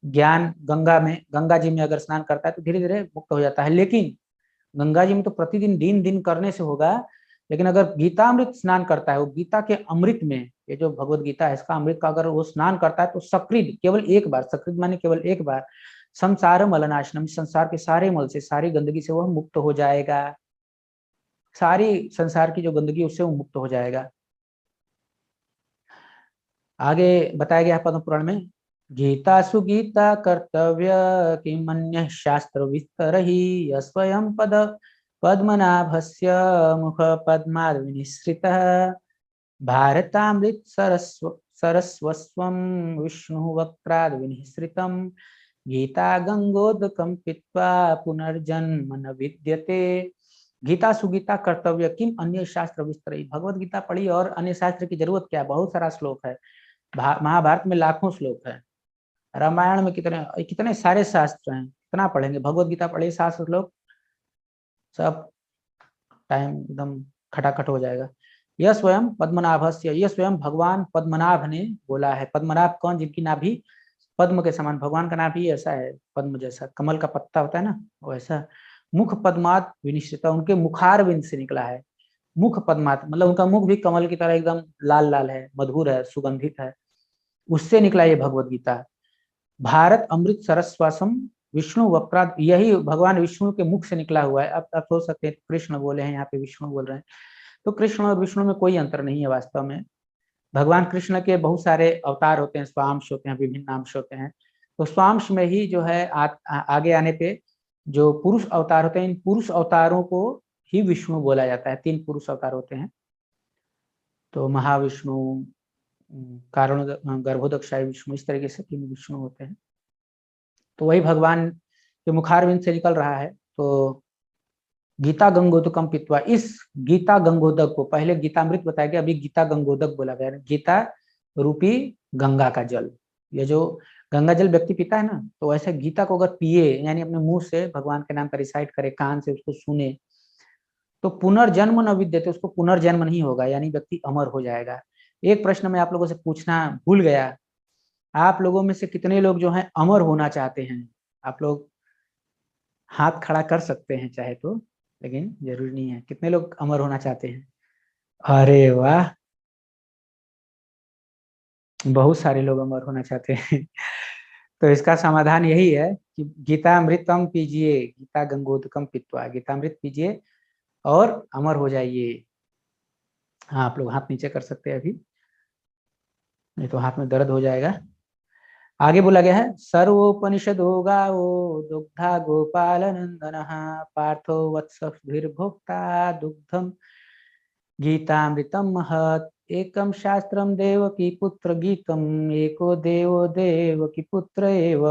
ज्ञान गंगा जी में अगर स्नान करता है तो धीरे धीरे मुक्त हो जाता है। लेकिन गंगा जी में तो प्रतिदिन दिन दिन करने से होगा, लेकिन अगर गीतामृत स्नान करता है, वो गीता के अमृत में, ये जो भगवत गीता है इसका अमृत का अगर वो स्नान करता है तो सकृत, केवल एक बार, सकृत माने केवल एक बार, संसार मलनाशनम, संसार के सारे मल से, सारी गंदगी से वह मुक्त हो जाएगा। सारी संसार की जो गंदगी उससे वो मुक्त हो जाएगा। आगे बताया गया है पद्म पुराण में, गीता सुगीता कर्तव्य किमन्य शास्त्र विस्तर ही स्वयं पद पद्मनाभस्य मुख पद्माद विनिसृतः भारतामृत सरस्वस्वं विष्णु वक्त्राद विनिसृतम गीता गंगोदकम पीत्वा पुनर्जन्म न विद्यते। गीता सुगीता कर्तव्य किम अन्य शास्त्र विस्तर ही, भगवत गीता पढ़ी और अन्य शास्त्र की जरूरत क्या, बहुत सारा श्लोक है। महाभारत में लाखों श्लोक है, रामायण में कितने कितने सारे शास्त्र हैं, कितना पढ़ेंगे। भगवत गीता पढ़े 700 श्लोक, सब टाइम एकदम खटाखट हो जाएगा। यह स्वयं पद्मनाभस्य, यह स्वयं भगवान पद्मनाभ ने बोला है। पद्मनाभ कौन, जिनकी नाभि पद्म के समान, भगवान का नाभि ऐसा है पद्म जैसा, कमल का पत्ता होता है ना वैसा। मुख पद्मात विनिश्चित, उनके मुखार बिंद से निकला है। मुख पद्मात मतलब उनका मुख भी कमल की तरह एकदम लाल लाल है, मधुर है, सुगंधित है, उससे निकला ये भगवत गीता। भारत अमृत सरस्वासम विष्णु वक्राद, यही भगवान विष्णु के मुख से निकला हुआ है। अब आप सोच सकते हैं कृष्ण बोले हैं, यहाँ पे विष्णु बोल रहे हैं, तो कृष्ण और विष्णु में कोई अंतर नहीं है वास्तव में। भगवान कृष्ण के बहुत सारे अवतार होते हैं, स्वांश होते हैं, विभिन्न अंश होते हैं। तो स्वांश में ही जो है आगे आने पे जो पुरुष अवतार होते हैं, इन पुरुष अवतारों को ही विष्णु बोला जाता है। 3 पुरुष अवतार होते हैं, तो महाविष्णु, कारण गर्भोदक्षाय विष्णु, इस तरीके से 3 विष्णु होते हैं। तो वही भगवान के मुखारविंद से निकल रहा है। तो गीता गंगोदकम पीत्वा, इस गीता गंगोदक को, पहले गीतामृत बताया गया, अभी गीता गंगोदक बोला गया। गीता रूपी गंगा का जल, ये जो गंगा जल व्यक्ति पीता है ना, तो वैसे गीता को अगर पिए, यानी अपने मुंह से भगवान के नाम का रिसाइट करे, कान से उसको सुने, तो पुनर्जन्म न विद्यते, उसको पुनर्जन्म नहीं होगा, यानी व्यक्ति अमर हो जाएगा। एक प्रश्न मैं आप लोगों से पूछना भूल गया, आप लोगों में से कितने लोग जो हैं अमर होना चाहते हैं? आप लोग हाथ खड़ा कर सकते हैं चाहे तो, लेकिन जरूरी नहीं है। कितने लोग अमर होना चाहते हैं? अरे वाह, बहुत सारे लोग अमर होना चाहते हैं। तो इसका समाधान यही है कि गीतामृतम पीजिए, गीता गंगोदकम पीत्वा, गीतामृत पीजिए और अमर हो जाइए। हाँ, आप लोग हाथ नीचे कर सकते हैं अभी, नहीं तो हाथ में दर्द हो जाएगा। आगे बोला गया है, सर्वोपनिषदो गावो दुग्धा गोपाल नंदन पार्थो वत्सभिर्भोक्ता दुग्धम गीतामृतम महत् एकम शास्त्रम देवकी पुत्र गीतम एको देवो देवकी पुत्र एव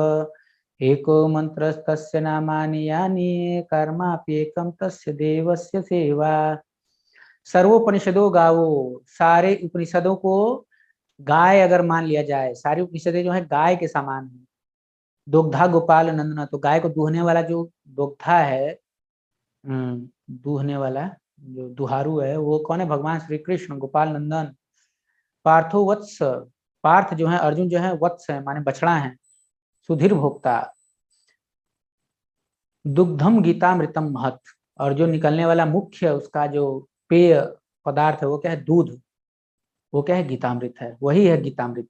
एको मंत्रस्तस्य नामानि यानि कर्माप्येकं तस्य देवस्य सेवा। सर्वोपनिषदों गावो, सारे उपनिषदों को गाय अगर मान लिया जाए, सारी उपनिषदें जो है गाय के समान है। दुग्धा गोपाल नंदन, तो गाय को दूहने वाला जो दुग्धा है, दूहने वाला जो दुहारू है, वो कौन है? भगवान श्री कृष्ण, गोपाल नंदन। पार्थो वत्स, पार्थ जो है, अर्जुन जो है वत्स है माने बछड़ा है। सुधीर भोक्ता, दुग्धम गीतामृतम महत, और जो निकलने वाला मुख्य उसका जो पेय पदार्थ है वो क्या है? दूध। वो क्या है? गीतामृत है, वही है गीतामृत।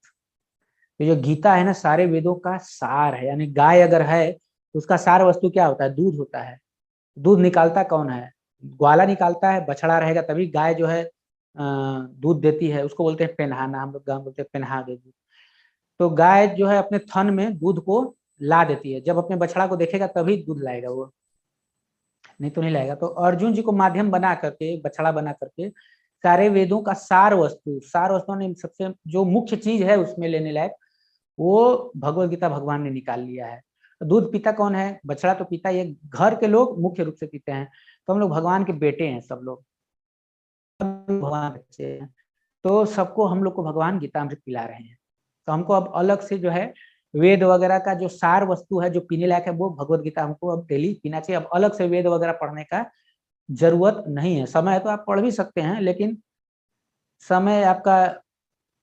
तो जो गीता है ना, सारे वेदों का सार है। यानी गाय अगर है तो उसका सार वस्तु क्या होता है? दूध होता है। दूध निकालता कौन है? ग्वाला निकालता है, बछड़ा रहेगा तभी गाय जो है दूध देती है, उसको बोलते हैं पेन्हाना, हम लोग गाँव बोलते हैं पेन्हा दे दूध। तो गाय जो है अपने थन में दूध को ला देती है, जब अपने बछड़ा को देखेगा तभी दूध लाएगा वो, नहीं तो नहीं लाएगा। तो अर्जुन जी को माध्यम बना करके, बछड़ा बना करके सारे वेदों का सार वस्तु ने सबसे जो मुख्य चीज है उसमें लेने लायक, वो भगवत गीता भगवान ने निकाल लिया है। दूध पीता कौन है? बछड़ा तो पीता, ये घर के लोग मुख्य रूप से पीते हैं। तो हम लोग भगवान के बेटे हैं, सब लोग भगवान बच्चे हैं, तो सबको हम लोग को भगवान गीतामृत पिला रहे हैं। तो हमको अब अलग से जो है वेद वगैरह का जो सार वस्तु है जो पीने लायक है, वो भगवत गीता हमको अब डेली पीना चाहिए। अब अलग से वेद वगैरह पढ़ने का जरूरत नहीं है। समय है तो आप पढ़ भी सकते हैं, लेकिन समय आपका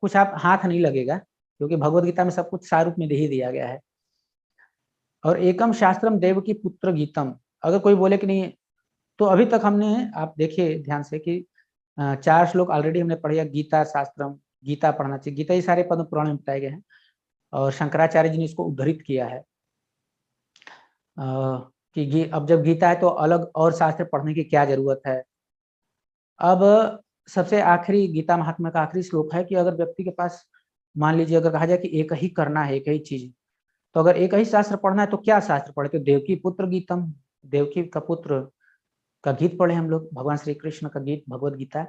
कुछ आप हाथ नहीं लगेगा, क्योंकि भगवत गीता में सब कुछ सार रूप में दे ही दिया गया है। और एकम शास्त्रम देव की पुत्र गीतम, अगर कोई बोले कि नहीं, तो अभी तक हमने, आप देखिए ध्यान से कि 4 श्लोक ऑलरेडी हमने पढ़े, गीता शास्त्रम, गीता पढ़ना चाहिए। गीता ही सारे पद्म पुराण में बताए गए हैं, और शंकराचार्य जी ने इसको उद्धृत किया है कि अब जब गीता है तो अलग और शास्त्र पढ़ने की क्या जरूरत है। अब सबसे आखिरी गीता महात्मा का आखिरी श्लोक है कि अगर व्यक्ति के पास, मान लीजिए अगर कहा जाए कि एक ही करना है, एक ही चीज, तो अगर एक ही शास्त्र पढ़ना है तो क्या शास्त्र पढ़े? तो देवकी पुत्र गीतम, देवकी का पुत्र का गीत पढ़े हम लोग, भगवान श्री कृष्ण का गीत भगवत गीता।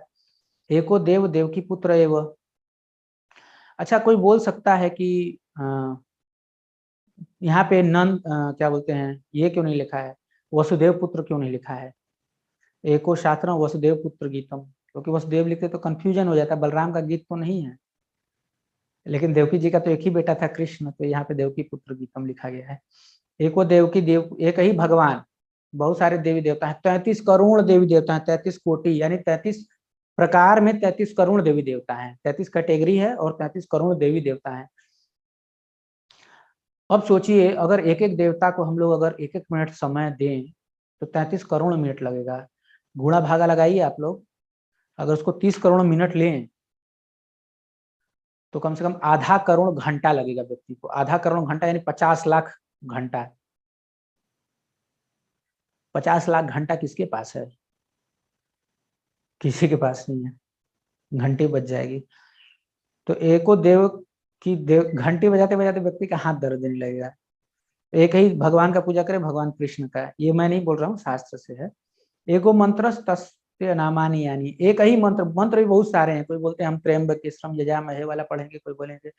एको देव देवकी पुत्र एवं। अच्छा, कोई बोल सकता है कि यहाँ पे नंद क्या बोलते हैं, ये क्यों नहीं लिखा है, वसुदेव पुत्र क्यों नहीं लिखा है? एको शास्त्रम वसुदेव पुत्र गीतम, क्योंकि वसुदेव लिखते तो कंफ्यूजन हो जाता है, बलराम का गीत तो नहीं है, लेकिन देवकी जी का तो एक ही बेटा था कृष्ण, तो यहाँ पे देवकी पुत्र गीतम लिखा गया है। एको देवकी देव, एक ही भगवान, बहुत सारे देवी देवता हैं, 33 करोड़ देवी देवता हैं, 33 कोटि, यानी 33 प्रकार में 33 करोड़ देवी देवता हैं, 33 कैटेगरी है और 33 करोड़ देवी देवता हैं। अब सोचिए, अगर एक एक देवता को हम लोग अगर एक एक मिनट समय दें तो 33 करोड़ मिनट लगेगा। गुणा भागा लगाइए आप लोग, अगर उसको 30 करोड़ मिनट लें तो कम से कम आधा करोड़ घंटा लगेगा व्यक्ति को। आधा करोड़ घंटा यानी 50 लाख घंटा। 50 लाख घंटा किसके पास है? किसी के पास नहीं है, घंटी बज जाएगी। तो एको देव की देव, घंटी बजाते बजाते व्यक्ति का हाथ दर्द देने लगेगा। एक ही भगवान का पूजा करें, भगवान कृष्ण का, ये मैं नहीं बोल रहा हूँ, शास्त्र से है। एको मंत्र तस्य नामानि यानी, एक ही मंत्र, मंत्र भी बहुत सारे हैं। कोई बोलते हैं हम त्र्यंबकेश्वरम यजामहे वाला पढ़ेंगे, कोई बोलेंगे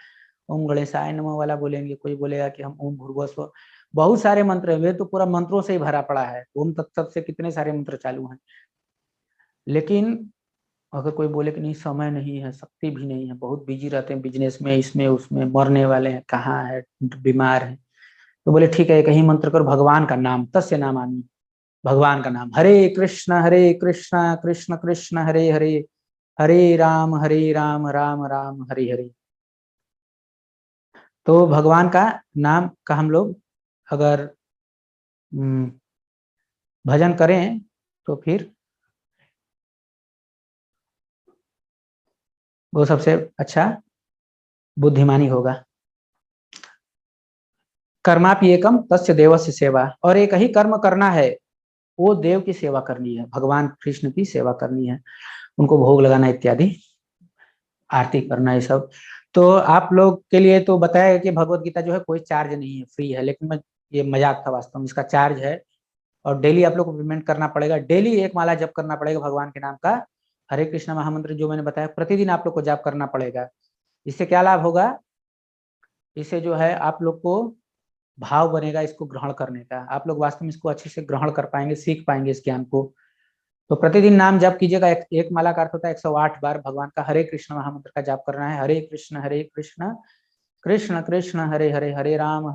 ओम गणेशाय नमः वाला बोलेंगे, कोई बोलेगा कि हम ओम भूर्भुवस्व। बहुत सारे मंत्र है, वे तो पूरा मंत्रों से ही भरा पड़ा है, ओम तत्सत से कितने सारे मंत्र चालू हैं। लेकिन अगर कोई बोले कि नहीं समय नहीं है, शक्ति भी नहीं है, बहुत बिजी रहते हैं बिजनेस में, इसमें उसमें, मरने वाले हैं, कहाँ है, बीमार है, तो बोले ठीक है एक ही मंत्र करो, भगवान का नाम, तस्य नामानि, भगवान का नाम, हरे कृष्ण कृष्ण कृष्ण हरे हरे, हरे राम राम राम हरे हरे। तो भगवान का नाम का हम लोग अगर भजन करें तो फिर वो सबसे अच्छा बुद्धिमानी होगा। कर्मापि एकम तस्य देवस्य सेवा, और एक ही कर्म करना है, वो देव की सेवा करनी है, भगवान कृष्ण की सेवा करनी है, उनको भोग लगाना इत्यादि, आरती करना, ये सब। तो आप लोग के लिए तो बताया कि भगवत गीता जो है कोई चार्ज नहीं है, फ्री है, लेकिन मैं, ये मजाक था, वास्तव में इसका चार्ज है। और डेली आप लोग को पेमेंट करना पड़ेगा, डेली एक माला जप करना पड़ेगा भगवान के नाम का, हरे कृष्ण महामंत्र जो मैंने बताया प्रतिदिन आप लोग को जप करना पड़ेगा। इससे क्या लाभ होगा? इससे जो है आप लोग को भाव बनेगा इसको ग्रहण करने का, आप लोग वास्तव में इसको अच्छे से ग्रहण कर पाएंगे, सीख पाएंगे इस ज्ञान को। तो प्रतिदिन नाम जप कीजिएगा, एक माला का अर्थ होता है 108 बार भगवान का हरे कृष्ण महामंत्र का जाप करना है। हरे कृष्ण कृष्ण कृष्ण हरे हरे, हरे राम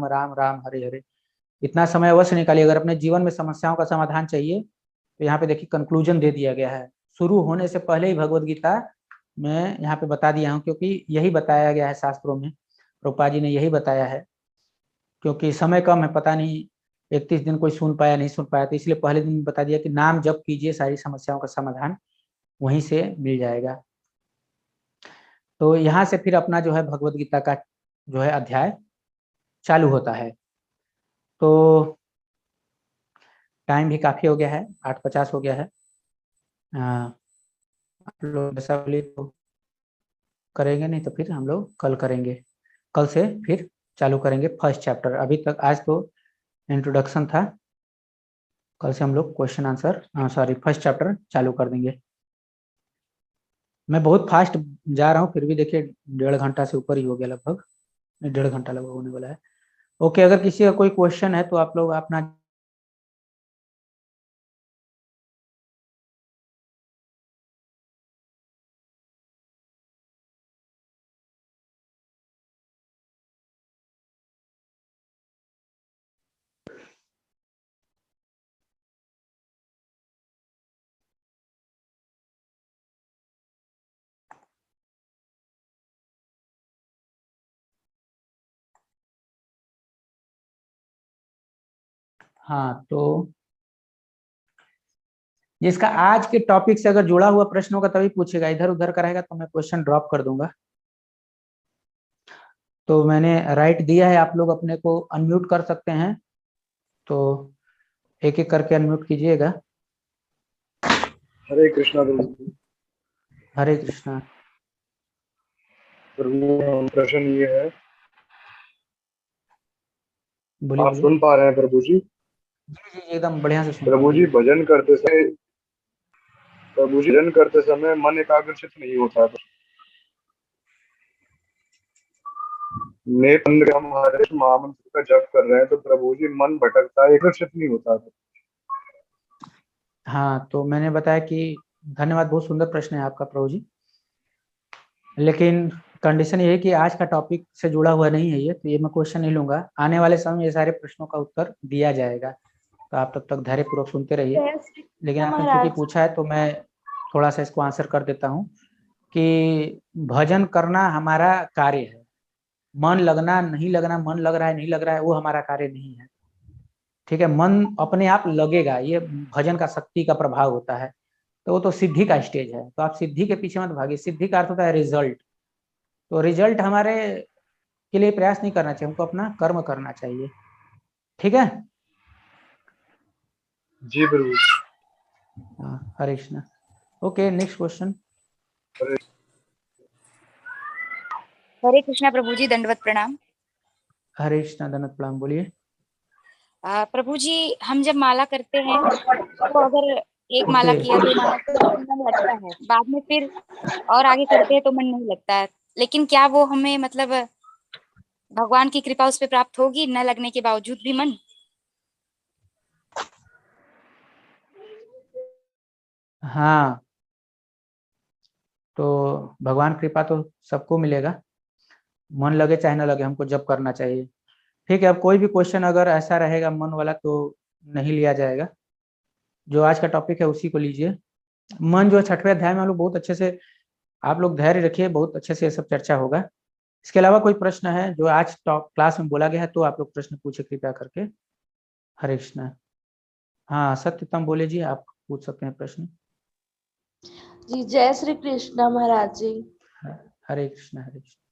राम राम हरे हरे। इतना समय अवश्य निकालिए। अगर अपने जीवन में समस्याओं का समाधान चाहिए तो यहाँ पे देखिए कंक्लूजन दे दिया गया है, शुरू होने से पहले ही भगवत गीता मैं यहाँ पे बता दिया हूँ, क्योंकि यही बताया गया है शास्त्रों में, रूपा जी ने यही बताया है। क्योंकि समय कम है, पता नहीं 31 दिन कोई सुन पाया नहीं सुन पाया, तो इसलिए पहले दिन बता दिया कि नाम जप कीजिए, सारी समस्याओं का समाधान वहीं से मिल जाएगा। तो यहाँ से फिर अपना जो है भगवत गीता का जो है अध्याय चालू होता है। तो टाइम भी काफी हो गया है, 8:50 हो गया है। आप लोग ऐसा बोलिए तो करेंगे, नहीं तो फिर हम लोग कल करेंगे, कल से फिर चालू करेंगे फर्स्ट चैप्टर। अभी तक आज तो इंट्रोडक्शन था, कल से हम लोग question answer, sorry first chapter चालू कर देंगे। मैं बहुत फास्ट जा रहा हूँ, फिर भी देखिए 1.5 घंटा से ऊपर ही हो गया लगभग, 1.5 घंटा लगभग होने वाला है। ओके, अगर किसी का कोई क्वेश्चन है तो आप लोग अपना हाँ, तो जिसका आज के टॉपिक से अगर जुड़ा हुआ प्रश्न होगा तभी पूछेगा, इधर उधर का रहेगा तो मैं क्वेश्चन ड्रॉप कर दूंगा। तो मैंने राइट दिया है, आप लोग अपने को अनम्यूट कर सकते हैं, तो एक एक करके अनम्यूट कीजिएगा। हरे कृष्णा प्रभु। हरे कृष्णा। प्रभु प्रश्न ये है, बोलिए आप बोलिए। सुन पा रहे हैं प्रभु जी? जी जी, एकदम बढ़िया से सुन पा प्रभु रहे जी हैं। भजन करते समय, प्रभु जी भजन करते समय मन एकाग्रचित नहीं होता है। नेत्र बंद, हम हरे महामंत्र का जप कर रहे हैं तो प्रभु जी मन भटकता है, एकाग्रचित नहीं होता है। हाँ, तो मैंने बताया कि धन्यवाद, बहुत सुंदर प्रश्न है आपका प्रभु जी, लेकिन कंडीशन ये है कि आज का टॉपिक से जुड़ा हुआ नहीं है ये, तो ये मैं क्वेश्चन नहीं लूंगा। आने वाले समय में ये सारे प्रश्नों का उत्तर दिया जाएगा, तो आप तब तक धैर्यपूर्वक सुनते रहिए। जय श्री लेकिन कृष्ण आपने चूंकि महाराज। पूछा है तो मैं थोड़ा सा इसको आंसर कर देता हूँ कि भजन करना हमारा कार्य है। मन लगना नहीं लगना, मन लग रहा है नहीं लग रहा है, वो हमारा कार्य नहीं है। ठीक है, मन अपने आप लगेगा, ये भजन का शक्ति का प्रभाव होता है। तो वो तो सिद्धि का स्टेज है, तो आप सिद्धि के पीछे मत भागिए। सिद्धि का अर्थ होता है रिजल्ट। तो रिजल्ट हमारे के लिए प्रयास नहीं करना चाहिए, हमको अपना कर्म करना चाहिए। ठीक है। जी प्रभु। हाँ, Hare Krishna. Okay, next question. Hare Hare Krishna प्रभु जी, दंडवत प्रणाम। हरे कृष्णा, दनत प्रणाम, बोलिए। प्रभु जी, हम जब माला करते हैं तो अगर एक माला ओके। किया, दो माला किया तो मन लगता है, बाद में फिर और आगे करते हैं तो मन नहीं लगता है। लेकिन क्या वो हमें मतलब भगवान की कृपा उस पर प्राप्त होगी न लगने के बावजूद भी मन? हाँ, तो भगवान कृपा तो सबको मिलेगा, मन लगे चाहे ना लगे, हमको जब करना चाहिए। ठीक है, अब कोई भी क्वेश्चन अगर ऐसा रहेगा मन वाला तो नहीं लिया जाएगा। जो आज का टॉपिक है उसी को लीजिए। मन जो है 6वें अध्याय में हम लोग बहुत अच्छे से, आप लोग धैर्य रखिए, बहुत अच्छे से ये सब चर्चा होगा। इसके अलावा कोई प्रश्न है जो आज टॉप क्लास में बोला गया है तो आप लोग प्रश्न पूछे कृपया करके। हरे कृष्णा। हाँ, सत्यतम बोले जी, आप पूछ सकते हैं प्रश्न। जी जय श्री कृष्ण महाराज जी। हरे कृष्णा, हरे कृष्णा।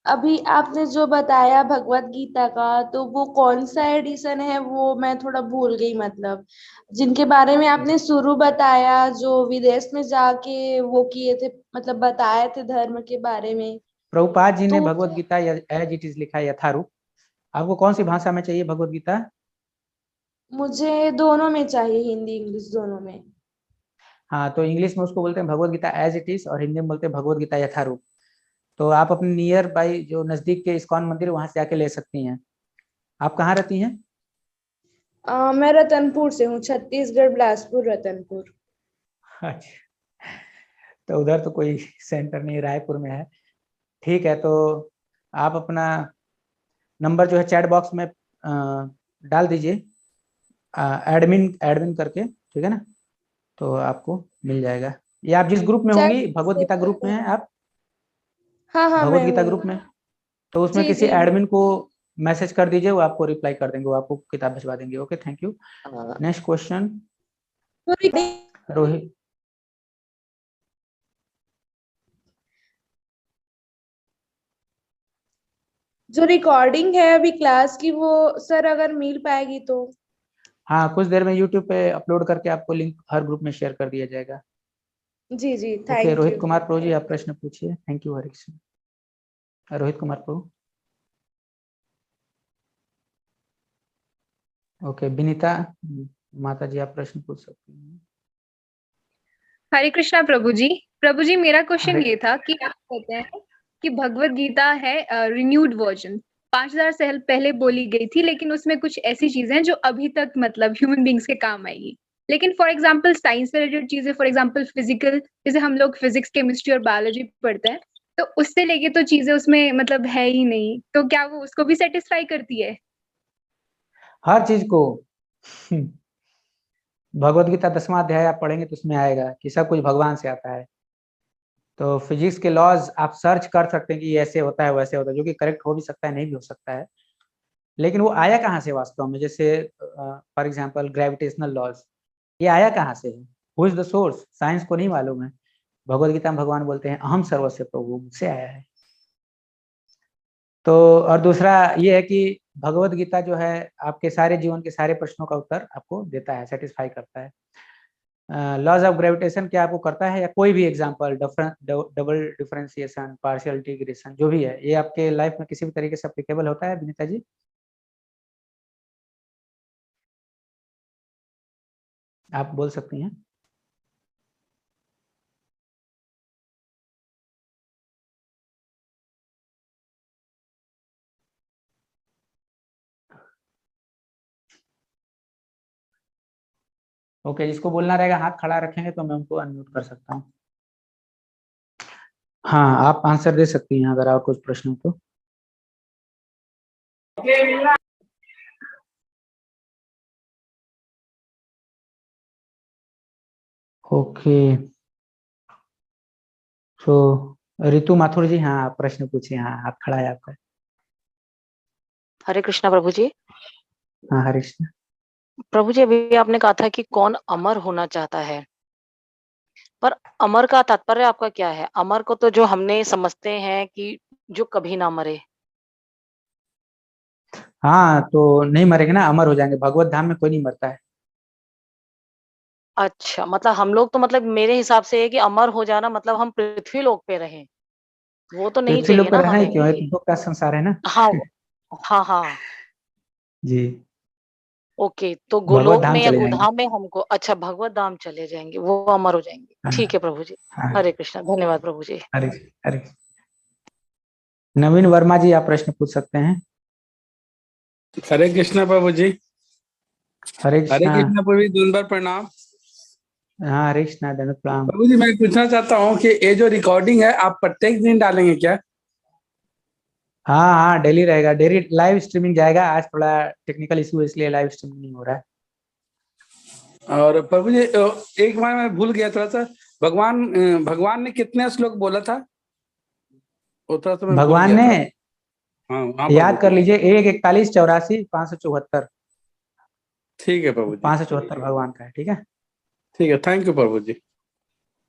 अभी आपने जो बताया भगवत गीता का, तो वो कौन सा एडिशन है वो मैं थोड़ा भूल गई। मतलब जिनके बारे में आपने शुरू बताया, जो विदेश में जाके वो किए थे, मतलब बताए थे धर्म के बारे में। प्रभुपाद जी ने तो भगवत गीता एज इट इज लिखा है, यथारूप। आपको कौन सी भाषा में चाहिए भगवत गीता? मुझे दोनों में चाहिए, हिंदी इंग्लिश दोनों में। हाँ, तो इंग्लिश में उसको बोलते हैं भगवत गीता एज इट इज, और हिंदी में बोलते हैं भगवत गीता यथारूप। तो आप अपने नियर बाई जो नजदीक के इस्कॉन मंदिर वहां से जाके ले सकती हैं। आप कहाँ रहती हैं? मैं रतनपुर से हूँ, छत्तीसगढ़, बिलासपुर, रतनपुर। अच्छा, तो उधर तो कोई सेंटर नहीं, रायपुर में है। ठीक है, तो आप अपना नंबर जो है चैट बॉक्स में डाल दीजिए, एडमिन एडमिन करके, ठीक है ना? तो आपको मिल जाएगा। ये आप जिस ग्रुप में चैट होंगी, भगवत गीता ग्रुप में है आप? हाँ हाँ, भगवत मैं गीता ग्रुप हूँ। में, तो उसमें जी किसी जी। एडमिन को मैसेज कर दीजिए, वो आपको रिप्लाई कर देंगे, वो आपको किताब भिजवा देंगे। Okay, thank you. Next question. तो रोहित। जो रिकॉर्डिंग है अभी क्लास की, वो सर अगर मिल पाएगी तो। हाँ, कुछ देर में यूट्यूब पे अपलोड करके आपको लिंक हर ग्रुप में शेयर कर दिया जाएगा। जी जी, okay, thank Rohit you. Kumar प्रो जी, आप प्रश्न पूछिए। Thank you, Hare Krishna. रोहित कुमार प्रो। ओके, विनीता माता जी, आप प्रश्न पूछ सकती हैं। हरे कृष्णा प्रभु जी। प्रभु जी, मेरा क्वेश्चन हरे ये था कि आप कहते हैं कि भगवत गीता है रिन्यूड वर्जन, 5000 साल पहले बोली गई थी, लेकिन उसमें कुछ ऐसी चीजें हैं जो अभी तक मतलब ह्यूमन बींग्स के काम आएगी। लेकिन फॉर एग्जाम्पल साइंस से रिलेटेड चीजें, फॉर एग्जाम्पल फिजिकल, जैसे हम लोग फिजिक्स, केमिस्ट्री और बायोलॉजी पढ़ते हैं, तो उससे लेके तो चीजें उसमें मतलब है ही नहीं, तो क्या वो उसको भी सेटिस्फाई करती है? हर चीज को भगवत गीता 10वां अध्याय आप पढ़ेंगे तो उसमें आएगा कि सब कुछ भगवान से आता है। तो फिजिक्स के लॉज आप सर्च कर सकते हैं कि ये ऐसे होता है वैसे होता है, जो कि करेक्ट हो भी सकता है, नहीं भी हो सकता है, लेकिन वो आया कहाँ से वास्तव में? जैसे फॉर एग्जांपल ग्रेविटेशनल लॉज, ये आया कहाँ से है? Who is the source? Science को नहीं मालूम है। भगवत गीता में भगवान बोलते हैं अहम सर्वस्य प्रभु, मुझसे आया है। तो और दूसरा ये है कि भगवत गीता जो है आपके सारे जीवन के सारे प्रश्नों का उत्तर आपको देता है, सेटिस्फाई करता है। लॉज ऑफ ग्रेविटेशन क्या आपको करता है, या कोई भी example, double differentiation, partial integration, जो भी है, ये आपके लाइफ में किसी भी तरीके से एप्लीकेबल होता है विनीता जी? आप बोल सकती हैं। ओके, जिसको बोलना रहेगा हाथ खड़ा रखेंगे तो मैं उनको अनम्यूट कर सकता हूँ। हाँ, आप आंसर दे सकती हैं अगर और कुछ प्रश्न हो तो। ओके, तो रितु माथुर जी, हाँ आप प्रश्न पूछिए। हाँ, हाथ खड़ा है आपका। हरे कृष्णा प्रभु जी। हाँ, हरे कृष्ण। प्रभु जी, अभी आपने कहा था कि कौन अमर होना चाहता है, पर अमर का तात्पर्य आपका क्या है? अमर को तो जो हमने समझते हैं कि जो कभी ना मरे। हाँ, तो नहीं मरेंगे ना, अमर हो जाएंगे। भगवत धाम में कोई नहीं मरता है। अच्छा, मतलब हम लोग तो, मतलब मेरे हिसाब से है कि अमर हो जाना मतलब हम पृथ्वी लोक पे रहें, वो तो नहीं पृथ्वी लोक चाहिए पे ना रहना ही हमें। क्यों है, दुख का संसार है ना। हाँ, हाँ, हाँ। जी, ओके, तो भगवत गोलोक धाम में या चले जाएंगे। गोधाम में हमको, अच्छा, भगवत धाम चले जाएंगे, वो अमर हो जाएंगे। हाँ, ठीक है प्रभु जी। हाँ, हरे कृष्णा, धन्यवाद प्रभु जी। हरे हरे। नवीन वर्मा जी, आप प्रश्न पूछ सकते हैं। हरे कृष्णा प्रभु जी। हरे हरे कृष्णा। कृष्णा प्रभु जी, दिन भर प्रणाम। हाँ, हरे कृष्णा, दंडवत प्रणाम। प्रभु जी, मैं पूछना चाहता हूँ कि ये जो रिकॉर्डिंग है आप प्रत्येक दिन डालेंगे क्या? हाँ हाँ, डेली रहेगा, डेली लाइव स्ट्रीमिंग जाएगा। आज थोड़ा टेक्निकल इशू है इसलिए लाइव स्ट्रीमिंग नहीं हो रहा है। और प्रभु जी, एक बार मैं भूल गया थोड़ा सा, भगवान ने कितने श्लोक बोला था? वो थोड़ा सा मैं भूल भगवान गया ने, था। हाँ हाँ याद कर प्रभु जी। लीजिए, 1 41 84 574। ठीक है प्रभु जी। 574 भगवान का है, ठीक है। ठीक है, थैंक यू प्रभु जी।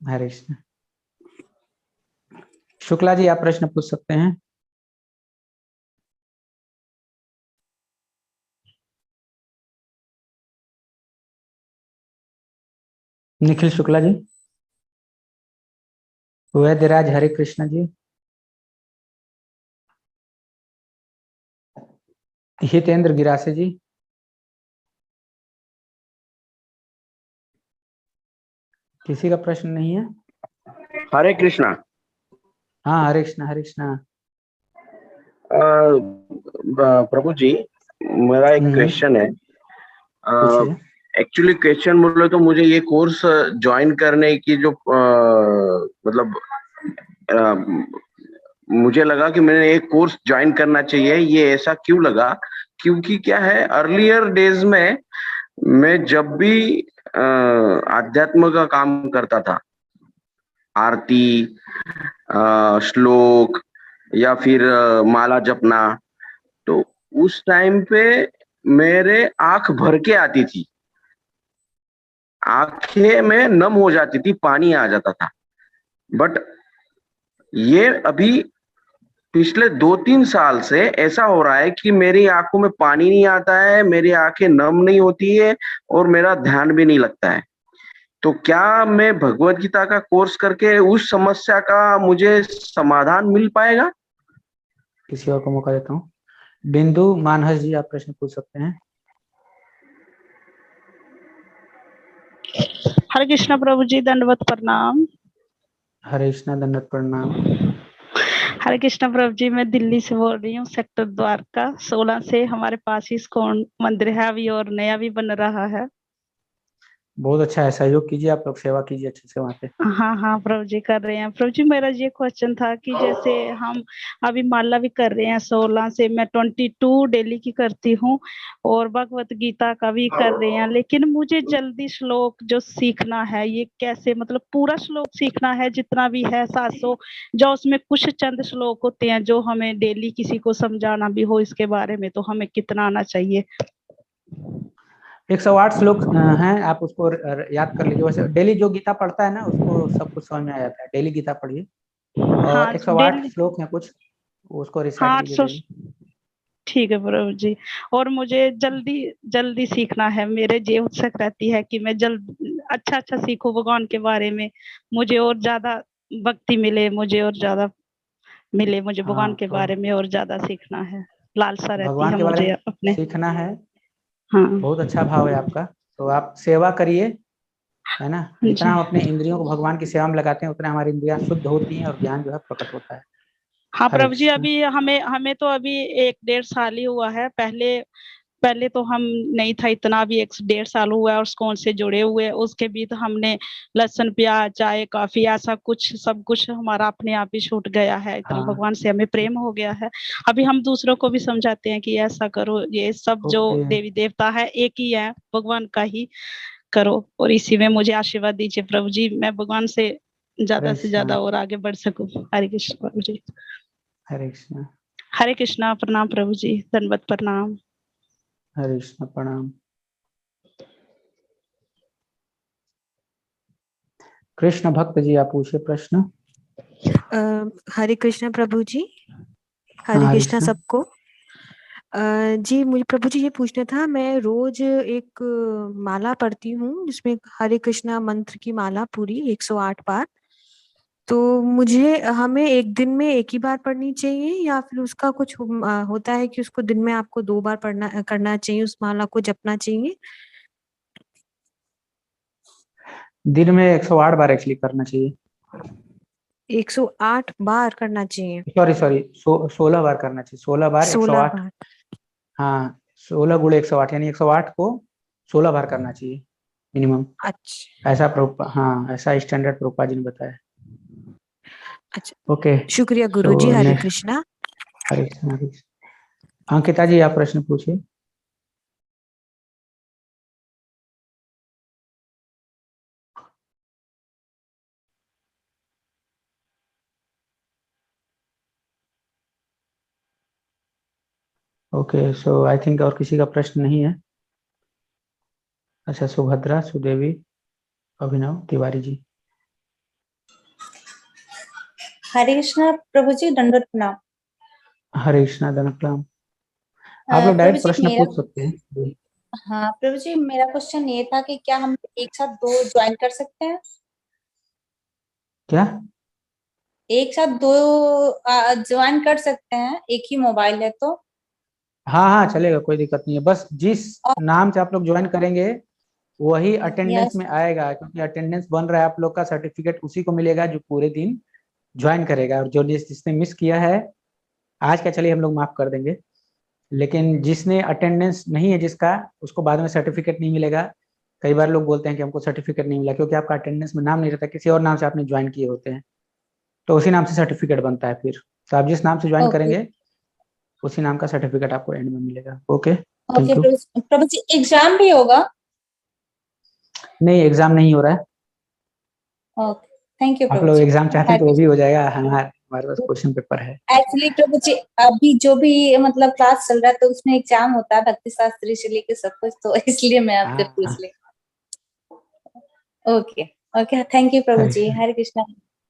हरे कृष्ण। शुक्ला जी, आप प्रश्न पूछ सकते हैं। निखिल शुक्ला जी। वैद्यराज हरे कृष्ण जी। हितेंद्र गिरासे जी। किसी का प्रश्न नहीं है? हरे कृष्णा। हाँ, हरे कृष्णा, हरे कृष्णा। प्रभु जी, मेरा एक क्वेश्चन है। पूछिए। एक्चुअली क्वेश्चन बोले तो मुझे ये कोर्स ज्वाइन करने की जो मतलब मुझे लगा कि मैंने एक कोर्स ज्वाइन करना चाहिए। ये ऐसा क्यों लगा? क्योंकि क्या है, अर्लियर डेज में मैं जब भी आध्यात्म का काम करता था, आरती, श्लोक या फिर माला जपना, तो उस टाइम पे मेरे आंख भर के आती थी, आंखें में नम हो जाती थी, पानी आ जाता था। बट ये अभी पिछले 2-3 साल से ऐसा हो रहा है कि मेरी आंखों में पानी नहीं आता है, मेरी आंखें नम नहीं होती है और मेरा ध्यान भी नहीं लगता है। तो क्या मैं भगवत गीता का कोर्स करके उस समस्या का मुझे समाधान मिल पाएगा? किसी और को मौका देता हूँ। बिंदु मानस जी, आप प्रश्न पूछ सकते हैं। हरे कृष्णा प्रभु जी, दंडवत प्रणाम। हरे कृष्णा, दंडवत प्रणाम। हरे कृष्णा प्रभु जी, मैं दिल्ली से बोल रही हूँ, सेक्टर द्वारका 16 से। हमारे पास ही इस्कॉन मंदिर है अभी और नया भी बन रहा है। बहुत अच्छा है, सहयोग कीजिए, आप लोग सेवा कीजिए अच्छे से वहाँ पे। हाँ हाँ प्रभु जी कर रहे हैं। प्रभु जी मेरा ये क्वेश्चन था कि जैसे हम अभी माला भी कर रहे हैं 16 से, मैं 22 डेली की करती हूँ और भगवत गीता का भी कर रहे हैं, लेकिन मुझे जल्दी श्लोक जो सीखना है ये कैसे, मतलब पूरा श्लोक सीखना है जितना भी है 700, जो उसमें कुछ चंद श्लोक होते हैं जो हमें डेली किसी को समझाना भी हो इसके बारे में, तो हमें कितना आना चाहिए? 108 श्लोक हैं, आप उसको याद कर लीजिए। वैसे डेली जो गीता पढ़ता है ना उसको सब कुछ समझ में आ जाता है। डेली गीता पढ़िए और हाँ 108 डेली। श्लोक हैं कुछ, उसको रिसाइट हाँ कीजिए 800। डेली। ठीक है प्रभु जी। और मुझे जल्दी जल्दी सीखना है, मेरे ये उत्सुक रहती है कि मैं जल्द अच्छा अच्छा सीखूं भगवान के बारे में, मुझे और ज्यादा भक्ति मिले, मुझे और ज्यादा मिले, मुझे हाँ, भगवान के तो बारे में और ज्यादा सीखना है, लालसा रहती भगवान है के बारे मुझे में अपने। सीखना है, हाँ बहुत अच्छा भाव है आपका। तो आप सेवा करिए, है ना। जितना जी। हम अपने इंद्रियों को भगवान की सेवा में लगाते हैं उतना हमारी इंद्रियां शुद्ध होती हैं और ज्ञान जो है प्रकट होता है। हाँ हरे प्रभु जी, कृष्ण। अभी हमें हमें तो अभी 1-1.5 साल ही हुआ है। पहले पहले तो हम नहीं था इतना, अभी 1-1.5 साल हुआ है और स्कॉन से जुड़े हुए। उसके भी तो हमने लहसुन प्याज चाय कॉफी ऐसा कुछ सब कुछ हमारा अपने आप ही छूट गया है, इतना हाँ, भगवान से हमें प्रेम हो गया है। अभी हम दूसरों को भी समझाते हैं कि ऐसा करो, ये सब जो ओके। देवी देवता है एक ही है, भगवान का ही करो। और इसी में मुझे आशीर्वाद दीजिए प्रभु जी, मैं भगवान से ज्यादा से कृष्ण, ज्यादा और आगे बढ़ सकूं। हरे कृष्ण प्रभु जी। हरे कृष्ण, हरे कृष्णा, प्रणाम प्रभु जी, दंडवत प्रणाम। हरे कृष्ण, प्रणाम। कृष्ण भक्त जी, आप पूछिए प्रश्न। हरे कृष्णा प्रभु जी। हाँ, हरे हरे कृष्णा कृष्ण। सबको। जी मुझे प्रभु जी ये पूछना था, मैं रोज एक माला पढ़ती हूँ जिसमें हरे कृष्णा मंत्र की माला पूरी 108 बार। तो मुझे हमें एक दिन में एक ही बार पढ़नी चाहिए या फिर उसका कुछ होता है कि उसको दिन में आपको 2 बार पढ़ना करना चाहिए, उस माला को जपना चाहिए? दिन में 108 बार एक्चुअली करना चाहिए। 108 बार करना चाहिए? सॉरी सॉरी, 16 बार करना चाहिए। 16 बार 16 108। बार। हाँ, 16 गुणे 108 यानी 108 को 16 बार करना चाहिए मिनिमम। अच्छा ऐसा प्रभुपा, हाँ ऐसा स्टैंडर्ड प्रभुपा जी ने बताया। अच्छा, ओके। शुक्रिया सो गुरु जी। हरे नेक्स्ट, कृष्णा। हरे कृष्ण, हरे कृष्ण। अंकिता जी, आप प्रश्न पूछिए। ओके, सो आई थिंक और किसी का प्रश्न नहीं है। अच्छा, सुभद्रा, सुदेवी, अभिनव तिवारी जी। हरे कृष्णा प्रभु जी, दंडवत प्रणाम। हरे कृष्णा, दनकलाम। आप लोग प्रभु डायरेक्ट जी प्रश्न मेरा, पूछ सकते हैं। हाँ प्रभु जी मेरा क्वेश्चन ये था कि क्या हम एक साथ 2 ज्वाइन कर सकते हैं? क्या? एक साथ 2 ज्वाइन कर सकते हैं, एक ही मोबाइल है तो? हाँ हाँ, चलेगा, कोई दिक्कत नहीं है। बस जिस और नाम से आप लोग ज्वाइन करेंगे वही अटेंडेंस यस। में आएगा, क्योंकि अटेंडेंस बन रहा है आप लोग का। सर्टिफिकेट उसी को मिलेगा जो पूरे दिन ज्वाइन करेगा। और जो जिसने मिस किया है आज का, चलिए हम लोग माफ कर देंगे, लेकिन जिसने अटेंडेंस नहीं है जिसका, उसको बाद में सर्टिफिकेट नहीं मिलेगा। कई बार लोग बोलते हैं कि हमको सर्टिफिकेट नहीं मिला, क्योंकि आपका अटेंडेंस में नाम नहीं रहता, किसी और नाम से आपने ज्वाइन किए होते हैं, तो उसी नाम से सर्टिफिकेट बनता है फिर। तो आप जिस नाम से ज्वाइन ओके करेंगे उसी नाम का सर्टिफिकेट आपको एंड में मिलेगा। Okay, okay thank you. Prabhu ji, exam भी होगा? नहीं, एग्जाम नहीं हो रहा है। ओके, थैंक यू आप प्रभु लोग जी। एग्जाम चाहते हैं तो वो हरे भी हो जाएगा। हमारे पास क्वेश्चन पेपर है। एक्चुअली प्रभु जी अभी जो भी मतलब क्लास चल रहा है तो उसमें एग्जाम होता है भक्ति शास्त्री से लेके सब कुछ, तो इसलिए मैं आपसे हाँ हाँ, पूछ ली। ओके ओके, थैंक यू प्रभु हरे जी। कृष्ण। हरे कृष्णा,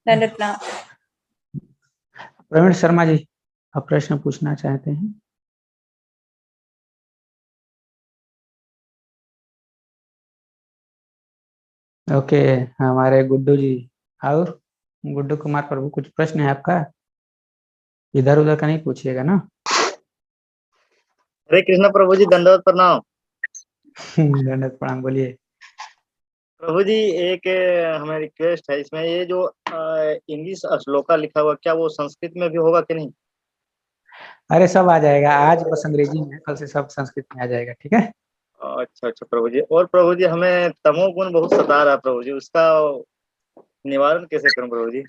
दंडवत प्रणाम। प्रवीण शर्मा जी, आप प्रश्न पूछना चाहते हैं? ओके, हमारे गुड्डू जी। और गुड्डू कुमार प्रभु, कुछ प्रश्न है आपका? इधर उधर का नहीं पूछिएगा ना। हरे कृष्ण प्रभु जी, दंडवत प्रणाम। दंडवत प्रणाम, बोलिए। प्रभु जी एक हमें रिक्वेस्ट है इसमें, ये जो इंग्लिश श्लोका लिखा हुआ क्या वो संस्कृत में भी होगा कि नहीं? अरे सब आ जाएगा, आज बस अंग्रेजी में है, कल से सब संस्कृत में आ जाएगा, ठीक है। अच्छा अच्छा प्रभु जी। और प्रभु जी हमें तमोगुण बहुत सता रहा है प्रभु जी, उसका निवारण कैसे करूं प्रभु जी?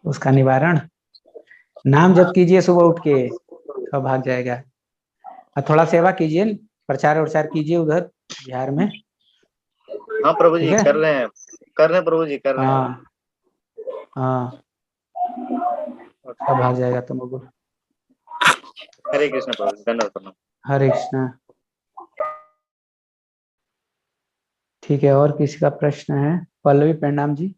उसका निवारण नाम जप कीजिए सुबह उठ के, सब भाग जाएगा। और थोड़ा सेवा कीजिए, प्रचार प्रचार कीजिए उधर बिहार में। हाँ प्रभु जी ठीक है? कर रहे हैं प्रभु जी कर रहे हैं। हाँ हाँ, सब भाग जाएगा तमोगुण। हरे कृष्ण प्रभु जी, धन्यवाद प्रणाम। हरे कृष्णा। ठीक है, और किसी का प्रश्न है? पल्लवी प्रणाम जी।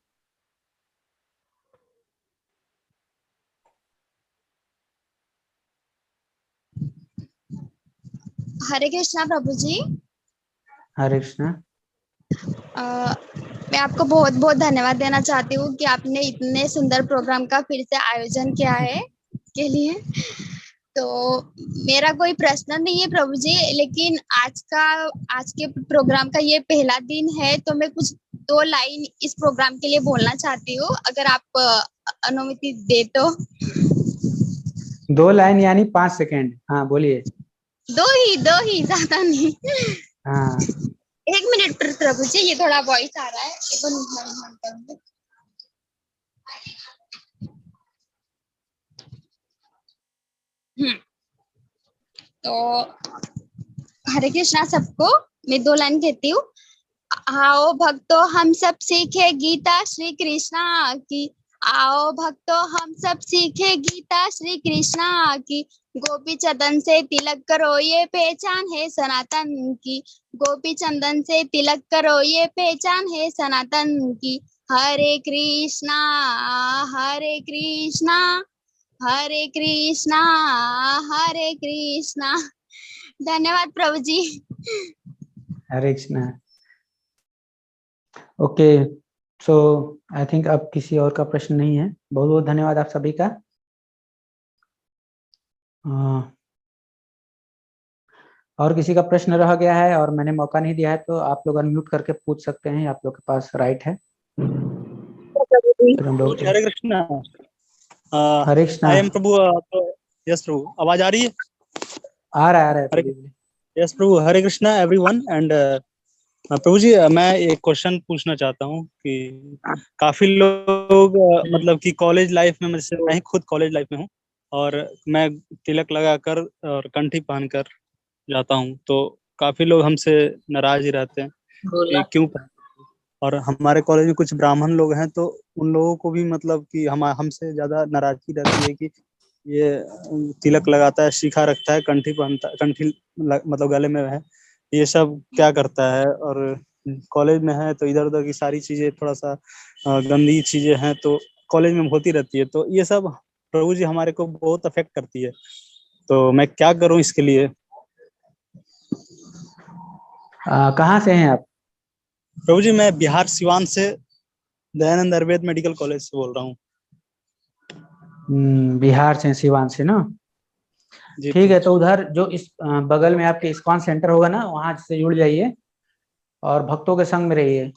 हरे कृष्णा प्रभु जी। हरे कृष्णा। मैं आपको बहुत बहुत धन्यवाद देना चाहती हूँ कि आपने इतने सुंदर प्रोग्राम का फिर से आयोजन किया है के लिए। तो मेरा कोई प्रश्न नहीं है प्रभु जी, लेकिन आज के प्रोग्राम का ये पहला दिन है, तो मैं कुछ 2 लाइन इस प्रोग्राम के लिए बोलना चाहती हूँ, अगर आप अनुमति दे तो। 2 लाइन यानी 5 सेकेंड? हाँ बोलिए। 2 ही ज्यादा नहीं। हाँ 1 मिनट प्रभु जी, ये थोड़ा वॉइस आ रहा है, एक मिनट करूंगी। तो हरे कृष्णा सबको। मैं 2 लाइन कहती हूँ। आओ भक्तों हम सब सीखे गीता श्री कृष्णा की, आओ भक्तों हम सब सीखे गीता श्री कृष्णा की, गोपी चंदन से तिलक करो ये पहचान है सनातन की, गोपी चंदन से तिलक करो ये पहचान है सनातन की। हरे कृष्णा हरे कृष्णा हरे कृष्णा हरे कृष्णा। धन्यवाद प्रभु जी। Hare Krishna. Okay, so I think अब किसी और का प्रश्न नहीं है। बहुत बहुत धन्यवाद आप सभी का। और किसी का प्रश्न रह गया है और मैंने मौका नहीं दिया है तो आप लोग अनम्यूट करके पूछ सकते हैं, आप लोग के पास राइट है। हरे कृष्णा। हरे कृष्णा। आई एम प्रभु। यस प्रभु, आवाज आ रही है? आ रहा है। यस प्रभु, हरे कृष्णा एवरीवन। एंड प्रभु जी मैं एक क्वेश्चन पूछना चाहता हूँ कि काफी लोग मतलब कि कॉलेज लाइफ में, मैं खुद कॉलेज लाइफ में हूँ और मैं तिलक लगाकर और कंठी पहनकर जाता हूँ, तो काफी लोग हमसे नाराज ही रहते हैं कि क्यों। और हमारे कॉलेज में कुछ ब्राह्मण लोग हैं, तो उन लोगों को भी मतलब कि हमसे ज्यादा नाराजगी रहती है कि ये तिलक लगाता है, शिखा रखता है, कंठी पहनता, कंठी मतलब गले में है, ये सब क्या करता है। और कॉलेज में है तो इधर उधर की सारी चीजें थोड़ा सा गंदी चीजें हैं तो कॉलेज में होती रहती है, तो ये सब प्रभु जी हमारे को बहुत अफेक्ट करती है, तो मैं क्या करूं इसके लिए? कहाँ से हैं आप? प्रभु जी मैं बिहार सिवान से दयानंद आयुर्वेद मेडिकल कॉलेज से बोल रहा हूँ। बिहार से, सिवान से ना? ठीक है, तो उधर जो इस बगल में आपके इस्कॉन सेंटर होगा ना, वहां से जुड़ जाइए और भक्तों के संग में रहिए,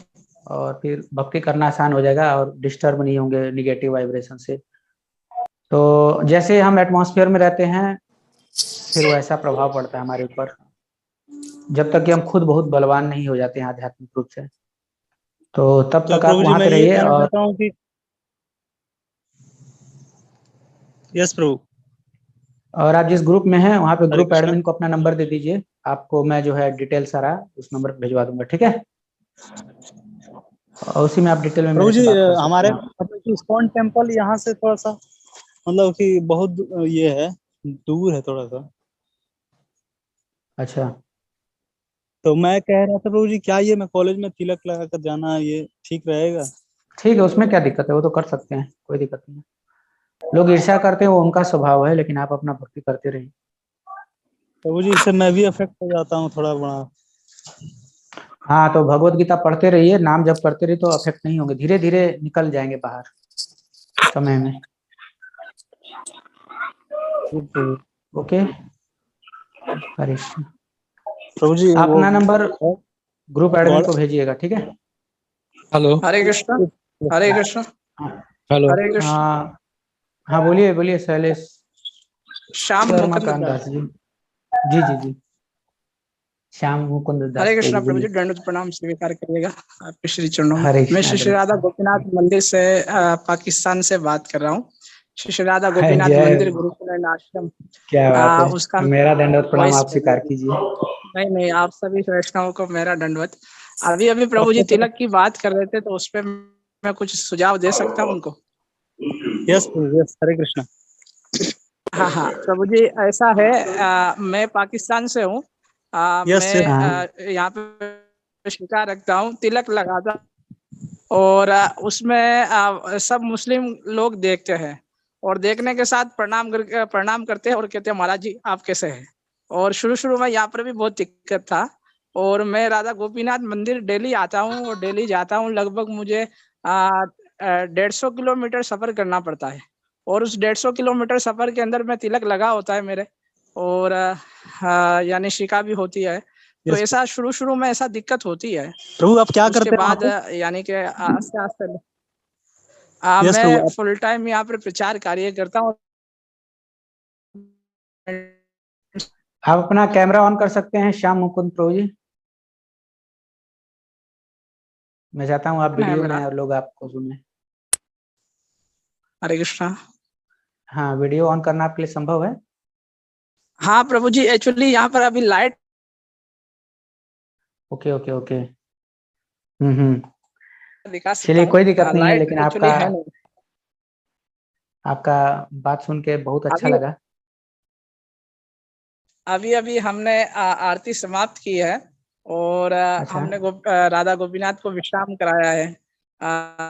और फिर भक्ति करना आसान हो जाएगा और डिस्टर्ब नहीं होंगे निगेटिव वाइब्रेशन से। तो जैसे हम एटमॉस्फेयर में रहते हैं फिर वैसा प्रभाव पड़ता है हमारे ऊपर, जब तक कि हम खुद बहुत बलवान नहीं हो जाते हैं आध्यात्मिक रूप से, तो तब तक आप वहां पे रहिए। और यस प्रभु। और आप जिस ग्रुप में हैं वहां पे ग्रुप एडमिन को अपना नंबर दे दीजिए, आपको मैं जो है डिटेल सारा उस नंबर पे भिजवा दूंगा, ठीक है? और उसी में आप डिटेल में प्रभु जी हमारे हैं। इस्कॉन टेम्पल यहाँ से थोड़ा सा मतलब कि बहुत ये है, दूर है थोड़ा सा। अच्छा, तो मैं कह रहा था प्रभु जी क्या ये मैं कॉलेज में तिलक लगा कर जाना ये ठीक रहेगा? ठीक है, उसमें क्या दिक्कत है, वो तो कर सकते हैं, कोई दिक्कत नहीं है। लोग ईर्ष्या करते हैं, वो उनका स्वभाव है, लेकिन आप अपना भक्ति करते रहिए। प्रभु जी इससे मैं भी अफेक्ट हो जाता हूँ थोड़ा बड़ा। हाँ, तो भगवत गीता पढ़ते रहिए, नाम जप करते रहिए, तो अफेक्ट नहीं होंगे, धीरे धीरे निकल जाएंगे बाहर समय में। ओके, हरीश प्रभु जी अपना नंबर ग्रुप एडमिन को भेजिएगा, ठीक है। हेलो हरे कृष्ण, हरे कृष्ण, हेलो। हरे कृष्ण। हाँ हाँ, बोलिए बोलिए शैलेश श्याम शर्मा मुकुंद कांदास दास। जी। जी जी जी, श्याम मुकुंद दास हरे कृष्ण जी, प्रभु जी, बोलिए। दंडवत प्रणाम स्वीकार करिएगा आपके श्री चरणों में। हरे मैं कृष्णा श्री राधा गोपीनाथ मंदिर से पाकिस्तान से बात कर रहा हूँ। श्री राधा गोपीनाथ जय मंदिर हो। गुरुकुल आश्रम, क्या बात है, उसका मेरा दंडवत प्रणाम वॉइस आप स्वीकार कीजिए। नहीं नहीं, आप सभी वैष्णवों को मेरा दंडवत। अभी अभी प्रभु जी तिलक की बात कर रहे थे, तो उस पर मैं कुछ सुझाव दे सकता हूँ उनको? यस यस, हरे कृष्णा। हाँ हाँ प्रभु जी, ऐसा है, मैं पाकिस्तान से हूँ। यस मैं यहाँ पे शिका रखता हूँ, तिलक लगाता, और उसमें सब मुस्लिम लोग देखते हैं, और देखने के साथ प्रणाम करते हैं और कहते हैं महाराज जी आप कैसे हैं। और शुरू शुरू में यहाँ पर भी बहुत दिक्कत था, और मैं राधा गोपीनाथ मंदिर डेली आता हूँ और डेली जाता हूँ। लगभग मुझे 150 किलोमीटर सफर करना पड़ता है, और उस 150 किलोमीटर सफर के अंदर में तिलक लगा होता है मेरे, और यानी शिका भी होती है। तो ऐसा शुरू शुरू में ऐसा दिक्कत होती है। प्रभु आप क्या उसके करते हैं वहाँ बाद पे? यानी कि आस्ते आस्ते यस प्रभु, मैं फुल टाइम यहाँ पर प्रचार कार्य करता हूँ। आप अपना कैमरा ऑन कर सकते हैं श्याम मुकुंद प्रभु जी। मैं चाहता हूँ आप वीडियो में और लोग आपको सुने। हरे कृष्णा। हाँ, वीडियो ऑन करना आपके लिए संभव है? हाँ प्रभु जी, एक्चुअली यहाँ पर अभी लाइट। Okay okay okay. दिखा सकता चलिए हूँ, कोई दिक्कत नहीं है, लाइट लेकिन एक्चुअली है नहीं। आपका बात सुन के बहुत अच्छा अभी लगा। अभी अभी हमने आरती समाप्त की है, और अच्छा। हमने राधा गोपीनाथ को विश्राम कराया है।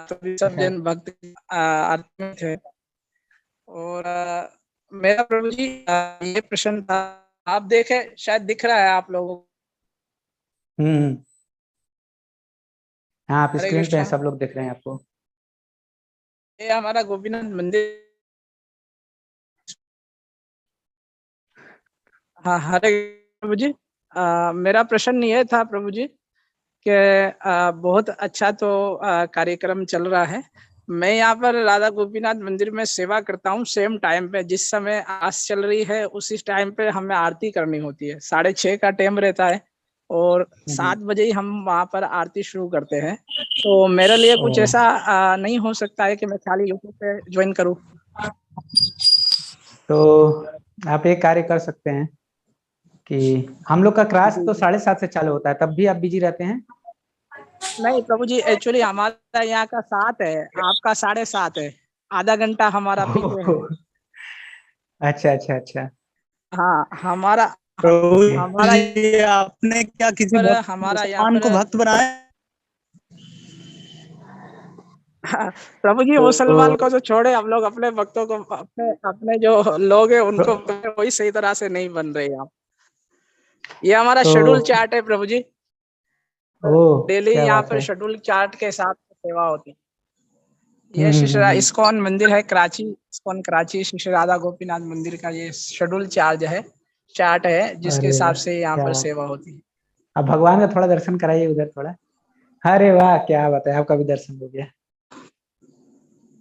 तो भी सब जन भक्त आरती में थे। और मेरा प्रभु जी ये प्रश्न था, आप देखे शायद दिख रहा है आप लोगों को। हाँ, आप हरे स्क्रीन पे हैं, कृष्णा। सब लोग देख रहे हैं आपको। ये हमारा गोपीनाथ मंदिर। हाँ हरे प्रभु जी, मेरा प्रश्न ये था प्रभु जी कि बहुत अच्छा तो कार्यक्रम चल रहा है। मैं यहाँ पर राधा गोपीनाथ मंदिर में सेवा करता हूँ। सेम टाइम पे जिस समय आस चल रही है उसी टाइम पे हमें आरती करनी होती है। 6:30 का टाइम रहता है, और 7 बजे ही हम वहाँ पर आरती शुरू करते हैं। तो मेरे लिए कुछ ऐसा नहीं हो सकता है कि मैं खाली यूट्यूब पे ज्वाइन करूँ? तो आप एक कार्य कर सकते हैं कि हम लोग का क्लास तो 7:30 से चालू होता है, तब भी आप बिजी रहते हैं? नहीं प्रभु जी, एक्चुअली हमारा यहाँ का 7 है, आपका 7:30 है। आधा घंटा हमारा पीछे है। अच्छा अच्छा अच्छा। हाँ हमारा प्रभु जी आपने क्या किसी हमारा यहाँ मुसलमान को पर भक्त बनाया? प्रभु जी मुसलमान को तो छोड़े, हम लोग अपने भक्तों को, अपने अपने जो लोग हैं उनको कोई सही तरह से नहीं बन रहे हैं। ये हमारा शेड्यूल चार्ट है प्रभु जी। डेली यहाँ पर शेड्यूल चार्ट के हिसाब से सेवा होती है। ये श्री इस्कॉन मंदिर है कराची, इस्कॉन कराची श्री राधा गोपीनाथ मंदिर का ये शेड्यूल चार्ट है जिसके हिसाब से यहाँ पर सेवा होती है। अब भगवान का थोड़ा दर्शन कराइए उधर थोड़ा। अरे वाह, क्या बात है, आपका भी दर्शन हो गया।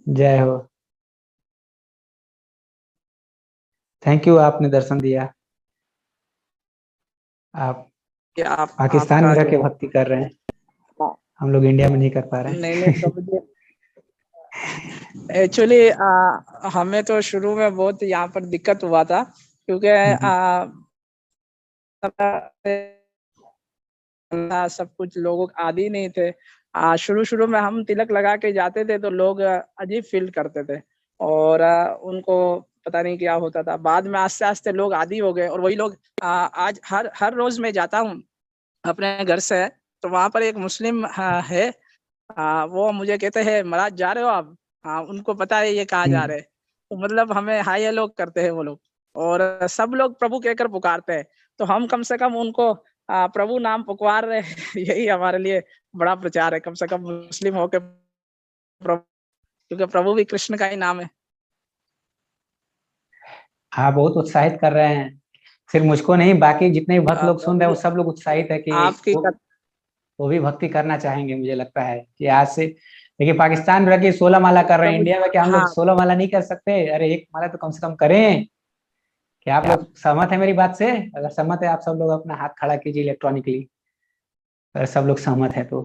जय हो। थैंक यू, आपने दर्शन दिया। आप पाकिस्तान में रह के भक्ति कर रहे हैं, हम लोग इंडिया में नहीं कर पा रहे हैं। नहीं प्रभु जी, एक्चुअली हमें तो शुरू में बहुत यहाँ पर दिक्कत हुआ था, क्योंकि सब कुछ लोग आदि नहीं थे। शुरू में हम तिलक लगा के जाते थे तो लोग अजीब फील करते थे, और उनको पता नहीं क्या होता था। बाद में आस्ते आस्ते लोग आदी हो गए, और वही लोग आज हर रोज मैं जाता हूँ अपने घर से, तो वहां पर एक मुस्लिम है, वो मुझे कहते हैं महाराज जा रहे हो आप? उनको पता है ये कहाँ जा रहे हैं, तो मतलब हमें हाई हेलो करते हैं वो लोग, और सब लोग प्रभु कहकर पुकारते हैं। तो हम कम से कम उनको प्रभु नाम पुकार रहे यही हमारे लिए बड़ा प्रचार है, कम से कम मुस्लिम होकर प्रभु, क्योंकि प्रभु भी कृष्ण का ही नाम है। हाँ, बहुत उत्साहित कर रहे हैं, सिर्फ मुझको नहीं, बाकी जितने भी भक्त लोग सुन रहे हैं वो सब लोग उत्साहित है कि आपकी वो भी भक्ति करना चाहेंगे, मुझे लगता है कि आज से। देखिए पाकिस्तान में रह के 16 माला कर रहे हैं, प्रभु जी इंडिया में क्या हम लोग हाँ 16 माला नहीं कर सकते? अरे 1 माला तो कम से कम करें। क्या आप क्या लोग सहमत है मेरी बात से? अगर सहमत है आप सब लोग अपना हाथ खड़ा कीजिए इलेक्ट्रॉनिकली, अगर सब लोग सहमत है तो।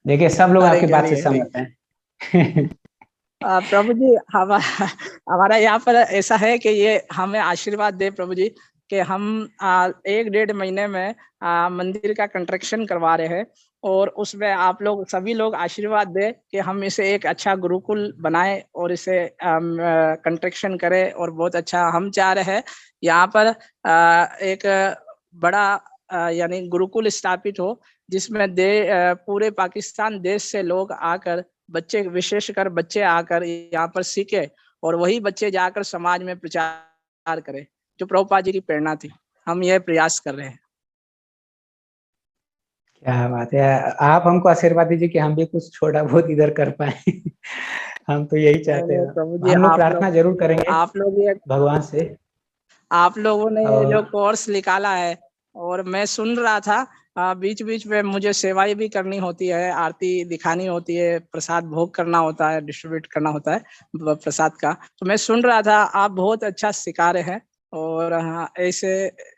देखिए सब लोग हरे आपकी बात से हरे हरे सहमत हैं। प्रभु जी हमारा यहाँ पर ऐसा है कि ये हमें आशीर्वाद दे प्रभु जी कि हम 1-1.5 महीने में मंदिर का कंस्ट्रक्शन करवा रहे हैं, और उसमें आप लोग सभी लोग आशीर्वाद दे कि हम इसे एक अच्छा गुरुकुल बनाए और इसे कंस्ट्रक्शन करें, और बहुत अच्छा हम चाह रहे हैं यहाँ पर एक बड़ा यानी गुरुकुल स्थापित हो, जिसमें पूरे पाकिस्तान देश से लोग आकर, बच्चे विशेषकर बच्चे आकर यहाँ पर सीखे, और वही बच्चे जाकर समाज में प्रचार करें, जो प्रभुपाद जी की प्रेरणा थी। हम यह प्रयास कर रहे हैं। क्या बात है, आप हमको आशीर्वाद दीजिए कि हम भी कुछ छोटा बहुत इधर कर पाए। हम तो यही नहीं चाहते नहीं हैं। प्रभु जी हम लोग प्रार्थना जरूर करेंगे आप लोग ये भगवान से। आप लोगों ने ये जो और कोर्स निकाला है, और मैं सुन रहा था बीच बीच में मुझे सेवाएं भी करनी होती है, आरती दिखानी होती है, प्रसाद भोग करना होता है, डिस्ट्रीब्यूट करना होता है प्रसाद का। तो मैं सुन रहा था आप बहुत अच्छा सिखा रहे हैं, और ऐसे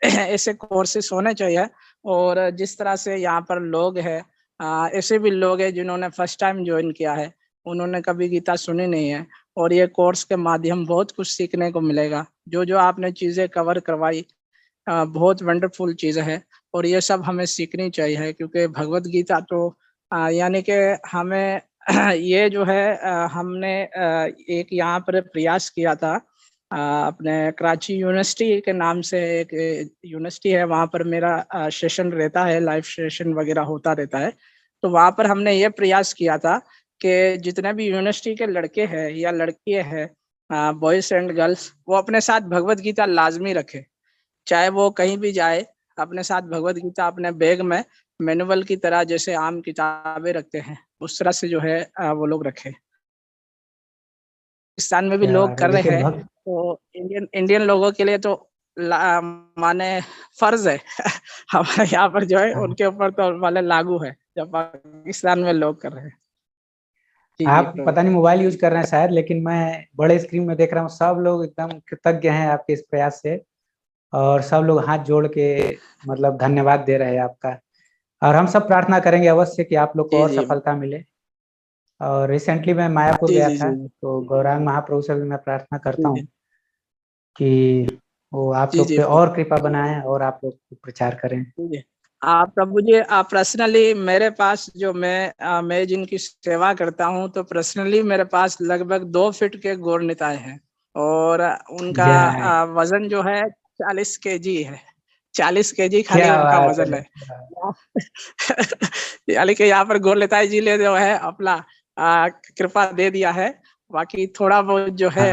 ऐसे कोर्सेस होने चाहिए। और जिस तरह से यहाँ पर लोग हैं, ऐसे भी लोग हैं जिन्होंने फर्स्ट टाइम ज्वाइन किया है, उन्होंने कभी गीता सुनी नहीं है, और ये कोर्स के माध्यम बहुत कुछ सीखने को मिलेगा। जो जो आपने चीजें कवर करवाई बहुत वंडरफुल चीज है, और ये सब हमें सीखनी चाहिए, क्योंकि भगवत गीता तो यानी कि हमें ये जो है हमने एक यहाँ पर प्रयास किया था अपने कराची यूनिवर्सिटी के नाम से, एक यूनिवर्सिटी है वहाँ पर मेरा सेशन रहता है, लाइव सेशन वगैरह होता रहता है। तो वहाँ पर हमने ये प्रयास किया था कि जितने भी यूनिवर्सिटी के लड़के हैं या लड़कियां हैं, बॉयज एंड गर्ल्स, वो अपने साथ भगवत गीता लाजमी रखे, चाहे वो कहीं भी जाए, अपने साथ भगवत गीता अपने बैग में मैनुअल की तरह, जैसे आम किताबें रखते हैं, उस तरह से जो है वो लोग रखे। पाकिस्तान में भी क्या लोग बात है, कर रहे देखिए हैं, तो इंडियन लोगों के लिए तो माने फर्ज है। हमारे यहाँ पर जो है उनके ऊपर तो वाले लागू है, जब पाकिस्तान में लोग कर रहे हैं। जी आप प्रभु। पता नहीं मोबाइल यूज कर रहे हैं शायद, लेकिन मैं बड़े स्क्रीन में देख रहा हूँ सब लोग एकदम कृतज्ञ हैं आपके इस प्रयास से, और सब लोग हाथ जोड़ के मतलब धन्यवाद दे रहे हैं आपका। और हम सब प्रार्थना करेंगे अवश्य कि आप लोग को जी और जी सफलता मिले। और रिसेंटली मैं मायापुर जी गया जी था, जी तो गौरांग महाप्रभु से भी मैं प्रार्थना करता जी हूँ जी कि वो आप जी लोग जी पे प्रभु और कृपा बनाए और आप लोग प्रचार करें। जी। आप प्रभु जी पर्सनली मेरे पास जो मैं जिनकी सेवा करता हूँ, तो पर्सनली मेरे पास लगभग 2 फीट के गौर निताय हैं, और उनका जय, वजन जो है 40 केजी है। 40 केजी खाली क्या उनका बात वजन है। है। यानी कि यहाँ पर गौर निताय जी ने जो है अपना कृपा दे दिया है। बाकी थोड़ा बहुत जो है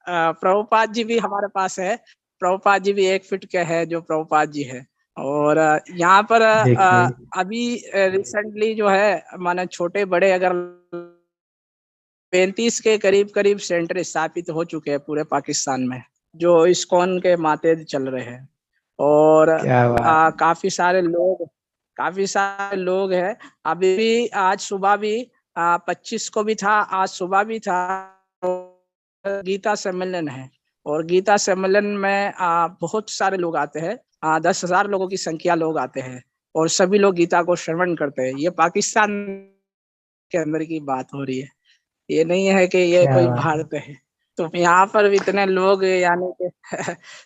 हाँ प्रभुपाद जी भी हमारे पास है। प्रभुपाद जी भी 1 फीट के है, जो प्रभुपाद जी है। और यहाँ पर देखिए, अभी रिसेंटली जो है माने छोटे बड़े अगर 35 के करीब सेंटर स्थापित हो चुके हैं पूरे पाकिस्तान में, जो इस्कॉन के माते चल रहे हैं। और क्या बात है। काफी सारे लोग हैं। अभी भी आज सुबह भी 25 को भी था, आज सुबह भी था। गीता सम्मेलन है, और गीता सम्मेलन में बहुत सारे लोग आते हैं, 10,000 लोगों की संख्या लोग आते हैं, और सभी लोग गीता को श्रवण करते हैं। ये पाकिस्तान के अंदर की बात हो रही है, ये नहीं है कि ये क्या कोई बात है। भारत है। तो यहाँ पर भी इतने लोग यानी कि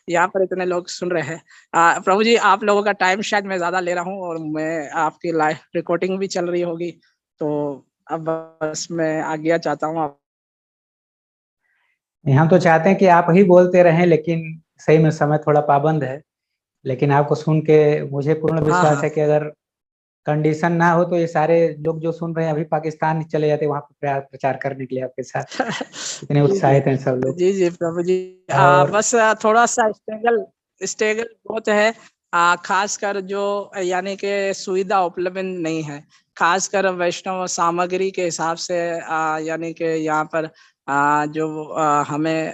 यहाँ पर इतने लोग सुन रहे हैं। प्रभु जी आप लोगों का टाइम शायद मैं ज्यादा ले रहा हूँ, और मैं आपकी लाइव रिकॉर्डिंग भी चल रही होगी, तो अब बस मैं आज्ञा चाहता हूँ। हम तो चाहते हैं कि आप ही बोलते रहें, लेकिन सही में समय थोड़ा पाबंद है। लेकिन आपको सुन के मुझे पूर्ण हाँ विश्वास हाँ है कि अगर कंडीशन ना हो तो ये सारे लोग जो सुन रहे हैं अभी पाकिस्तान चले जाते वहां पर प्रचार करने के लिए आपके साथ। इतने जी जी उत्साहित हैं सब लोग। जी जी प्रभु जी। और बस थोड़ा सा स्ट्रगल बहुत है, खासकर जो यानी कि सुविधा उपलब्ध नहीं है, खासकर वैष्णव सामग्री के हिसाब से। यानी कि यहाँ पर जो हमें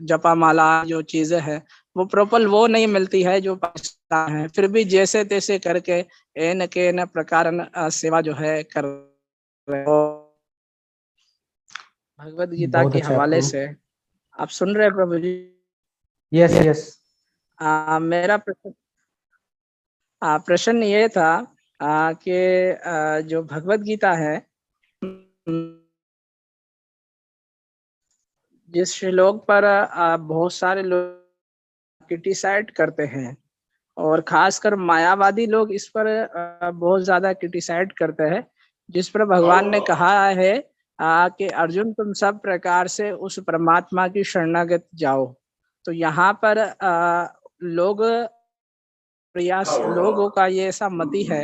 जपा माला जो चीजें हैं वो प्रॉपर वो नहीं मिलती है जो पाकिस्तान है, फिर भी जैसे तैसे करके एन के न प्रकार सेवा जो है कर रहे हो। भगवत गीता बहुत के अच्छा हवाले प्रभु। से आप सुन रहे हैं प्रभु जी? Yes yes. मेरा प्रश्न ये था कि जो भगवत गीता है, जिस श्लोक पर बहुत सारे लोग क्रिटिसाइड करते हैं और खासकर मायावादी लोग इस पर बहुत ज्यादा क्रिटिसाइड करते हैं, जिस पर भगवान ने कहा है कि अर्जुन तुम सब प्रकार से उस परमात्मा की शरणागत जाओ। तो यहाँ पर लोगों का ये ऐसा मति है,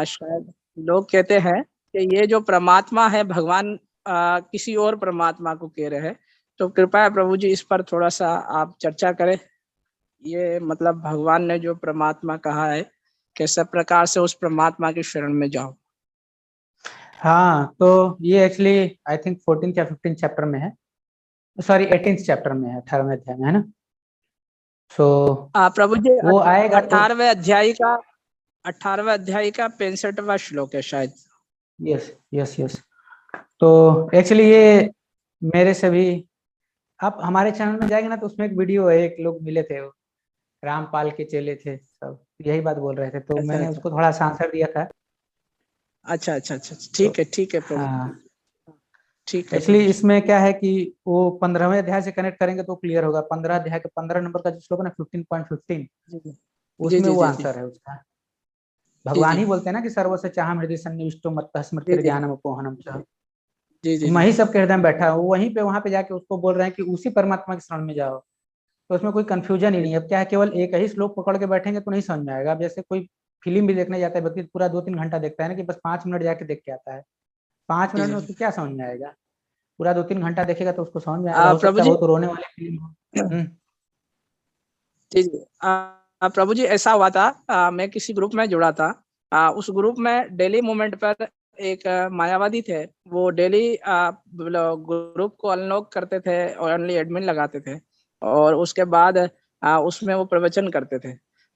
शायद लोग कहते हैं कि ये जो परमात्मा है भगवान किसी और परमात्मा को कह रहे हैं। तो कृपया प्रभु जी इस पर थोड़ा सा आप चर्चा करें। ये मतलब भगवान ने जो परमात्मा कहा है कैसे प्रकार से उस परमात्मा की शरण में जाओ। हाँ, तो ये एक्चुअली आई थिंक 14th या 15th चैप्टर में है, सॉरी 18th चैप्टर में है, 18वें अध्याय में है ना। सो प्रभु जी वो आएगा तो 18वें अध्याय का 65वां श्लोक है शायद। Yes yes yes. तो एक्चुअली ये मेरे से भी, आप हमारे चैनल में जाएंगे ना तो उसमें एक वीडियो है, एक लोग मिले थे, वो रामपाल के चेले थे, सब यही बात बोल रहे थे, तो मैंने उसको थोड़ा सा आंसर दिया था। अच्छा, ठीक है प्रभु। हाँ, ठीक है एक्चुअली इसमें क्या है कि वो 15वें अध्याय से कनेक्ट करेंगे तो क्लियर होगा। 15 अध्याय के 15 नंबर का जो श्लोक है ना, 15.15, उसमें वो आंसर है उसका। भगवान ही बोलते हैं ना कि सर्वस्य चाहम हृदय सन्निविष्टो मत्तः स्मृति ज्ञानम अपोहनम च। मैं ही सबके हृदय में बैठा हूँ, वहीं पे वहां पे जाके उसको बोल रहे हैं कि उसी परमात्मा की शरण में जाओ। तो उसमें कोई कंफ्यूजन ही नहीं है। अब क्या है, केवल एक ही श्लोक पकड़ के बैठेंगे तो नहीं समझ में आएगा। अब जैसे कोई फिल्म भी देखने जाता है व्यक्ति, पूरा 2-3 घंटा देखता है ना, कि बस 5 मिनट जाके देख के आता है, 5 मिनट में उसको क्या समझ में आएगा? पूरा 2-3 घंटा देखेगा तो उसको समझ में आएगा। हो सकता है बहुत रोने वाली फिल्म हो। जी प्रभु जी ऐसा हुआ था, मैं किसी ग्रुप में जुड़ा था। उस ग्रुप में डेली मूवमेंट पर एक मायावादी थे। वो डेली ग्रुप को अनलॉक करते थे और ओनली एडमिन लगाते थे, और उसके बाद उसमें वो प्रवचन करते थे।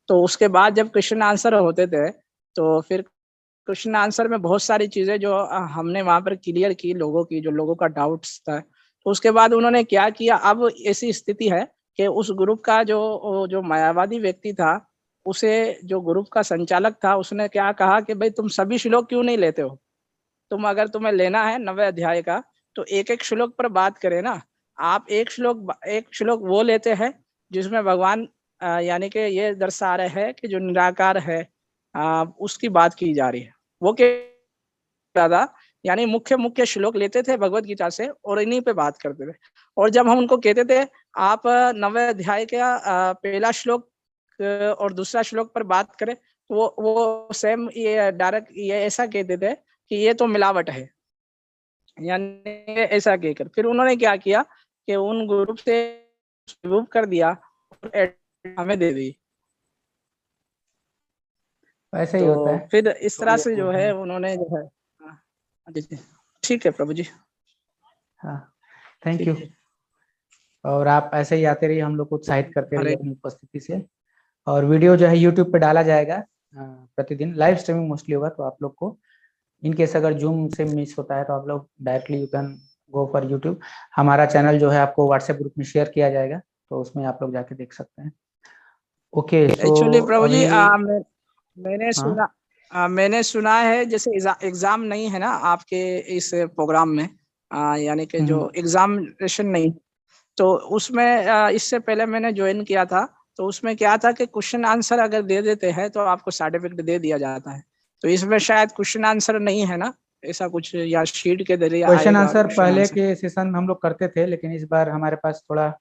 तो उसके बाद जब क्वेश्चन आंसर होते थे तो फिर क्वेश्चन आंसर में बहुत सारी चीजें जो हमने वहां पर क्लियर की, जो लोगों का डाउट्स था। तो उसके बाद उन्होंने क्या किया, अब ऐसी स्थिति है कि उस ग्रुप का जो मायावादी व्यक्ति था, उसे जो ग्रुप का संचालक था, उसने क्या कहा कि भाई तुम सभी श्लोक क्यों नहीं लेते हो? अगर तुम्हें लेना है 9वें अध्याय का तो एक एक श्लोक पर बात करें ना। आप एक श्लोक वो लेते हैं जिसमें भगवान यानी कि ये दर्शा रहे हैं कि जो निराकार है उसकी बात की जा रही है। वो क्या था, यानी मुख्य श्लोक लेते थे भगवत गीता से और इन्हीं पे बात करते थे। और जब हम उनको कहते थे आप 9वें अध्याय का पहला श्लोक और दूसरा श्लोक पर बात करें, तो वो सेम ये डायरेक्ट ये ऐसा कहते थे कि ये तो मिलावट है, यानी ऐसा कहकर फिर उन्होंने क्या किया कि उन ग्रुप से रिमूव कर दिया और हमें दे दी। ऐसा ही होता है। फिर इस तरह से जो है उन्होंने जो है ठीक है प्रभु जी। हाँ, थैंक यू। और आप ऐसे ही आते रहिए, हम लोग को उत्साहित करते रहिए अपनी उपस्थिति से। और वीडियो जो है यूट्यूब पे डाला जाएगा प्रतिदिन, लाइव स्ट्रीमिंग मोस्टली होगा। तो आप लोग को इनकेस अगर जूम से मिस होता है तो आप लोग directly you can go for YouTube. हमारा चैनल जो है आपको व्हाट्सएप ग्रुप में शेयर किया जाएगा, तो उसमें आप लोग जाके देख सकते हैं। ओके, एक्चुअली प्रभु जी हाँ? मैंने सुना है जैसे एग्जाम नहीं है ना आपके इस प्रोग्राम में, यानी कि जो एग्जामिनेशन नहीं, तो उसमें इससे पहले मैंने ज्वाइन किया था। तो उसमें क्या था कि क्वेश्चन आंसर अगर दे देते हैं तो आपको सर्टिफिकेट दे दिया जाता है। तो इसमें शायद क्वेश्चन आंसर नहीं है ना, ऐसा कुछ, या शीट के जरिए क्वेश्चन आंसर पहले के सेशन में हम लोग करते थे, लेकिन इस बार हमारे पास थोड़ा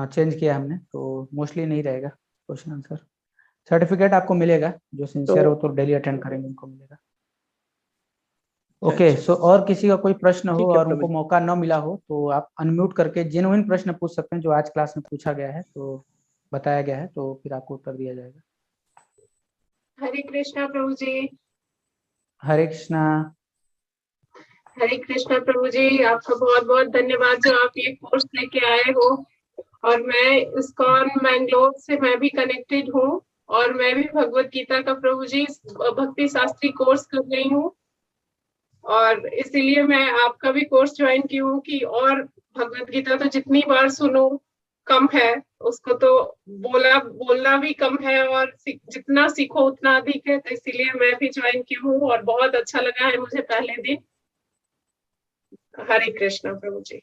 चेंज किया हमने, तो मोस्टली नहीं रहेगा क्वेश्चन आंसर। सर्टिफिकेट आपको मिलेगा, जो सिंसियर हो तो डेली अटेंड करेंगे उनको मिलेगा। ओके, सो और किसी का कोई प्रश्न हो और उनको मौका न मिला हो तो आप अनम्यूट करके जेन्युइन प्रश्न पूछ सकते हैं, जो आज क्लास में पूछा गया है, तो बताया गया है, तो फिर आपको उत्तर दिया जाएगा। हरे कृष्णा प्रभु जी। हरे कृष्णा। हरे कृष्णा प्रभु जी, आपका बहुत बहुत धन्यवाद जो आप ये कोर्स लेके आए हो। और मैं इस्कॉन मैंगलोर से मैं भी कनेक्टेड हूँ और मैं भी भगवत गीता का प्रभु जी भक्ति शास्त्री कोर्स कर रही हूँ और इसीलिए मैं आपका भी कोर्स ज्वाइन की हूँ कि और भगवत गीता तो जितनी बार सुनो कम है, उसको तो बोलना भी कम है और जितना सीखो उतना अधिक है, तो इसीलिए मैं भी ज्वाइन की हूँ और बहुत अच्छा लगा है मुझे पहले दिन। हरे कृष्णा प्रभु जी।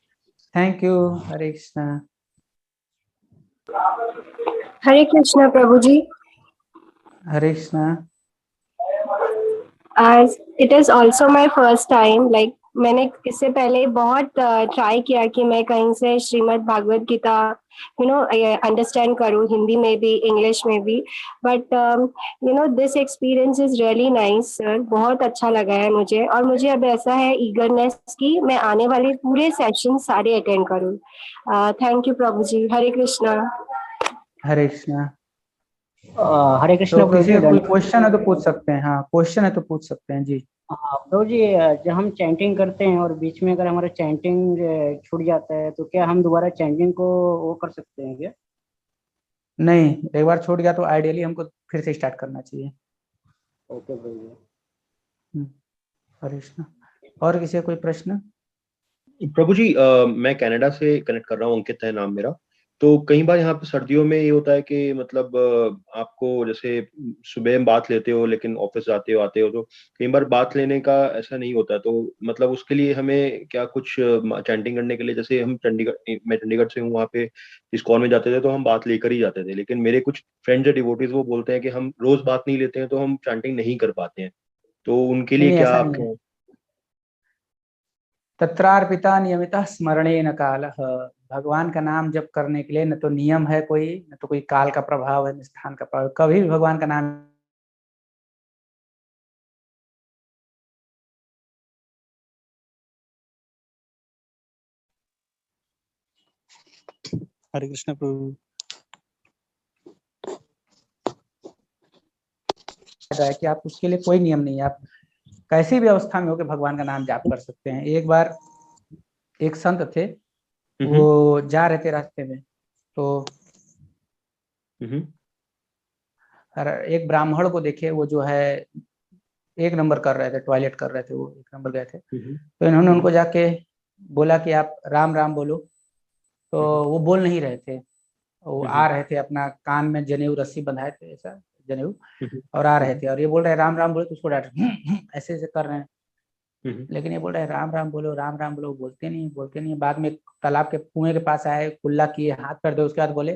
Thank you. हरे कृष्णा। हरे कृष्णा प्रभु जी। हरे कृष्णा। आज it is also my first time, like मैंने इससे पहले बहुत ट्राई किया कि मैं कहीं से श्रीमद् भागवत गीता अंडरस्टैंड करूँ, हिंदी में भी इंग्लिश में भी, but this experience is really nice sir, बहुत अच्छा लगा है मुझे। और मुझे अब ऐसा है ईगरनेस की मैं आने वाले पूरे सेशन सारे अटेंड करूँ। थैंक यू प्रभु जी। हरे कृष्णा। हरे कृष्णा। हरे कृष्णा तो प्रभु किसी जी। का कोई क्वेश्चन है तो पूछ सकते हैं। हाँ, क्वेश्चन है तो पूछ सकते हैं जी। प्रभु जी, जब हम चैंटिंग करते हैं और बीच में अगर हमारा चैंटिंग छूट जाता है तो क्या हम दोबारा चैंटिंग को वो कर सकते हैं क्या? नहीं, एक बार छूट गया तो आइडियली हमको फिर से स्टार्ट करना चाहिए। ओके प्रभु जी। हरे कृष्णा। और किसी का कोई प्रश्न? प्रभु जी, मैं कनाडा से कनेक्ट कर रहा हूँ, अंकित है नाम मेरा। तो कई बार यहाँ पे सर्दियों में ये होता है कि मतलब आपको जैसे सुबह में बात लेते हो लेकिन ऑफिस जाते हो आते हो तो कई बार बात लेने का ऐसा नहीं होता, तो मतलब उसके लिए हमें क्या कुछ चैंटिंग करने के लिए, जैसे हम मैं चंडीगढ़ से हूँ, वहाँ पे इस्कॉन में जाते थे तो हम बात लेकर ही जाते थे, लेकिन मेरे कुछ फ्रेंड्स या डिवोटीज वो बोलते हैं कि हम रोज बात नहीं लेते हैं तो हम चैंटिंग नहीं कर पाते हैं, तो उनके लिए नहीं, क्या ऐसा नहीं है। तत्रार्पिता नियमितः स्मरणेन कालः। भगवान का नाम जप करने के लिए न तो नियम है कोई, न तो कोई काल का प्रभाव है, न स्थान का प्रभाव। कभी भी भगवान का नाम हरे कृष्ण प्रभु। है कि आप उसके लिए कोई नियम नहीं है, आप कैसी भी अवस्था में होकर भगवान का नाम जाप कर सकते हैं। एक बार एक संत थे, वो जा रहे थे रास्ते में, तो एक ब्राह्मण को देखे, वो जो है एक नंबर कर रहे थे, टॉयलेट कर रहे थे, वो एक नंबर गए थे। तो इन्होंने उनको जाके बोला कि आप राम राम बोलो, तो वो बोल नहीं रहे थे। वो आ रहे थे, अपना कान में जनेऊ रस्सी बंधाए थे, ऐसा जनेऊ, और आ रहे थे, और ये बोल रहे राम बोलो, तो उसको डांट ऐसे ऐसे कर रहे हैं। लेकिन ये बोल रहे राम राम बोलो, बोलते नहीं। बाद में तालाब के कुएं के पास आए, कुल्ला किए, हाथ कर दे, उसके बाद बोले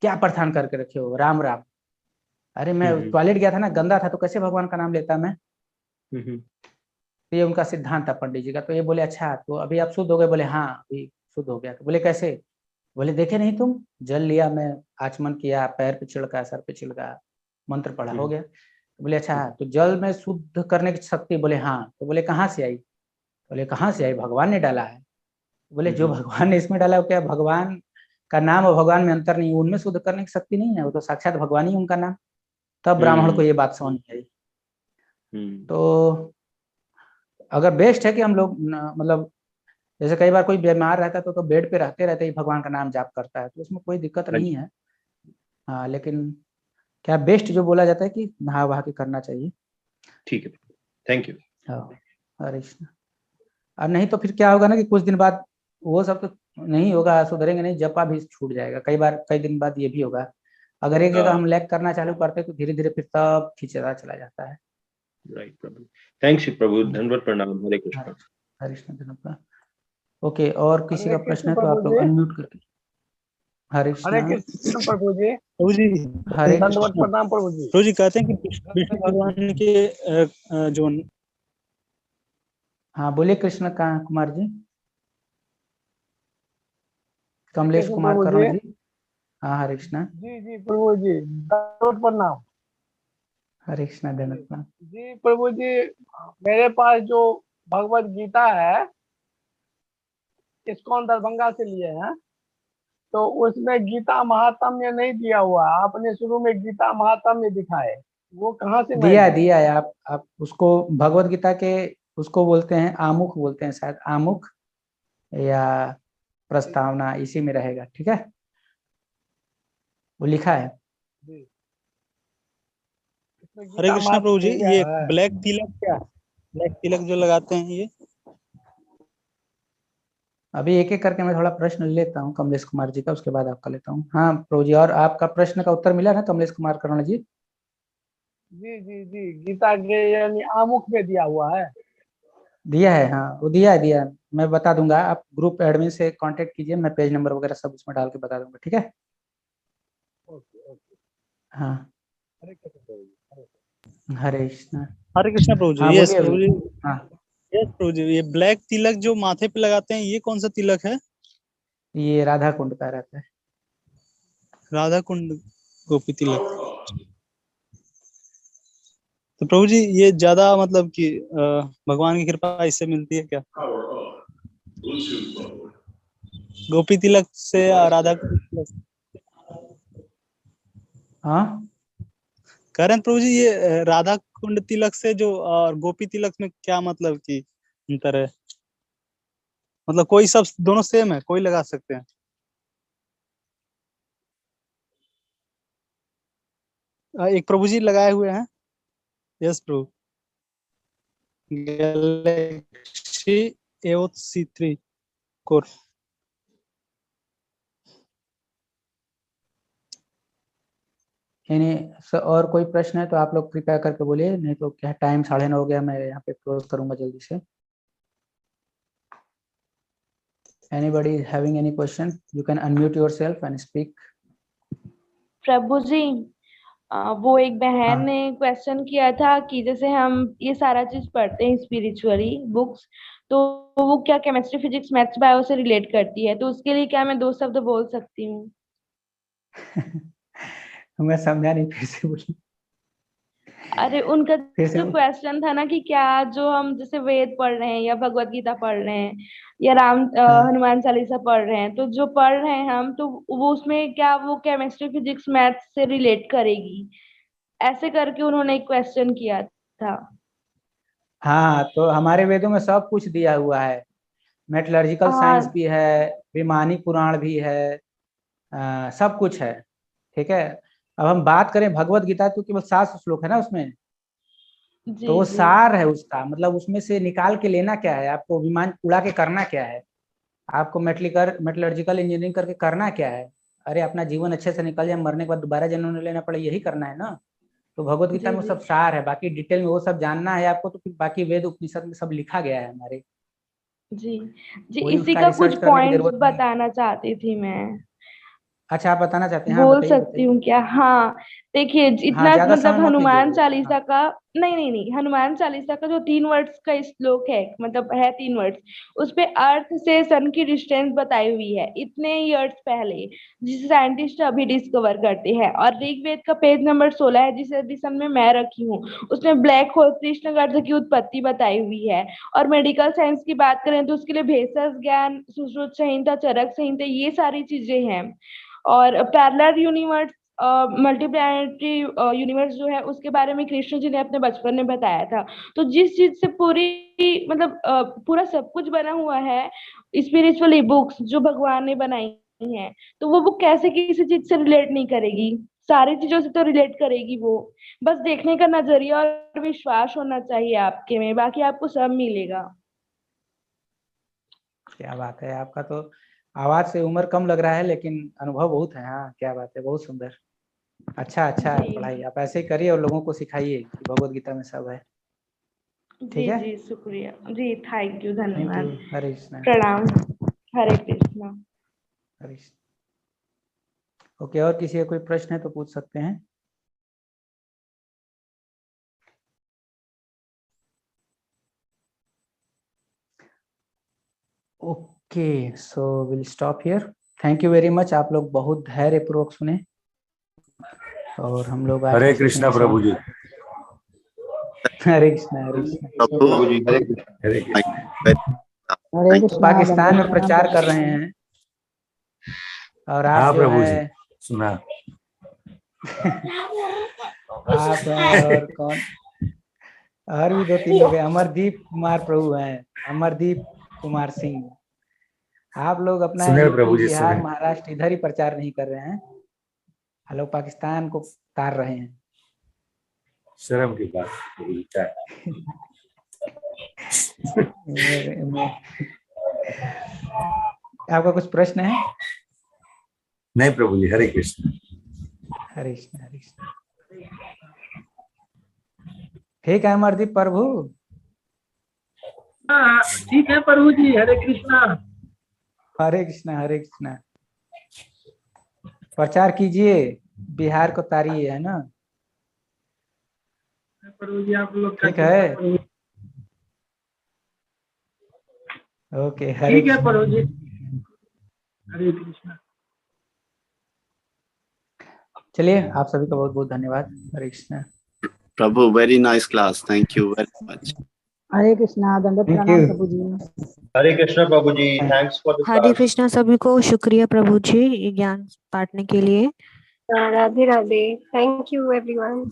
क्या प्रस्थान करके रखे हो, राम राम। अरे मैं टॉयलेट गया था ना, गंदा था, तो कैसे भगवान का नाम लेता मैं। तो ये उनका सिद्धांत था पंडित जी का। तो ये बोले अच्छा, तो अभी आप शुद्ध हो गए? बोले हाँ, अभी शुद्ध हो गया। तो बोले कैसे? बोले देखे नहीं तुम, जल लिया मैं, आचमन किया, पैर पे छिड़का, सर पे छिड़का, मंत्र पढ़ा, हो गया। तो बोले अच्छा, तो जल में शुद्ध करने की शक्ति? बोले हाँ। तो बोले कहाँ से आई? बोले कहाँ से आई, भगवान ने डाला है। बोले जो भगवान ने इसमें डाला, क्या भगवान का नाम और भगवान में अंतर नहीं, उनमें शुद्ध करने की शक्ति नहीं है, वो तो साक्षात भगवान ही उनका नाम। तब ब्राह्मण को ये बात समझ में आई। तो अगर बेस्ट है कि हम लोग मतलब जैसे कई बार कोई बीमार रहता है तो बेड पे रहते ही भगवान का नाम जाप करता है, तो उसमें कोई दिक्कत नहीं है। हाँ, लेकिन क्या बेस्ट जो बोला जाता है कि नहा वहा के करना चाहिए। ठीक है, थैंक यू। हरे कृष्ण। और नहीं तो फिर क्या होगा ना कि कुछ दिन बाद वो सब तो नहीं होगा, सुधरेंगे नहीं, जपा भी छूट जाएगा। कई दिन बाद ये भी होगा। अगर एक जगह हम लैग करना चालू करते तो धीरे धीरे फिर सब खींचता चला जाता है। राइट प्रभु, थैंक्स प्रभु, धन्यवाद, प्रणाम। हरे कृष्ण। हरे कृष्ण, धन्यवाद। ओके, और किसी का प्रश्न है तो आप लोग अनम्यूट करके। हरे कृष्ण प्रभु जी। प्रभु जी हरे दंडवत प्रणाम प्रभु जी। प्रभु जी कहते हैं कि विष्णु भगवान के जो हाँ बोलिए कृष्ण कुमार जी, कमलेश कुमार करण जी। हाँ हरे कृष्ण। जी प्रभु जी, दंडवत प्रणाम। हरे कृष्ण, धन्यवाद जी प्रभु जी, मेरे पास जो भगवत गीता है इस्कॉन दरभंगा से लिए हैं, तो उसमें गीता महात्म्य नहीं दिया हुआ। आपने शुरू में गीता महात्म्य दिखाए, वो कहाँ से दिया है? आप उसको भगवत गीता के उसको बोलते हैं आमुख, बोलते हैं शायद आमुख या प्रस्तावना, इसी में रहेगा। ठीक है, वो लिखा है। जी इसमें हरे गीता कृष्णा प्रभु जी, महात्म्य ये है। ब्लैक तिलक क्या है? ब्लैक तिलक जो लगाते हैं ये? अभी एक एक करके मैं थोड़ा प्रश्न लेता हूँ कमलेश कुमार जी का, उसके बाद आपका लेता हूँ। हाँ प्रभु जी, और आपका प्रश्न का उत्तर मिला ना कमलेश कुमार करुणा जी? जी जी जी गीता के यानी आमुख में दिया हुआ है। दिया है, हाँ वो दिया है। मैं बता दूंगा, आप ग्रुप एडमिन से कांटेक्ट कीजिए, मैं पेज नंबर वगैरह सब उसमें डाल के बता दूंगा, ठीक है? ओके ओके हाँ हरे कृष्ण प्रभु जी, हरे हरे कृष्ण। हरे कृष्णा प्रभु जी, हाँ यस बोलिए प्रभु जी, हाँ, यस प्रभु जी। ये ब्लैक तिलक जो माथे पे लगाते हैं ये कौन सा तिलक है? ये राधा कुंड का रहता है। राधा कुंड गोपी तिलक। तो प्रभु जी ये ज्यादा मतलब कि भगवान की कृपा इससे मिलती है क्या? गोपी तिलक से या राधा कुंड तिलक? हाँ कह रहे हैं प्रभु जी ये राधा कुंड तिलक से जो और गोपी तिलक में क्या मतलब की अंतर है? मतलब कोई सब दोनों सेम है, कोई लगा सकते हैं? एक प्रभु जी लगाए हुए हैं। यस प्रभु, गैलेक्सी एओथ C3 कोर। यानी और कोई प्रश्न है तो आप लोग कृपया करके बोलिए, नहीं तो क्या टाइम 9:30 हो गया, मैं यहाँ पे क्लोज करूंगा जल्दी से। Anybody having any question? You can unmute yourself and speak. प्रभु जी वो एक बहन हाँ ने क्वेश्चन किया था कि जैसे हम ये सारा चीज पढ़ते हैं स्पिरिचुअली बुक्स, तो वो क्या केमिस्ट्री फिजिक्स मैथ्स बायो से रिलेट करती है, तो उसके लिए क्या मैं 2 शब्द बोल सकती हूँ? मैं समझा नहीं, फिर से बोलिए। अरे उनका फिर से जो क्वेश्चन था ना कि क्या जो हम जैसे वेद पढ़ रहे हैं या भगवत गीता पढ़ रहे हैं या हाँ हनुमान चालीसा पढ़ रहे हैं, तो जो पढ़ रहे हैं हम, तो वो उसमें क्या वो केमिस्ट्री फिजिक्स मैथ्स से रिलेट करेगी? ऐसे करके उन्होंने एक क्वेश्चन किया था। हाँ, तो हमारे वेदों में सब कुछ दिया हुआ है, मेटलर्जिकल साइंस हाँ भी है, विमानी पुराण भी है, सब कुछ है, ठीक है? अब हम बात करें भगवत गीता, तो केवल 7 श्लोक है ना उसमें, तो जी वो जी सार है उसका, मतलब उसमें से निकाल के लेना क्या है, आपको विमान उड़ा के करना क्या है, आपको मेटलर्जिकल इंजीनियरिंग करके करना क्या है? अरे अपना जीवन अच्छे से निकल जाए, मरने के बाद दोबारा जन्म नहीं लेना पड़े, यही करना है ना। तो भगवत गीता जी में जी सब सार है, बाकी डिटेल में वो सब जानना है आपको, तो फिर बाकी वेद उपनिषद में सब लिखा गया है हमारे, जी जी कोई इसी उसका का कुछ रिसर्च करने की पॉइंट्स जरूरत नहीं। बताना चाहती थी मैं। अच्छा आप बताना चाहते हैं, हाँ बोल बताइए सकती बताइए। हूँ क्या? हाँ देखिए, हाँ इतना ज्यादा समय मतलब मत लीजिए हनुमान हाँ। चालीसा का, नहीं, हनुमान चालीसा का जो 3 वर्ड्स का श्लोक है, मतलब है 3 वर्ड्स, उस पे अर्थ से सन की डिस्टेंस बताई हुई है इतने ईयर्स पहले, जिसे साइंटिस्ट अभी डिस्कवर करते हैं। और ऋग्वेद का पेज नंबर 16 है, जिसे एडिशन में मैं रखी हूँ, उसमें ब्लैक होल कृष्ण गर्भ की उत्पत्ति बताई हुई है। और मेडिकल साइंस की बात करें तो उसके लिए भेषज ज्ञान, सुश्रुत संहिता, चरक संहिता, ये सारी चीजें हैं। और पैरेलल यूनिवर्स, मल्टीप्लैनेटरी यूनिवर्स जो है, उसके बारे में कृष्ण जी ने अपने बचपन में बताया था। तो जिस चीज से पूरी मतलब पूरा सब कुछ बना हुआ है, स्पिरिचुअली बुक्स जो भगवान ने बनाई हैं, तो वो बुक कैसे किसी चीज से रिलेट नहीं करेगी? सारी चीजों से तो रिलेट करेगी वो। बस देखने का नजरिया और विश्वास होना चाहिए आपके में, बाकी आपको सब मिलेगा। क्या बात है, आपका तो आवाज से उम्र कम लग रहा है लेकिन अनुभव बहुत है। हाँ क्या बात है, बहुत सुंदर। अच्छा जी पढ़ाई आप ऐसे ही करिए और लोगों को सिखाइए कि भगवत गीता में सब है। ठीक जी है, जी शुक्रिया जी, थैंक यू, थैंक यू। धन्यवाद, हरे कृष्णा प्रणाम, हरे कृष्णा। हरे कृष्णा। ओके, और किसी का कोई प्रश्न है तो पूछ सकते हैं। Okay so will stop here. Thank you very much, आप लोग बहुत धैर्य पूर्वक सुने और हम लोग आज हरे का कृष्णा सेशन प्रभु जी। हरे कृष्णा हरे कृष्णा। प्रभु जी हरे कृष्ण। हरे कृष्णा। हरे कृष्णा। पाकिस्तान में प्रचार कर रहे हैं और आप हाँ जो प्रभु जी है सुना। आप हैं और कौन, और भी 2-3 लोग हैं, अमरदीप कुमार प्रभु हैं, अमरदीप कुमार सिंह। आप लोग अपना सुने यूपी प्रभु जी बिहार सुने। महाराष्ट्र इधर ही प्रचार नहीं कर रहे हैं, हम लोग पाकिस्तान को तार रहे हैं। शर्म की बात क्या है? आपका कुछ प्रश्न है? नहीं प्रभु जी, हरे कृष्ण। हरे कृष्ण हरे कृष्ण। ठीक है अमरदीप प्रभु। हाँ ठीक है प्रभु जी, हरे कृष्णा। हरे कृष्णा हरे कृष्णा। प्रचार कीजिए, बिहार को तारिए, है ना? प्रभु जी आप लोग ठीक है, ओके। हरे ठीक है कृष्णा। प्रभु जी, हरे कृष्णा। चलिए, आप सभी का बहुत बहुत धन्यवाद। हरे कृष्णा। प्रभु, very nice class, thank you very much. Hare Krishna, दंडवत प्रणाम प्रभु जी। हरे कृष्णा प्रभु जी, thanks for the Hare class. Krishna सभी को, शुक्रिया प्रभु जी ये ज्ञान बांटने के लिए। Radhe Radhe, thank you everyone.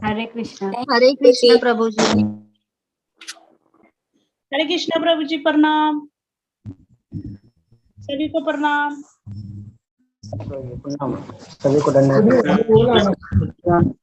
Hare Krishna. Hare Krishna प्रभु जी। हरे कृष्णा प्रभु जी, प्रणाम सभी को, प्रणाम। सभी को धन्यवाद।